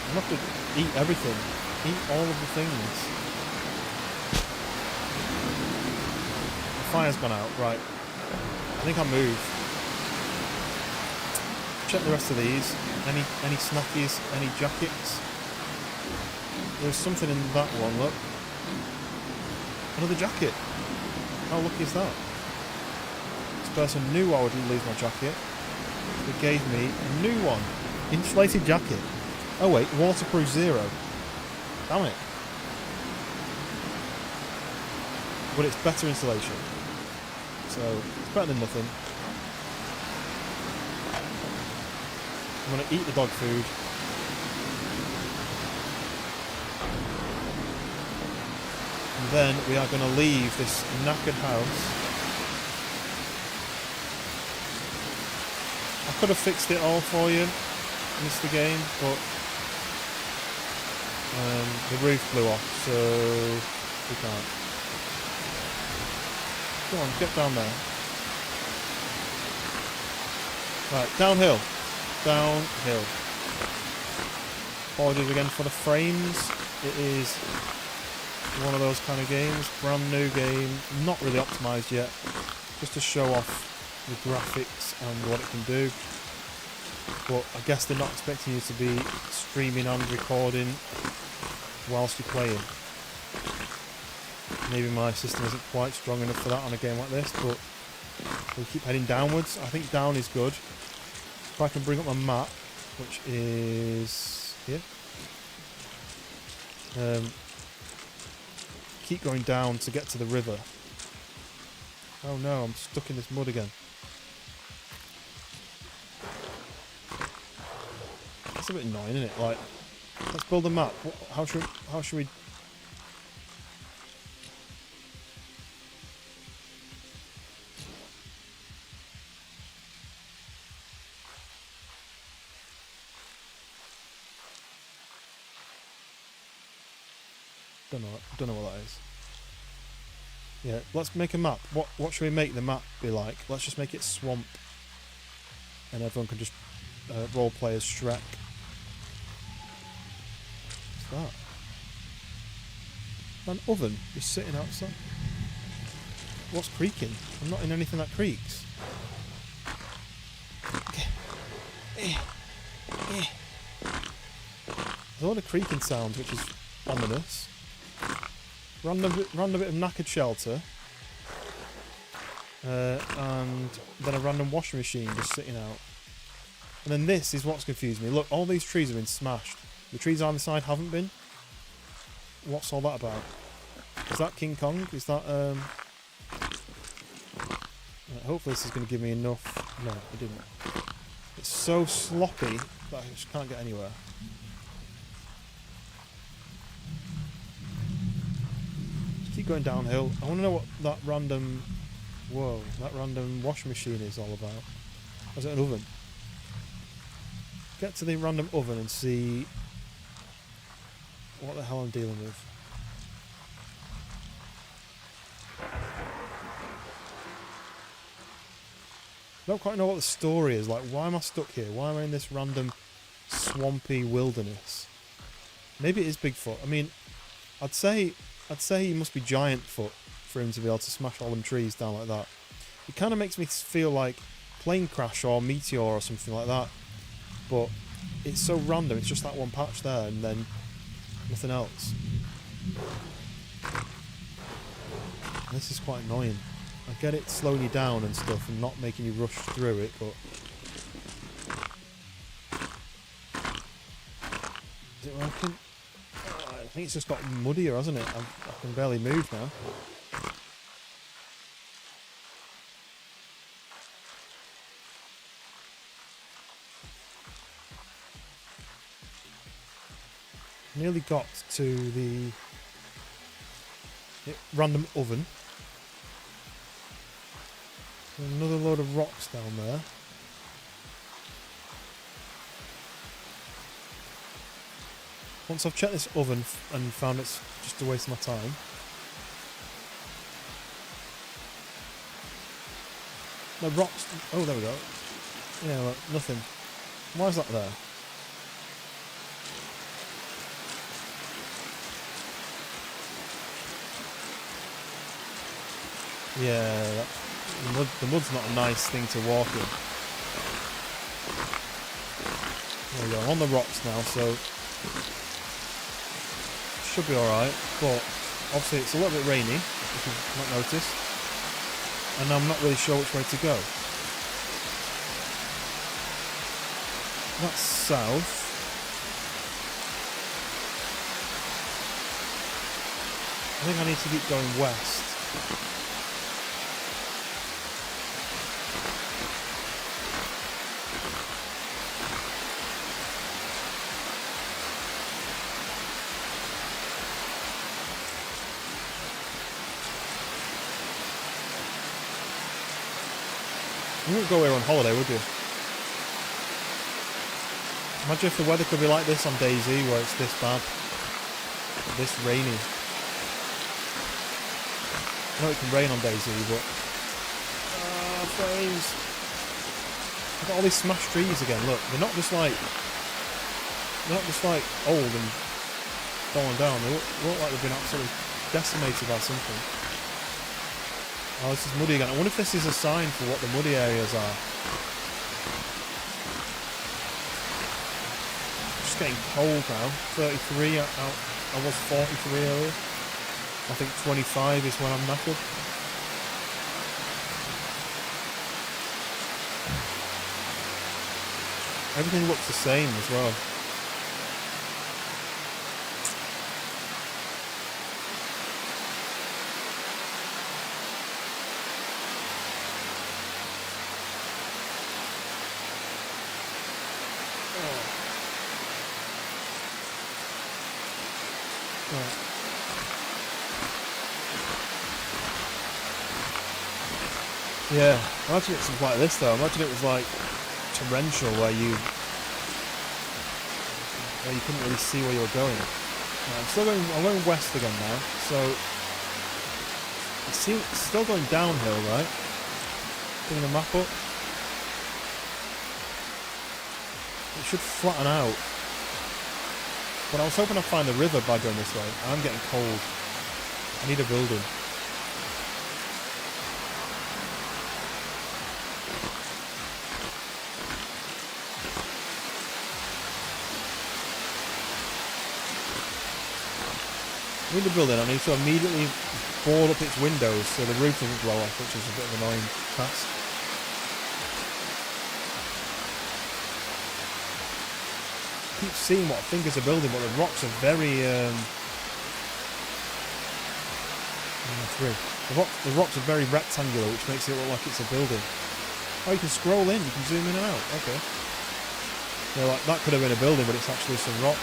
I'm gonna have to eat everything. Eat all of the things. The fire's gone out. Right. I think I'll move. Check the rest of these. Any snackies? Any jackets? There's something in that one, look. Another jacket. How lucky is that? This person knew I would lose my jacket. They gave me a new one. Insulated jacket. Oh wait, waterproof 0. Damn it. But it's better insulation. So, it's better than nothing. I'm going to eat the dog food. And then we are going to leave this knackered house. I could have fixed it all for you, Mr. Game, but the roof blew off, so we can't. Come on, get down there. Right, downhill. Downhill. Apologies again for the frames. It is one of those kind of games. Brand new game. Not really optimised yet. Just to show off the graphics and what it can do. But I guess they're not expecting you to be streaming and recording whilst you're playing. Maybe my system isn't quite strong enough for that on a game like this, but we keep heading downwards. I think down is good. If I can bring up my map, which is here. Keep going down to get to the river. Oh no, I'm stuck in this mud again. That's a bit annoying, isn't it? Like, let's build a map. How should we? Don't know what that is. Yeah, let's make a map. What should we make the map be like? Let's just make it swamp, and everyone can just role play as Shrek. What's that? An oven just sitting outside. What's creaking? I'm not in anything that creaks. There's a lot of creaking sounds, which is ominous. Random bit of knackered shelter. And then a random washing machine just sitting out. And then this is what's confused me. Look, all these trees have been smashed. The trees on the side haven't been. What's all that about? Is that King Kong? Is that hopefully this is going to give me enough. No, it didn't. It's so sloppy that I just can't get anywhere. Just keep going downhill. I want to know what that random washing machine is all about. Is it an oven? Get to the random oven and see what the hell I'm dealing with. I don't quite know what the story is. Like, why am I stuck here? Why am I in this random swampy wilderness. Maybe it is Bigfoot. I mean, I'd say he must be giant foot for him to be able to smash all them trees down like that. It kind of makes me feel like plane crash or meteor or something like that. But it's so random. It's just that one patch there and then nothing else. This is quite annoying. I get it slowing you down and stuff and not making you rush through it, but... Is it working? Oh, I think it's just got muddier, hasn't it? I can barely move now. Nearly got to the random oven. Another load of rocks down there. Once I've checked this oven and found it's just a waste of my time. The rocks... Oh, there we go. Yeah, look, nothing. Why is that there? Yeah, the mud's not a nice thing to walk in. There we go, I'm on the rocks now, so should be alright, but obviously it's a little bit rainy, if you've not noticed, and I'm not really sure which way to go. That's south. I think I need to keep going west. You wouldn't go away on holiday, would you? Imagine if the weather could be like this on DayZ, where it's this bad, this rainy. I know it can rain on DayZ, but frames. I've got all these smashed trees again. Look, they're not just like old and falling down. They look like they've been absolutely decimated by something. Oh, this is muddy again. I wonder if this is a sign for what the muddy areas are. Just getting cold now. 33 I was 43 earlier. I think 25 is when I'm knackered. Everything looks the same as well. Yeah, imagine it's something like this though. Imagine it was like torrential where you couldn't really see where you were going. I'm going west again now, so it's still going downhill, right? Putting the map up. It should flatten out. But I was hoping I'd find the river by going this way. I'm getting cold. I need a building. I need a building. I need to immediately board up its windows so the roof doesn't blow off, which is a bit of an annoying task. I keep seeing what I think is a building, but the rocks are very the rocks are very rectangular, which makes it look like it's a building. Oh, you can scroll in, you can zoom in and out. Okay. Yeah, like that could have been a building, but it's actually some rock.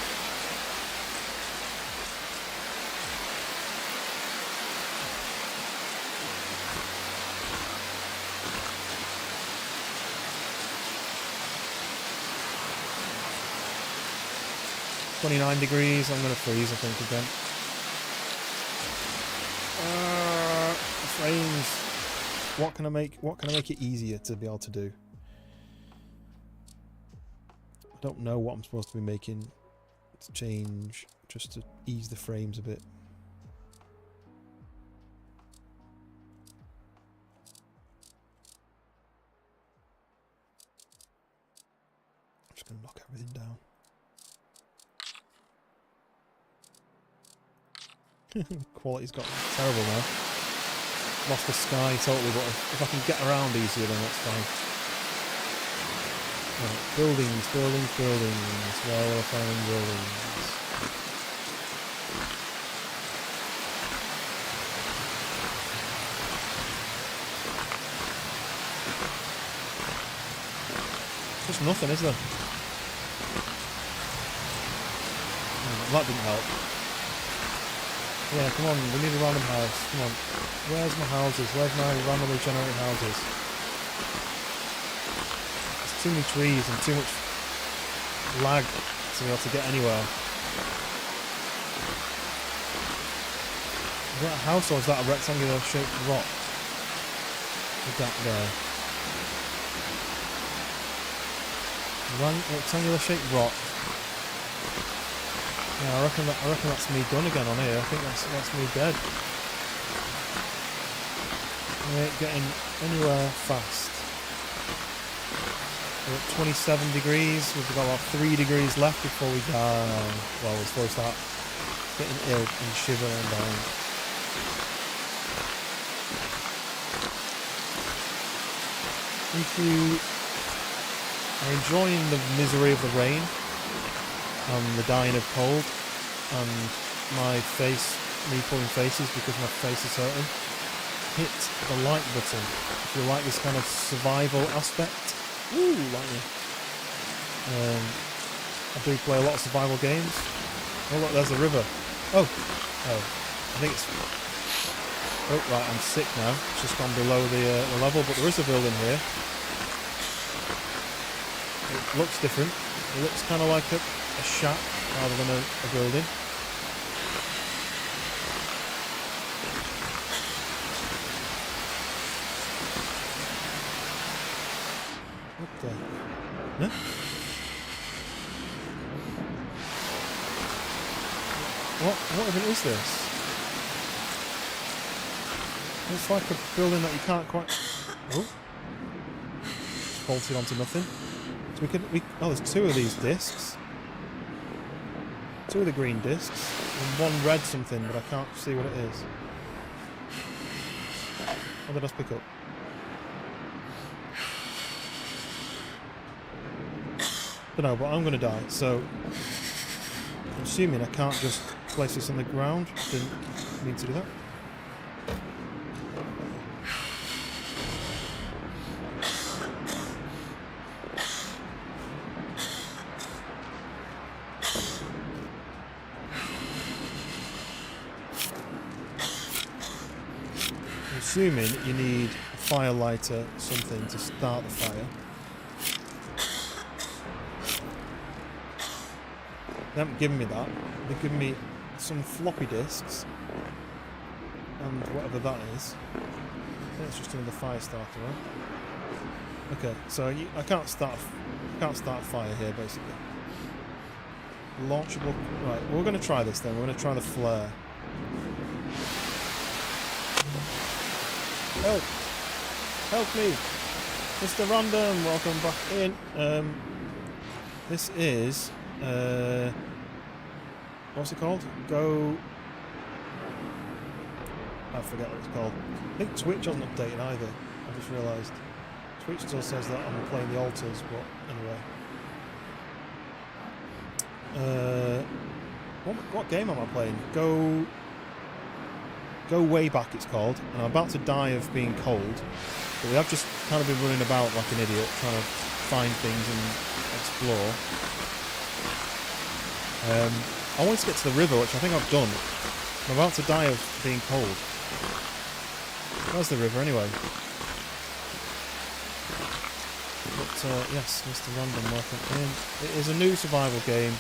$29 degrees. I'm gonna freeze, I think, again. Frames. What can I make it easier to be able to do? I Don't know what I'm supposed to be making to change, just to ease the frames a bit. I'm just going to knock everything down. Quality's got terrible now. Lost the sky totally, but if I can get around easier then that's fine. Right, buildings, buildings, buildings. Where will I find buildings? Just nothing, is there? Oh, that didn't help. Yeah, come on, we need a random house. Come on. Where's my houses? Where's my randomly generated houses? There's too many trees and too much lag to be able to get anywhere. Is that a house or is that a rectangular shaped rock? With that there. Rectangular shaped rock. Yeah, I reckon that's me done again on here. I think that's me dead. We ain't getting anywhere fast. We're at 27 degrees. We've got about 3 degrees left before we die. Well, we're supposed to start getting ill and shiver and dying. If you are enjoying the misery of the rain and the dying of cold and my face, me pulling faces because my face is hurting, hit the like button if you like this kind of survival aspect. Ooh, like me. I do play a lot of survival games. Oh look, there's a river. Oh, I think it's... Oh right, I'm sick now. It's just gone below the level, but there is a building here. It looks different. It looks kind of like a shack rather than a building. What the? Huh? What even is this? It's like a building that you can't quite... Oh. Just bolted onto nothing. So oh, there's 2 of these discs. 2 of the green discs. And 1 red something, but I can't see what it is. What did I just pick up? Don't know, but I'm going to die, so... I'm assuming I can't just place this on the ground. Didn't mean to do that. Assuming you need a fire lighter, something to start the fire. They haven't given me that. They've given me some floppy disks and whatever that is. I think it's just another fire starter, right? Okay, so I can't start a fire here basically. Launchable. Right, we're going to try this then. We're going to try the flare. Help! Help me! Mr. Random, welcome back in. This is... what's it called? I forget what it's called. I think Twitch hasn't updated either. I just realised. Twitch still says that I'm playing the altars, but anyway. What game am I playing? Go Wayback it's called, and I'm about to die of being cold, but we have just kind of been running about like an idiot trying to find things and explore. I wanted to get to the river, which I think I've done. I'm about to die of being cold. Where's the river anyway? But yes, Mr. Random, welcome in. It is a new survival game.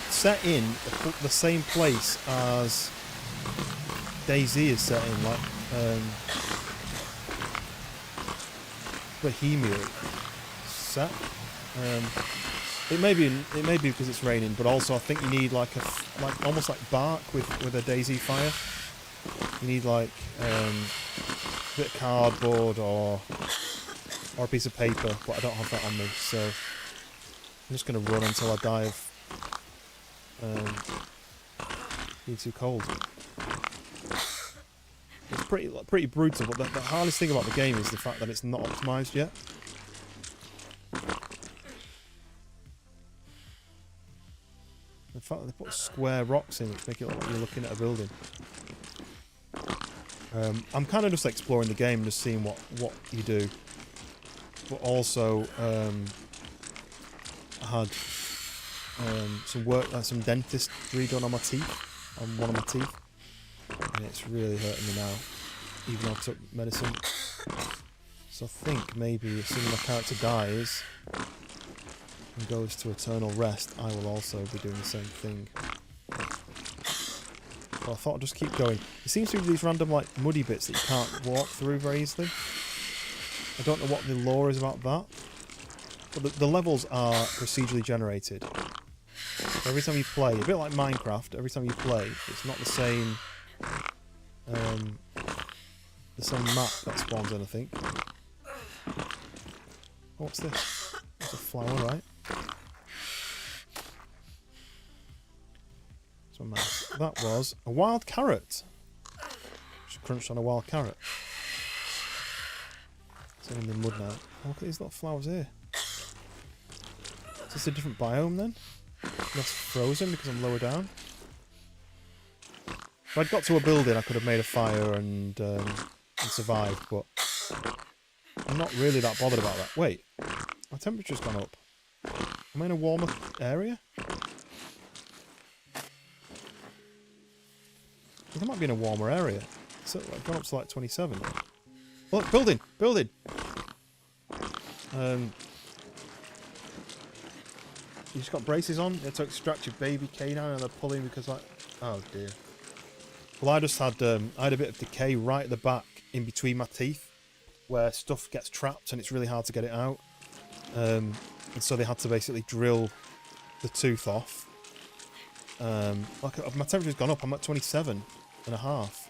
Set in the same place as DayZ is set in, like Bohemia set. It may be because it's raining, but also I think you need like almost like bark with a daisy fire. You need like a bit of cardboard or a piece of paper, but I don't have that on me, so I'm just gonna run until I die of being too cold. It's pretty brutal, but the hardest thing about the game is the fact that it's not optimised yet. The fact that they put square rocks in which make it look like you're looking at a building. I'm kind of just exploring the game, just seeing what you do. But also, I had some dentist redone on my teeth, on one of my teeth, and it's really hurting me now, even though I took medicine. So I think maybe as soon as my character dies and goes to eternal rest, I will also be doing the same thing. But I thought I'd just keep going. It seems to be these random like muddy bits that you can't walk through very easily. I don't know what the lore is about that. But the levels are procedurally generated. So every time you play, a bit like Minecraft, every time you play, it's not the same map that spawns in, I think. Oh, what's this? It's a flower, right? So that was a wild carrot. Just crunched on a wild carrot. It's in the mud now. Oh, look at these little flowers here. Is this a different biome then? Less frozen because I'm lower down? If I'd got to a building I could have made a fire and survived, but I'm not really that bothered about that. Wait, my temperature's gone up. Am I in a warmer area? I think I might be in a warmer area. So I've gone up to like 27. Look, building! Building! You just got braces on to extract your baby canine and they're pulling because like... Oh dear. Well, I just had I had a bit of decay right at the back in between my teeth where stuff gets trapped and it's really hard to get it out. And so they had to basically drill the tooth off. Like my temperature's gone up. I'm at 27 and a half.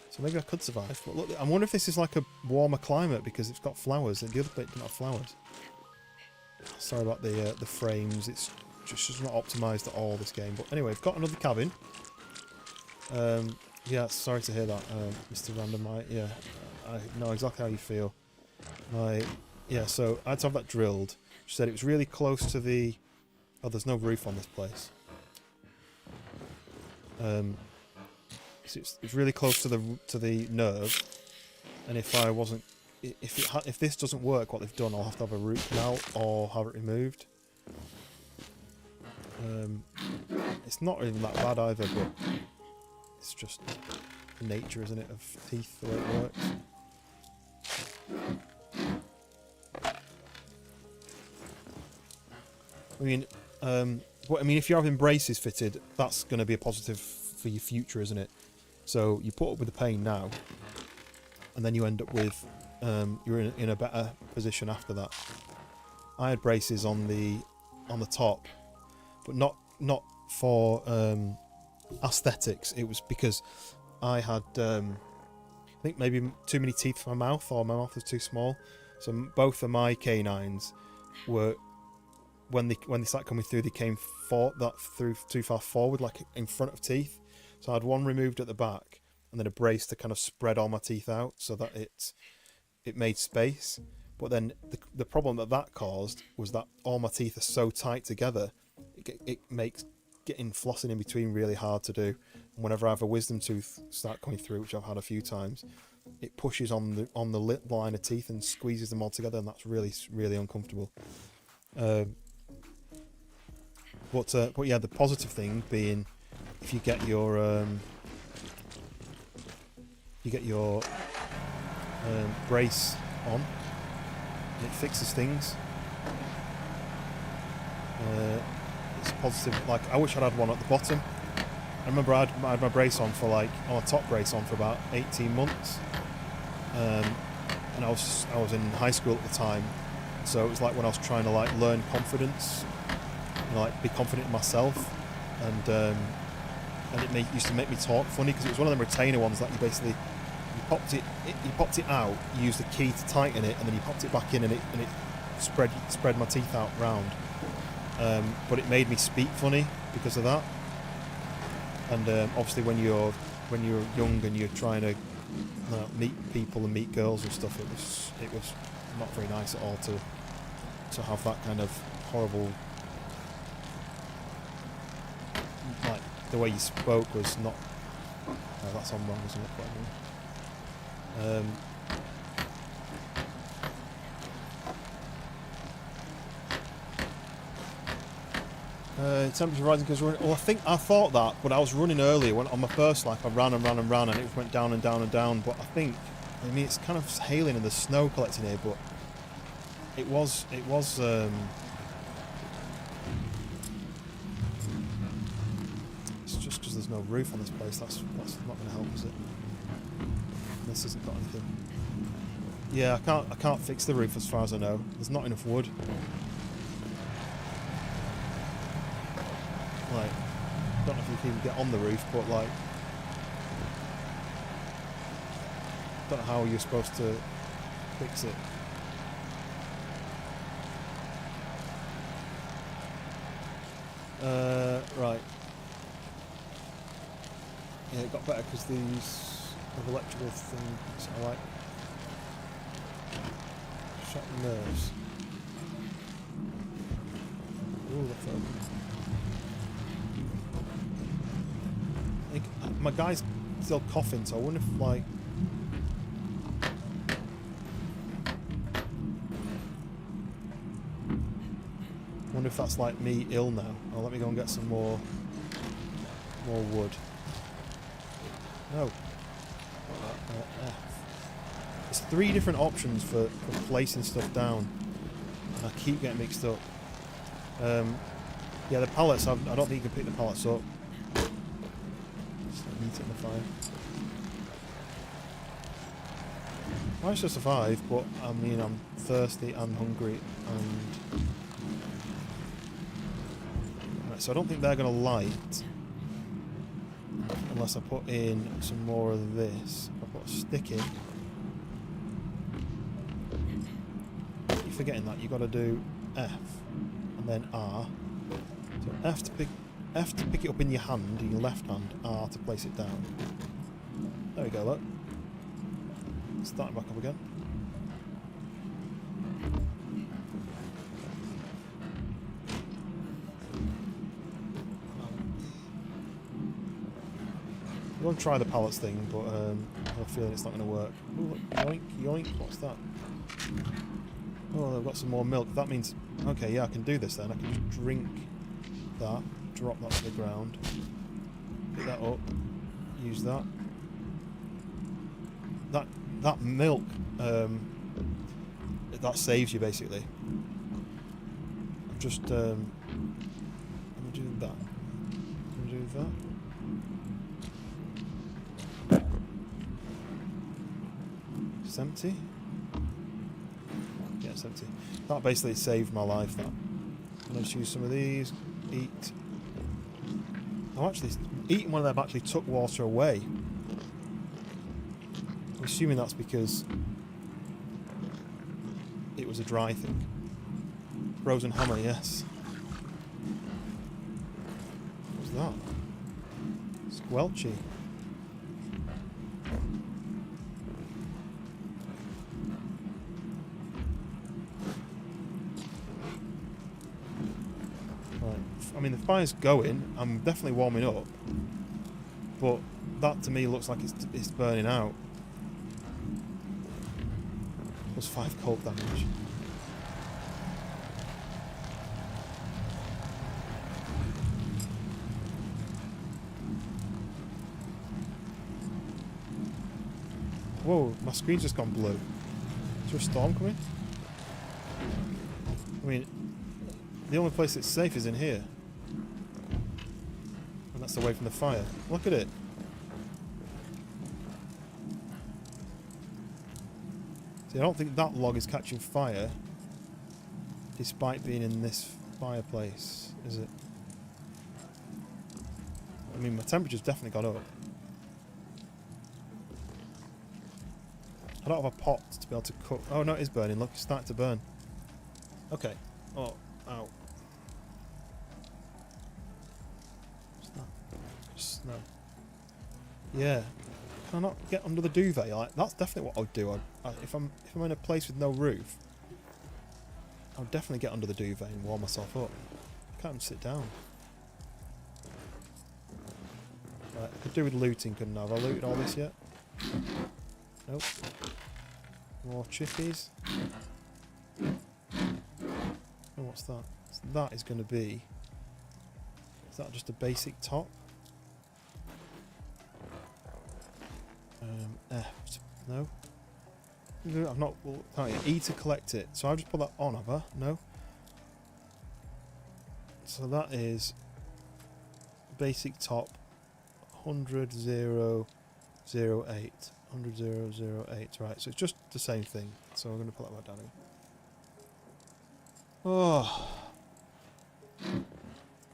So maybe I could survive. But look, I wonder if this is like a warmer climate because it's got flowers and the other bit doesn't have flowers. Sorry about the frames. It's just not optimised at all, this game. But anyway, I've got another cabin. Yeah, sorry to hear that, Mr. Random. Yeah, I know exactly how you feel. Yeah, so I had to have that drilled. She said it was really close to the... Oh, there's no roof on this place. So it's really close to the nerve, and if I wasn't... If this doesn't work, what they've done, I'll have to have a root canal or have it removed. It's not even that bad either, but it's just the nature, isn't it, of teeth, the way it works. I mean, if you're having braces fitted, that's going to be a positive for your future, isn't it? So you put up with the pain now, and then you end up with you're in a better position after that. I had braces on the top, but not for aesthetics. It was because I had I think maybe too many teeth for my mouth, or my mouth was too small. So both of my canines were, when they started coming through, they came through too far forward, like in front of teeth. So I had one removed at the back, and then a brace to kind of spread all my teeth out so that it made space. But then the problem that caused was that all my teeth are so tight together, it makes getting flossing in between really hard to do. And whenever I have a wisdom tooth start coming through, which I've had a few times, it pushes on the lip line of teeth and squeezes them all together, and that's really, really uncomfortable. But yeah, the positive thing being, if you get your brace on, it fixes things. It's positive. Like, I wish I'd had one at the bottom. I remember I had my brace on for like, on a top brace on for about 18 months. And I was in high school at the time, So it was like when I was trying to like learn confidence, you know, like be confident in myself, and it used to make me talk funny because it was one of them retainer ones that you basically you popped it out, you used the key to tighten it, and then you popped it back in, and it spread my teeth out round. But it made me speak funny because of that. And obviously when you're young and you're trying to meet people and meet girls and stuff, it was not very nice at all to have that kind of horrible, like the way you spoke was not. No, that's on wrong, isn't it? Temperature rising because running. Well, I thought that, but I was running earlier. When on my first lap, I ran and ran and ran, and it went down and down and down. But I mean, it's kind of hailing and there's snow collecting here, but it was. It's just because there's no roof on this place. That's not going to help, is it? This hasn't got anything. Yeah, I can't fix the roof as far as I know. There's not enough wood. Like, don't know if you can even get on the roof, but like, don't know how you're supposed to fix it. Right. Yeah, it got better because these electrical things are like shot nerves. Ooh, that's open. I think my guy's still coughing, so I wonder if like that's like me ill now. Oh, let me go and get some more wood. No. There's 3 different options for placing stuff down, and I keep getting mixed up. Yeah, the pallets. I don't think you can pick the pallets up. Just heat it in the fire. I managed to survive, but I mean, I'm thirsty and hungry, and right, so I don't think they're going to light unless I put in some more of this. If I put a stick in. You're forgetting that you've got to do F and then R. So F to pick it up in your hand, in your left hand, R to place it down. There we go, look. Starting back up again. I'm going to try the pallets thing, but I have a feeling it's not going to work. Ooh, yoink, yoink, what's that? Oh, I've got some more milk. That means, okay, yeah, I can do this then. I can just drink that, drop that to the ground, pick that up, use that. That milk, that saves you basically. I'm just, I'm going to do that. I'm going to do that. It's empty. Yeah, it's empty. That basically saved my life, that. Let's use some of these. Eat. Oh, actually, eating one of them actually took water away. I'm assuming that's because it was a dry thing. Frozen hammer, yes. What's that? Squelchy. I mean, the fire's going. I'm definitely warming up, but that to me looks like it's burning out. Plus 5 cold damage. Whoa, my screen's just gone blue. Is there a storm coming? I mean, the only place that's safe is in here. And that's away from the fire. Look at it. See, I don't think that log is catching fire. despite being in this fireplace, is it? I mean, my temperature's definitely gone up. I don't have a pot to be able to cook. Oh no, it is burning. Look, it's starting to burn. Okay. Oh, ow. What's that? Snow. Yeah. Can I not get under the duvet? Like, that's definitely what I would do. If I'm in a place with no roof, I'll definitely get under the duvet and warm myself up. I can't even sit down. Right, I could do with looting, couldn't I? Have I looted all this yet? Nope. More chippies. Oh, what's that? So that is going to be... Is that just a basic top? No. I've not... Well, oh yeah, E to collect it. So I'll just put that on, have I? No. So that is... Basic top. 100,008. 100,008. Right, so it's just the same thing. So I'm going to put that back down here. Oh.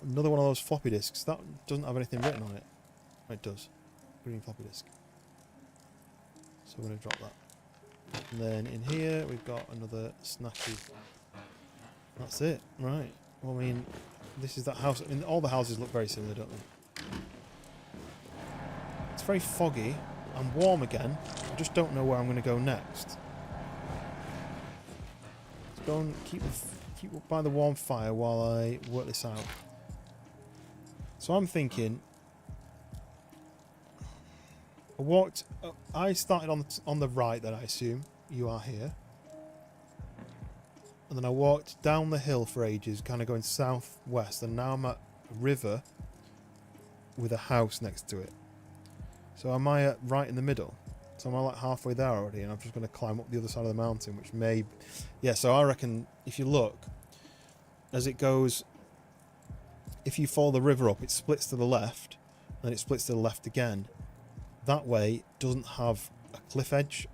Another one of those floppy disks. That doesn't have anything written on it. It does. Green floppy disk. So we're going to drop that. And then in here we've got another snacky. That's it. Right. Well, I mean, this is that house. I mean, all the houses look very similar, don't they? It's very foggy. I'm warm again. I just don't know where I'm going to go next. Let's go and keep by the warm fire while I work this out. So I'm thinking... I started on the right, then I assume. You are here. And then I walked down the hill for ages, kind of going southwest, and now I'm at a river with a house next to it. So am I right in the middle? So am I like halfway there already, and I'm just going to climb up the other side of the mountain, which may... Yeah, so I reckon if you look, as it goes, if you follow the river up, it splits to the left, and it splits to the left again. That way doesn't have a cliff edge.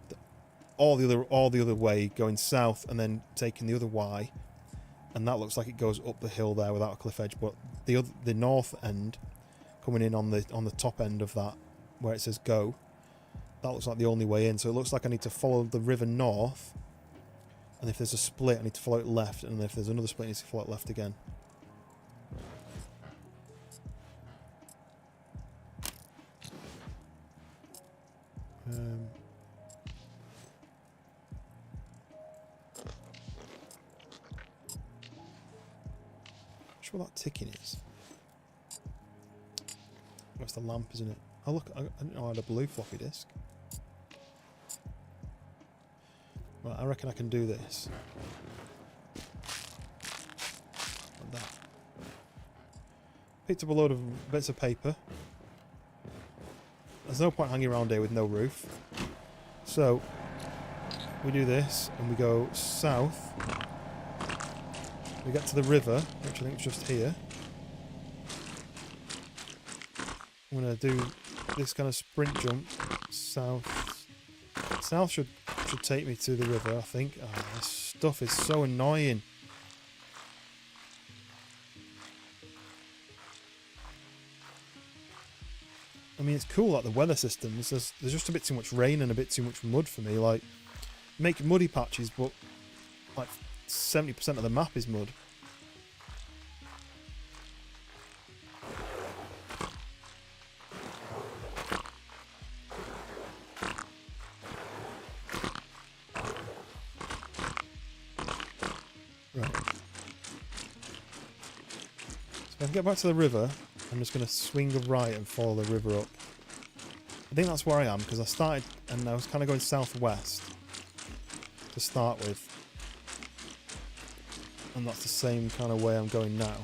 All the other way going south and then taking the other Y, and that looks like it goes up the hill there without a cliff edge. But the north end, coming in on the top end of that, where it says go, that looks like the only way in. So it looks like I need to follow the river north, and if there's a split, I need to follow it left, and if there's another split, I need to follow it left again. Not sure what that ticking is. What's the lamp, isn't it? Oh look, I didn't know I had a blue floppy disk. Right, I reckon I can do this. Like that. Picked up a load of bits of paper. There's no point hanging around here with no roof. So, we do this, and we go south. We get to the river, which I think is just here. I'm going to do this kind of sprint jump south. South should take me to the river, I think. Oh, this stuff is so annoying. I mean, it's cool, like the weather systems. There's just a bit too much rain and a bit too much mud for me. Like, make muddy patches, but like 70% of the map is mud. Right. So if I can get back to the river, I'm just going to swing right and follow the river up. I think that's where I am, because I started and I was kind of going southwest to start with. And that's the same kind of way I'm going now.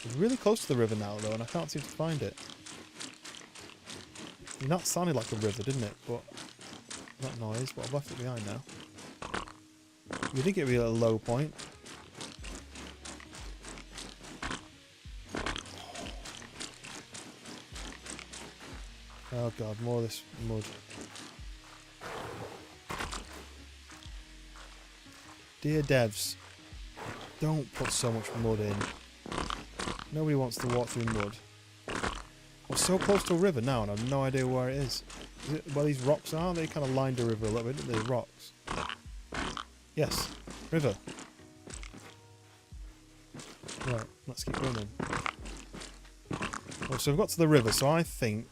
I'm really close to the river now though, and I can't seem to find it. I mean, that sounded like a river, didn't it? But that noise, but I've left it behind now. We did get a real low point. Oh god, more of this mud. Dear devs, don't put so much mud in. Nobody wants to walk through mud. We're so close to a river now and I have no idea where it is. Is it where these rocks are? They kind of lined the river a little bit, didn't they? Rocks. Yes, river. Right, let's keep going then. Well, so we've got to the river, so I think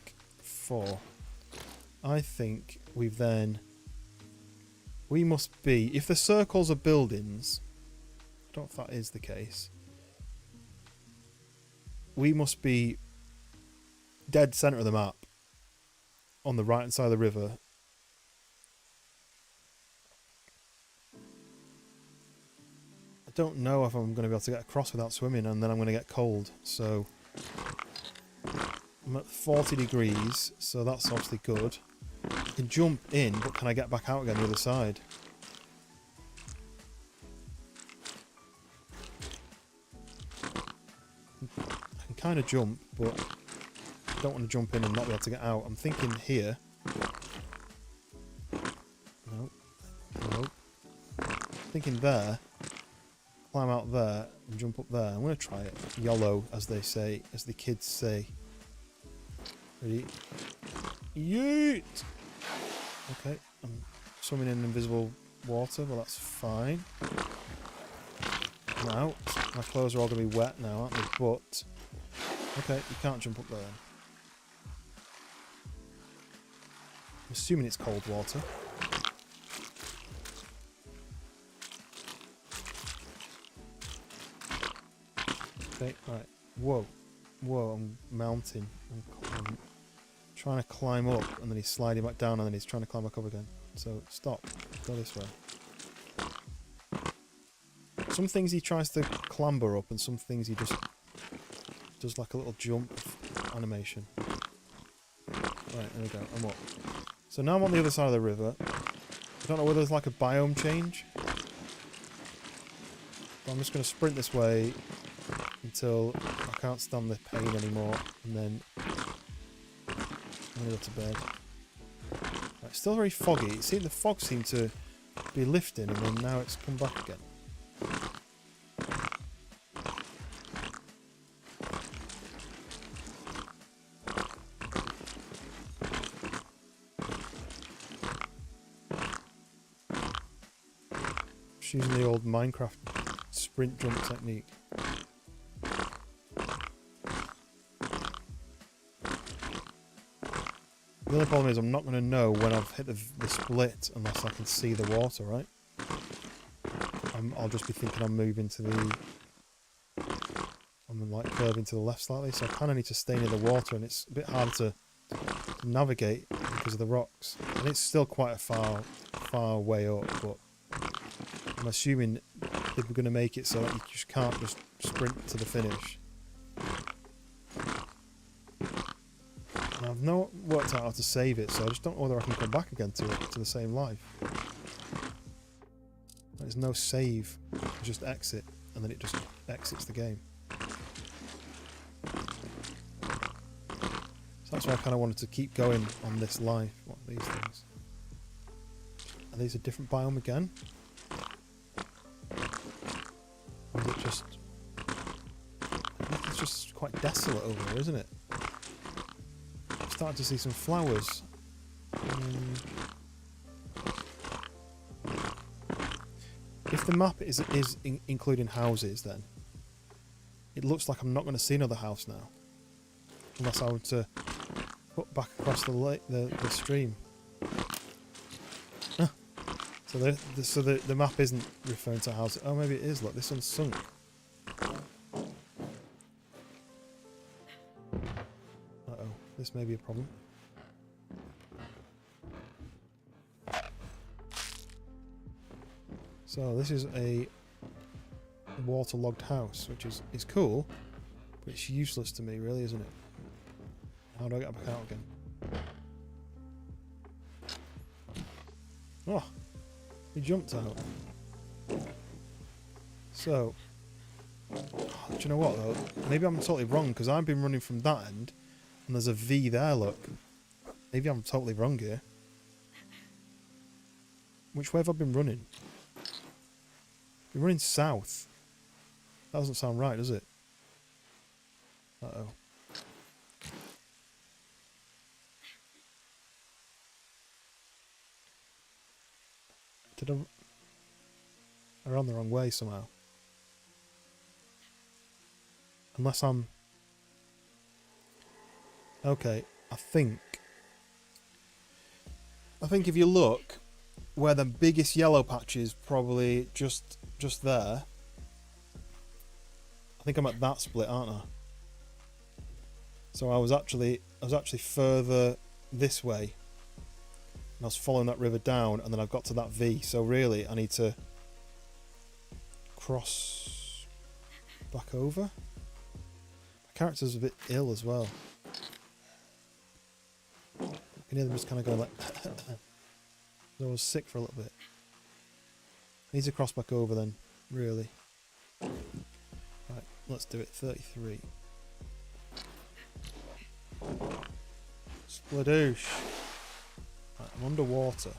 we've then... We must be... If the circles are buildings... I don't know if that is the case. We must be dead centre of the map. On the right hand side of the river. I don't know if I'm going to be able to get across without swimming, and then I'm going to get cold. So... I'm at 40 degrees, so that's obviously good. I can jump in, but can I get back out again the other side? I can kind of jump, but I don't want to jump in and not be able to get out. I'm thinking here. Nope. Nope. Thinking there. Climb out there and jump up there. I'm going to try it. YOLO, as they say, as the kids say. Ready? Yeet! Okay, I'm swimming in invisible water, but that's fine. Now, my clothes are all going to be wet now, aren't they? But, okay, you can't jump up there. I'm assuming it's cold water. Okay, right. Whoa. Whoa, I'm mounting. I'm trying to climb up, and then he's sliding back down, and then he's trying to climb back up again. So, stop. Go this way. Some things he tries to clamber up, and some things he just does like a little jump animation. Right, there we go. I'm up. So now I'm on the other side of the river. I don't know whether there's like a biome change. But I'm just going to sprint this way until I can't stand the pain anymore, and then I'm going to go to bed. Right, still very foggy. See, the fog seemed to be lifting, and then now it's come back again. Just using the old Minecraft sprint jump technique. The only problem is I'm not going to know when I've hit the split unless I can see the water, right? I'll just be thinking I'm moving to the... I'm like curving to the left slightly, so I kind of need to stay near the water, and it's a bit hard to navigate because of the rocks. And it's still quite a far way up, but I'm assuming if we're going to make it so that you just can't just sprint to the finish. And I've not worked out how to save it, so I just don't know whether I can come back again to it, to the same life. There's no save, just exit, and then it just exits the game. So that's why I kind of wanted to keep going on this life. What are these things? Are these a different biome again? Or is it just... It's just quite desolate over here, isn't it? I'm starting to see some flowers. If the map is including houses, then it looks like I'm not going to see another house now, unless I were to put back across the lake, the stream. Ah. So the map isn't referring to houses. Oh, maybe it is. Look, this one's sunk. Uh-oh, this may be a problem. So this is a waterlogged house, which is cool, but it's useless to me, really, isn't it? How do I get back out again? Oh, he jumped out. So, do you know what though? Maybe I'm totally wrong, because I've been running from that end, and there's a V there, look. Maybe I'm totally wrong here. Which way have I been running? Been running south. That doesn't sound right, does it? Uh-oh. Did I ran the wrong way somehow? Unless I'm... Okay, I think if you look where the biggest yellow patch is, probably just there. I think I'm at that split, aren't I? So I was actually further this way. And I was following that river down, and then I've got to that V. So really, I need to cross back over. My character's a bit ill as well. You can hear them just kind of going like... I was sick for a little bit. I need to cross back over then, really. Right, let's do it. 33. Spladoosh. Right, I'm underwater.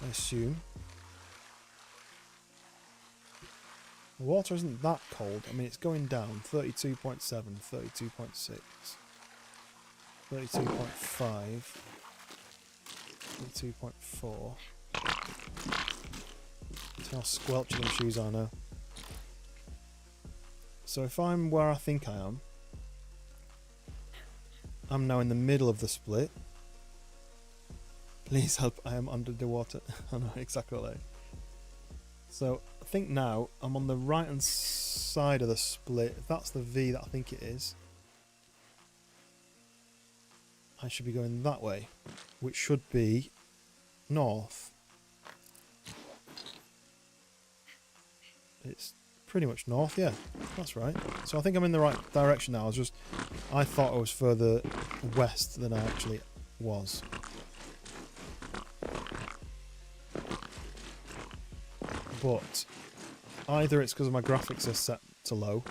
I assume. The water isn't that cold. I mean, it's going down. 32.7, 32.6, 32.5, 32.4. See how squelchy them shoes are now. So if I'm where I think I am, I'm now in the middle of the split. Please help, I am under the water. I know exactly what that is. So I think now I'm on the right hand side of the split. If that's the V that I think it is, I should be going that way, which should be north. It's pretty much north, yeah, that's right. So I think I'm in the right direction now. I thought I was further west than I actually was. But either it's because my graphics are set to low,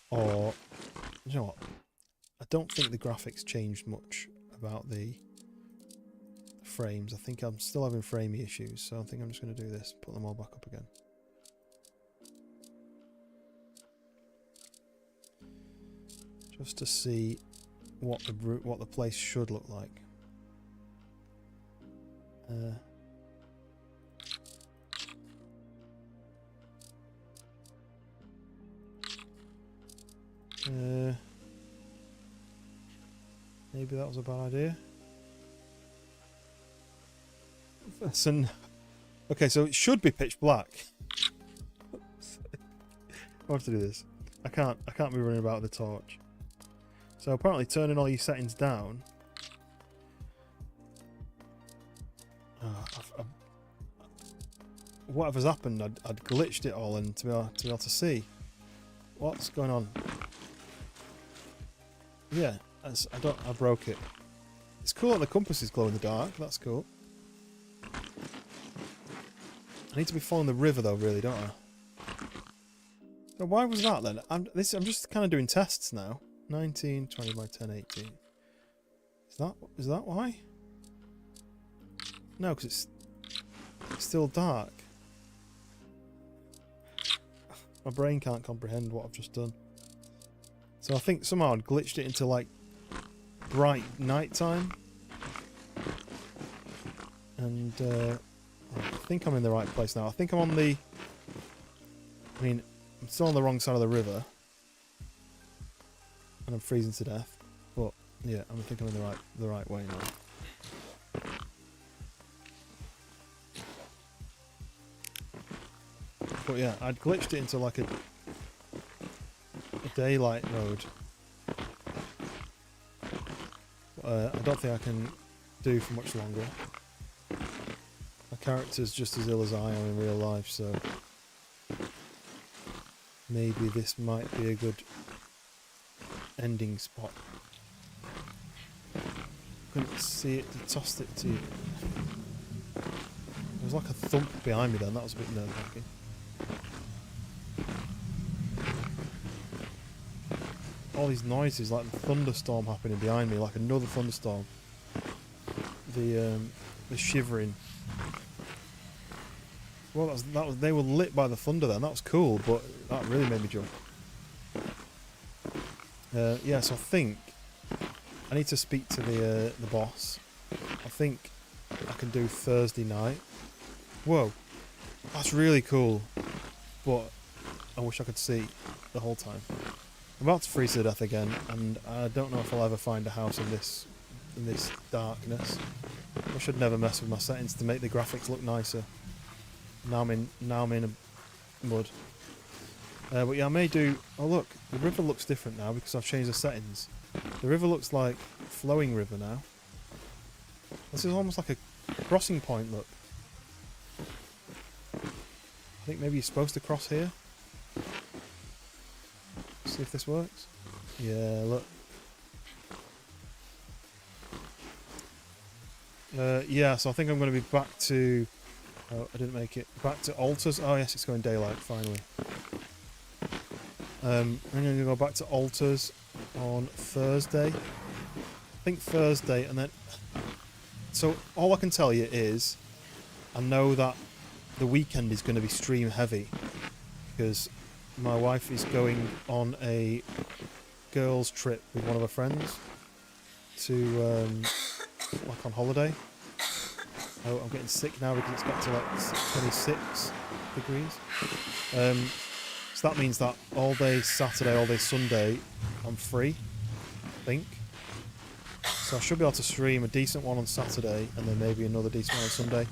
or, you know what, I don't think the graphics changed much about the frames. I think I'm still having framey issues, so I think I'm just going to do this, put them all back up again. Just to see what the place should look like. Maybe that was a bad idea. Okay, so it should be pitch black. I have to do this. I can't be running about with the torch. So apparently turning all your settings down. Whatever's happened, I'd glitched it all and to be able to see what's going on. Yeah, I broke it. It's cool that the compass is glow in the dark. That's cool. I need to be following the river though, really, don't I? So why was that then? I'm just kind of doing tests now. 19, 20 by 10, 18. Is that why? No, because it's still dark. My brain can't comprehend what I've just done. So I think somehow I'd glitched it into like bright nighttime. And I think I'm in the right place now. I think I'm on the... I mean, I'm still on the wrong side of the river. And I'm freezing to death. But yeah, I think I'm in the right way now. But yeah, I'd glitched it into like a daylight mode. I don't think I can do for much longer. My character's just as ill as I am in real life, so maybe this might be a good ending spot. Couldn't see it, tossed it to you. There was like a thump behind me then, that was a bit nerve-wracking. All these noises, like the thunderstorm happening behind me, like another thunderstorm. the shivering. Well, that was they were lit by the thunder then. That was cool, but that really made me jump. Yeah, so I think I need to speak to the boss. I think I can do Thursday night. Whoa, that's really cool, but I wish I could see the whole time. I'm about to freeze to death again, and I don't know if I'll ever find a house in this darkness. I should never mess with my settings to make the graphics look nicer. Now I'm in a mud. But yeah, I may do... Oh look, the river looks different now because I've changed the settings. The river looks like a flowing river now. This is almost like a crossing point, look. I think maybe you're supposed to cross here. See if this works. Yeah, look. Yeah, so I think I'm going to be back to... Oh, I didn't make it. Back to altars. Oh yes, it's going daylight, finally. I'm going to go back to altars on Thursday. I think Thursday, and then... So, all I can tell you is, I know that the weekend is going to be stream heavy, because my wife is going on a girls' trip with one of her friends to, like on holiday. Oh, I'm getting sick now because it's got to like 26 degrees. So that means that all day Saturday, all day Sunday, I'm free, I think. So I should be able to stream a decent one on Saturday and then maybe another decent one on Sunday.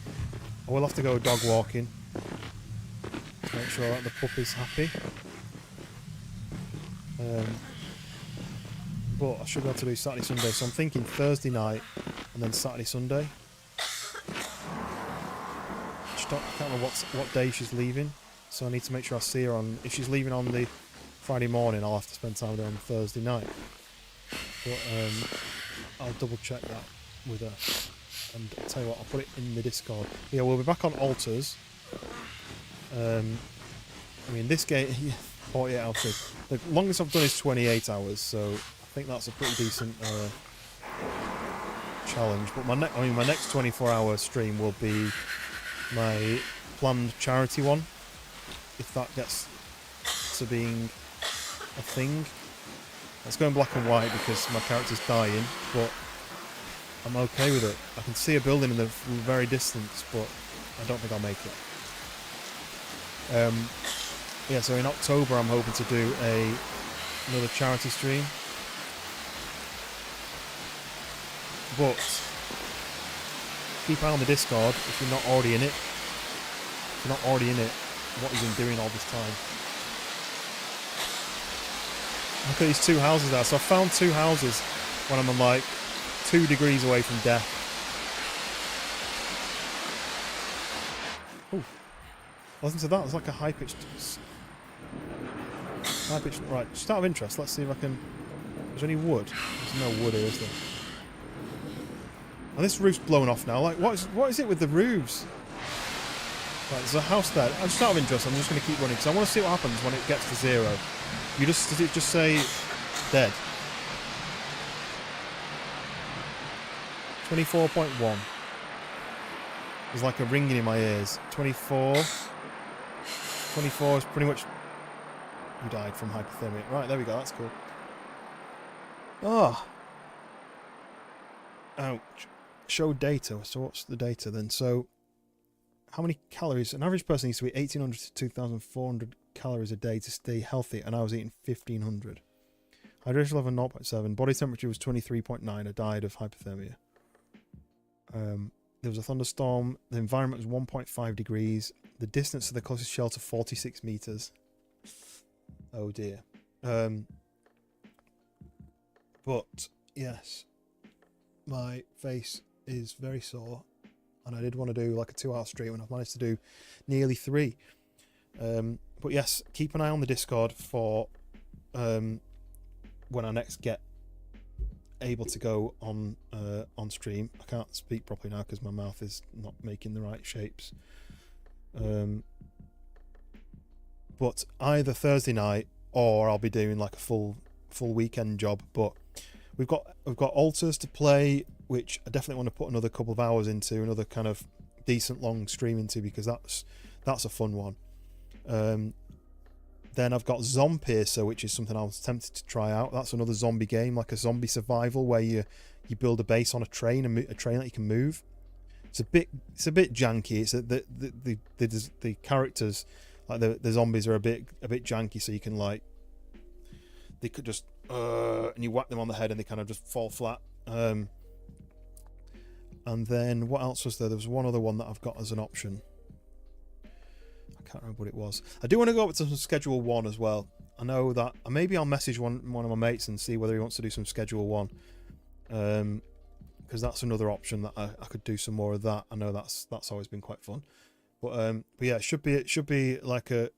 I will have to go dog walking to make sure that the puppy's happy. But I should be able to do Saturday, Sunday. So I'm thinking Thursday night and then Saturday, Sunday. I can't remember what day she's leaving, so I need to make sure I see her on... If she's leaving on the Friday morning, I'll have to spend time with her on Thursday night. But I'll double check that with her. And I'll tell you what, I'll put it in the Discord. Yeah, we'll be back on altars. I mean, this game, 48 hours. The longest I've done is 28 hours, so I think that's a pretty decent challenge. But my next 24-hour stream will be my planned charity one, if that gets to being a thing. It's going black and white because my character's dying, but I'm okay with it. I can see a building in the very distance, but I don't think I'll make it. Yeah, so in October I'm hoping to do another charity stream. But keep an eye on the Discord if you're not already in it. If you're not already in it, what have you been doing all this time? Look at these two houses there. So I found two houses when I'm like 2 degrees away from death. Oh, listen to that. It's like a high-pitched... Right, just out of interest, let's see if I can... Is there any wood? There's no wood here, is there? And this roof's blown off now. Like, what is it with the roofs? Right, there's a house there. Just out of interest, I'm just going to keep running because I want to see what happens when it gets to 0. Does it just say dead? 24.1. There's like a ringing in my ears. 24. 24 is pretty much... You died from hypothermia. Right, there we go. That's cool. Oh. Ouch. Show data. So what's the data then? So how many calories? An average person needs to eat 1,800 to 2,400 calories a day to stay healthy, and I was eating 1,500. Hydration level 0.7. Body temperature was 23.9. I died of hypothermia. There was a thunderstorm. The environment was 1.5 degrees. The distance to the closest shelter 46 meters. Oh dear. But yes, my face is very sore, and I did want to do like a 2-hour stream, and I've managed to do nearly 3. But yes, keep an eye on the Discord for when I next get able to go on stream. I can't speak properly now because my mouth is not making the right shapes. But either Thursday night or I'll be doing like a full weekend job. But we've got altars to play which I definitely want to put another couple of hours into, another kind of decent long stream into, because that's a fun one. Then I've got Zombiercer, which is something I was tempted to try out. That's another zombie game, like a zombie survival, where you build a base on a train, a train that you can move. It's a bit janky. It's the characters, like the zombies, are a bit janky, so you can like, they could just and you whack them on the head and they kind of just fall flat. And then what else was there? There was one other one that I've got as an option. I can't remember what it was. I do want to go up to some Schedule 1 as well. I know that maybe I'll message one of my mates and see whether he wants to do some Schedule 1. Because that's another option that I could do some more of that. I know that's always been quite fun. But yeah, it should be like a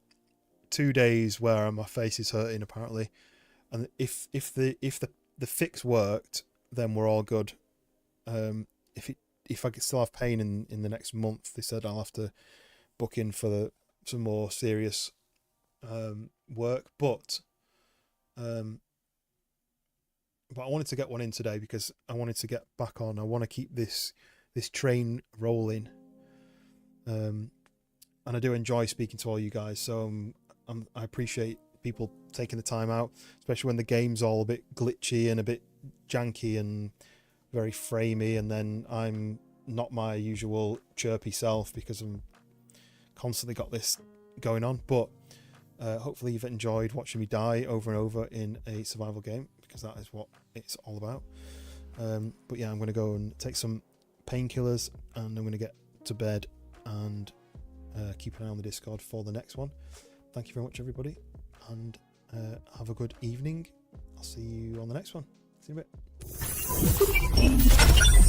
2 days where my face is hurting apparently. And if the fix worked, then we're all good. If I still have pain in the next month, they said I'll have to book in for some more serious work. But I wanted to get one in today because I wanted to get back on. I want to keep this train rolling. And I do enjoy speaking to all you guys. So I appreciate people taking the time out, especially when the game's all a bit glitchy and a bit janky and very framey, and then I'm not my usual chirpy self because I'm constantly got this going on. But hopefully you've enjoyed watching me die over and over in a survival game, because that is what it's all about. But yeah, I'm going to go and take some painkillers and I'm going to get to bed and keep an eye on the Discord for the next one. Thank you very much, everybody, and have a good evening. I'll see you on the next one. See you in a bit.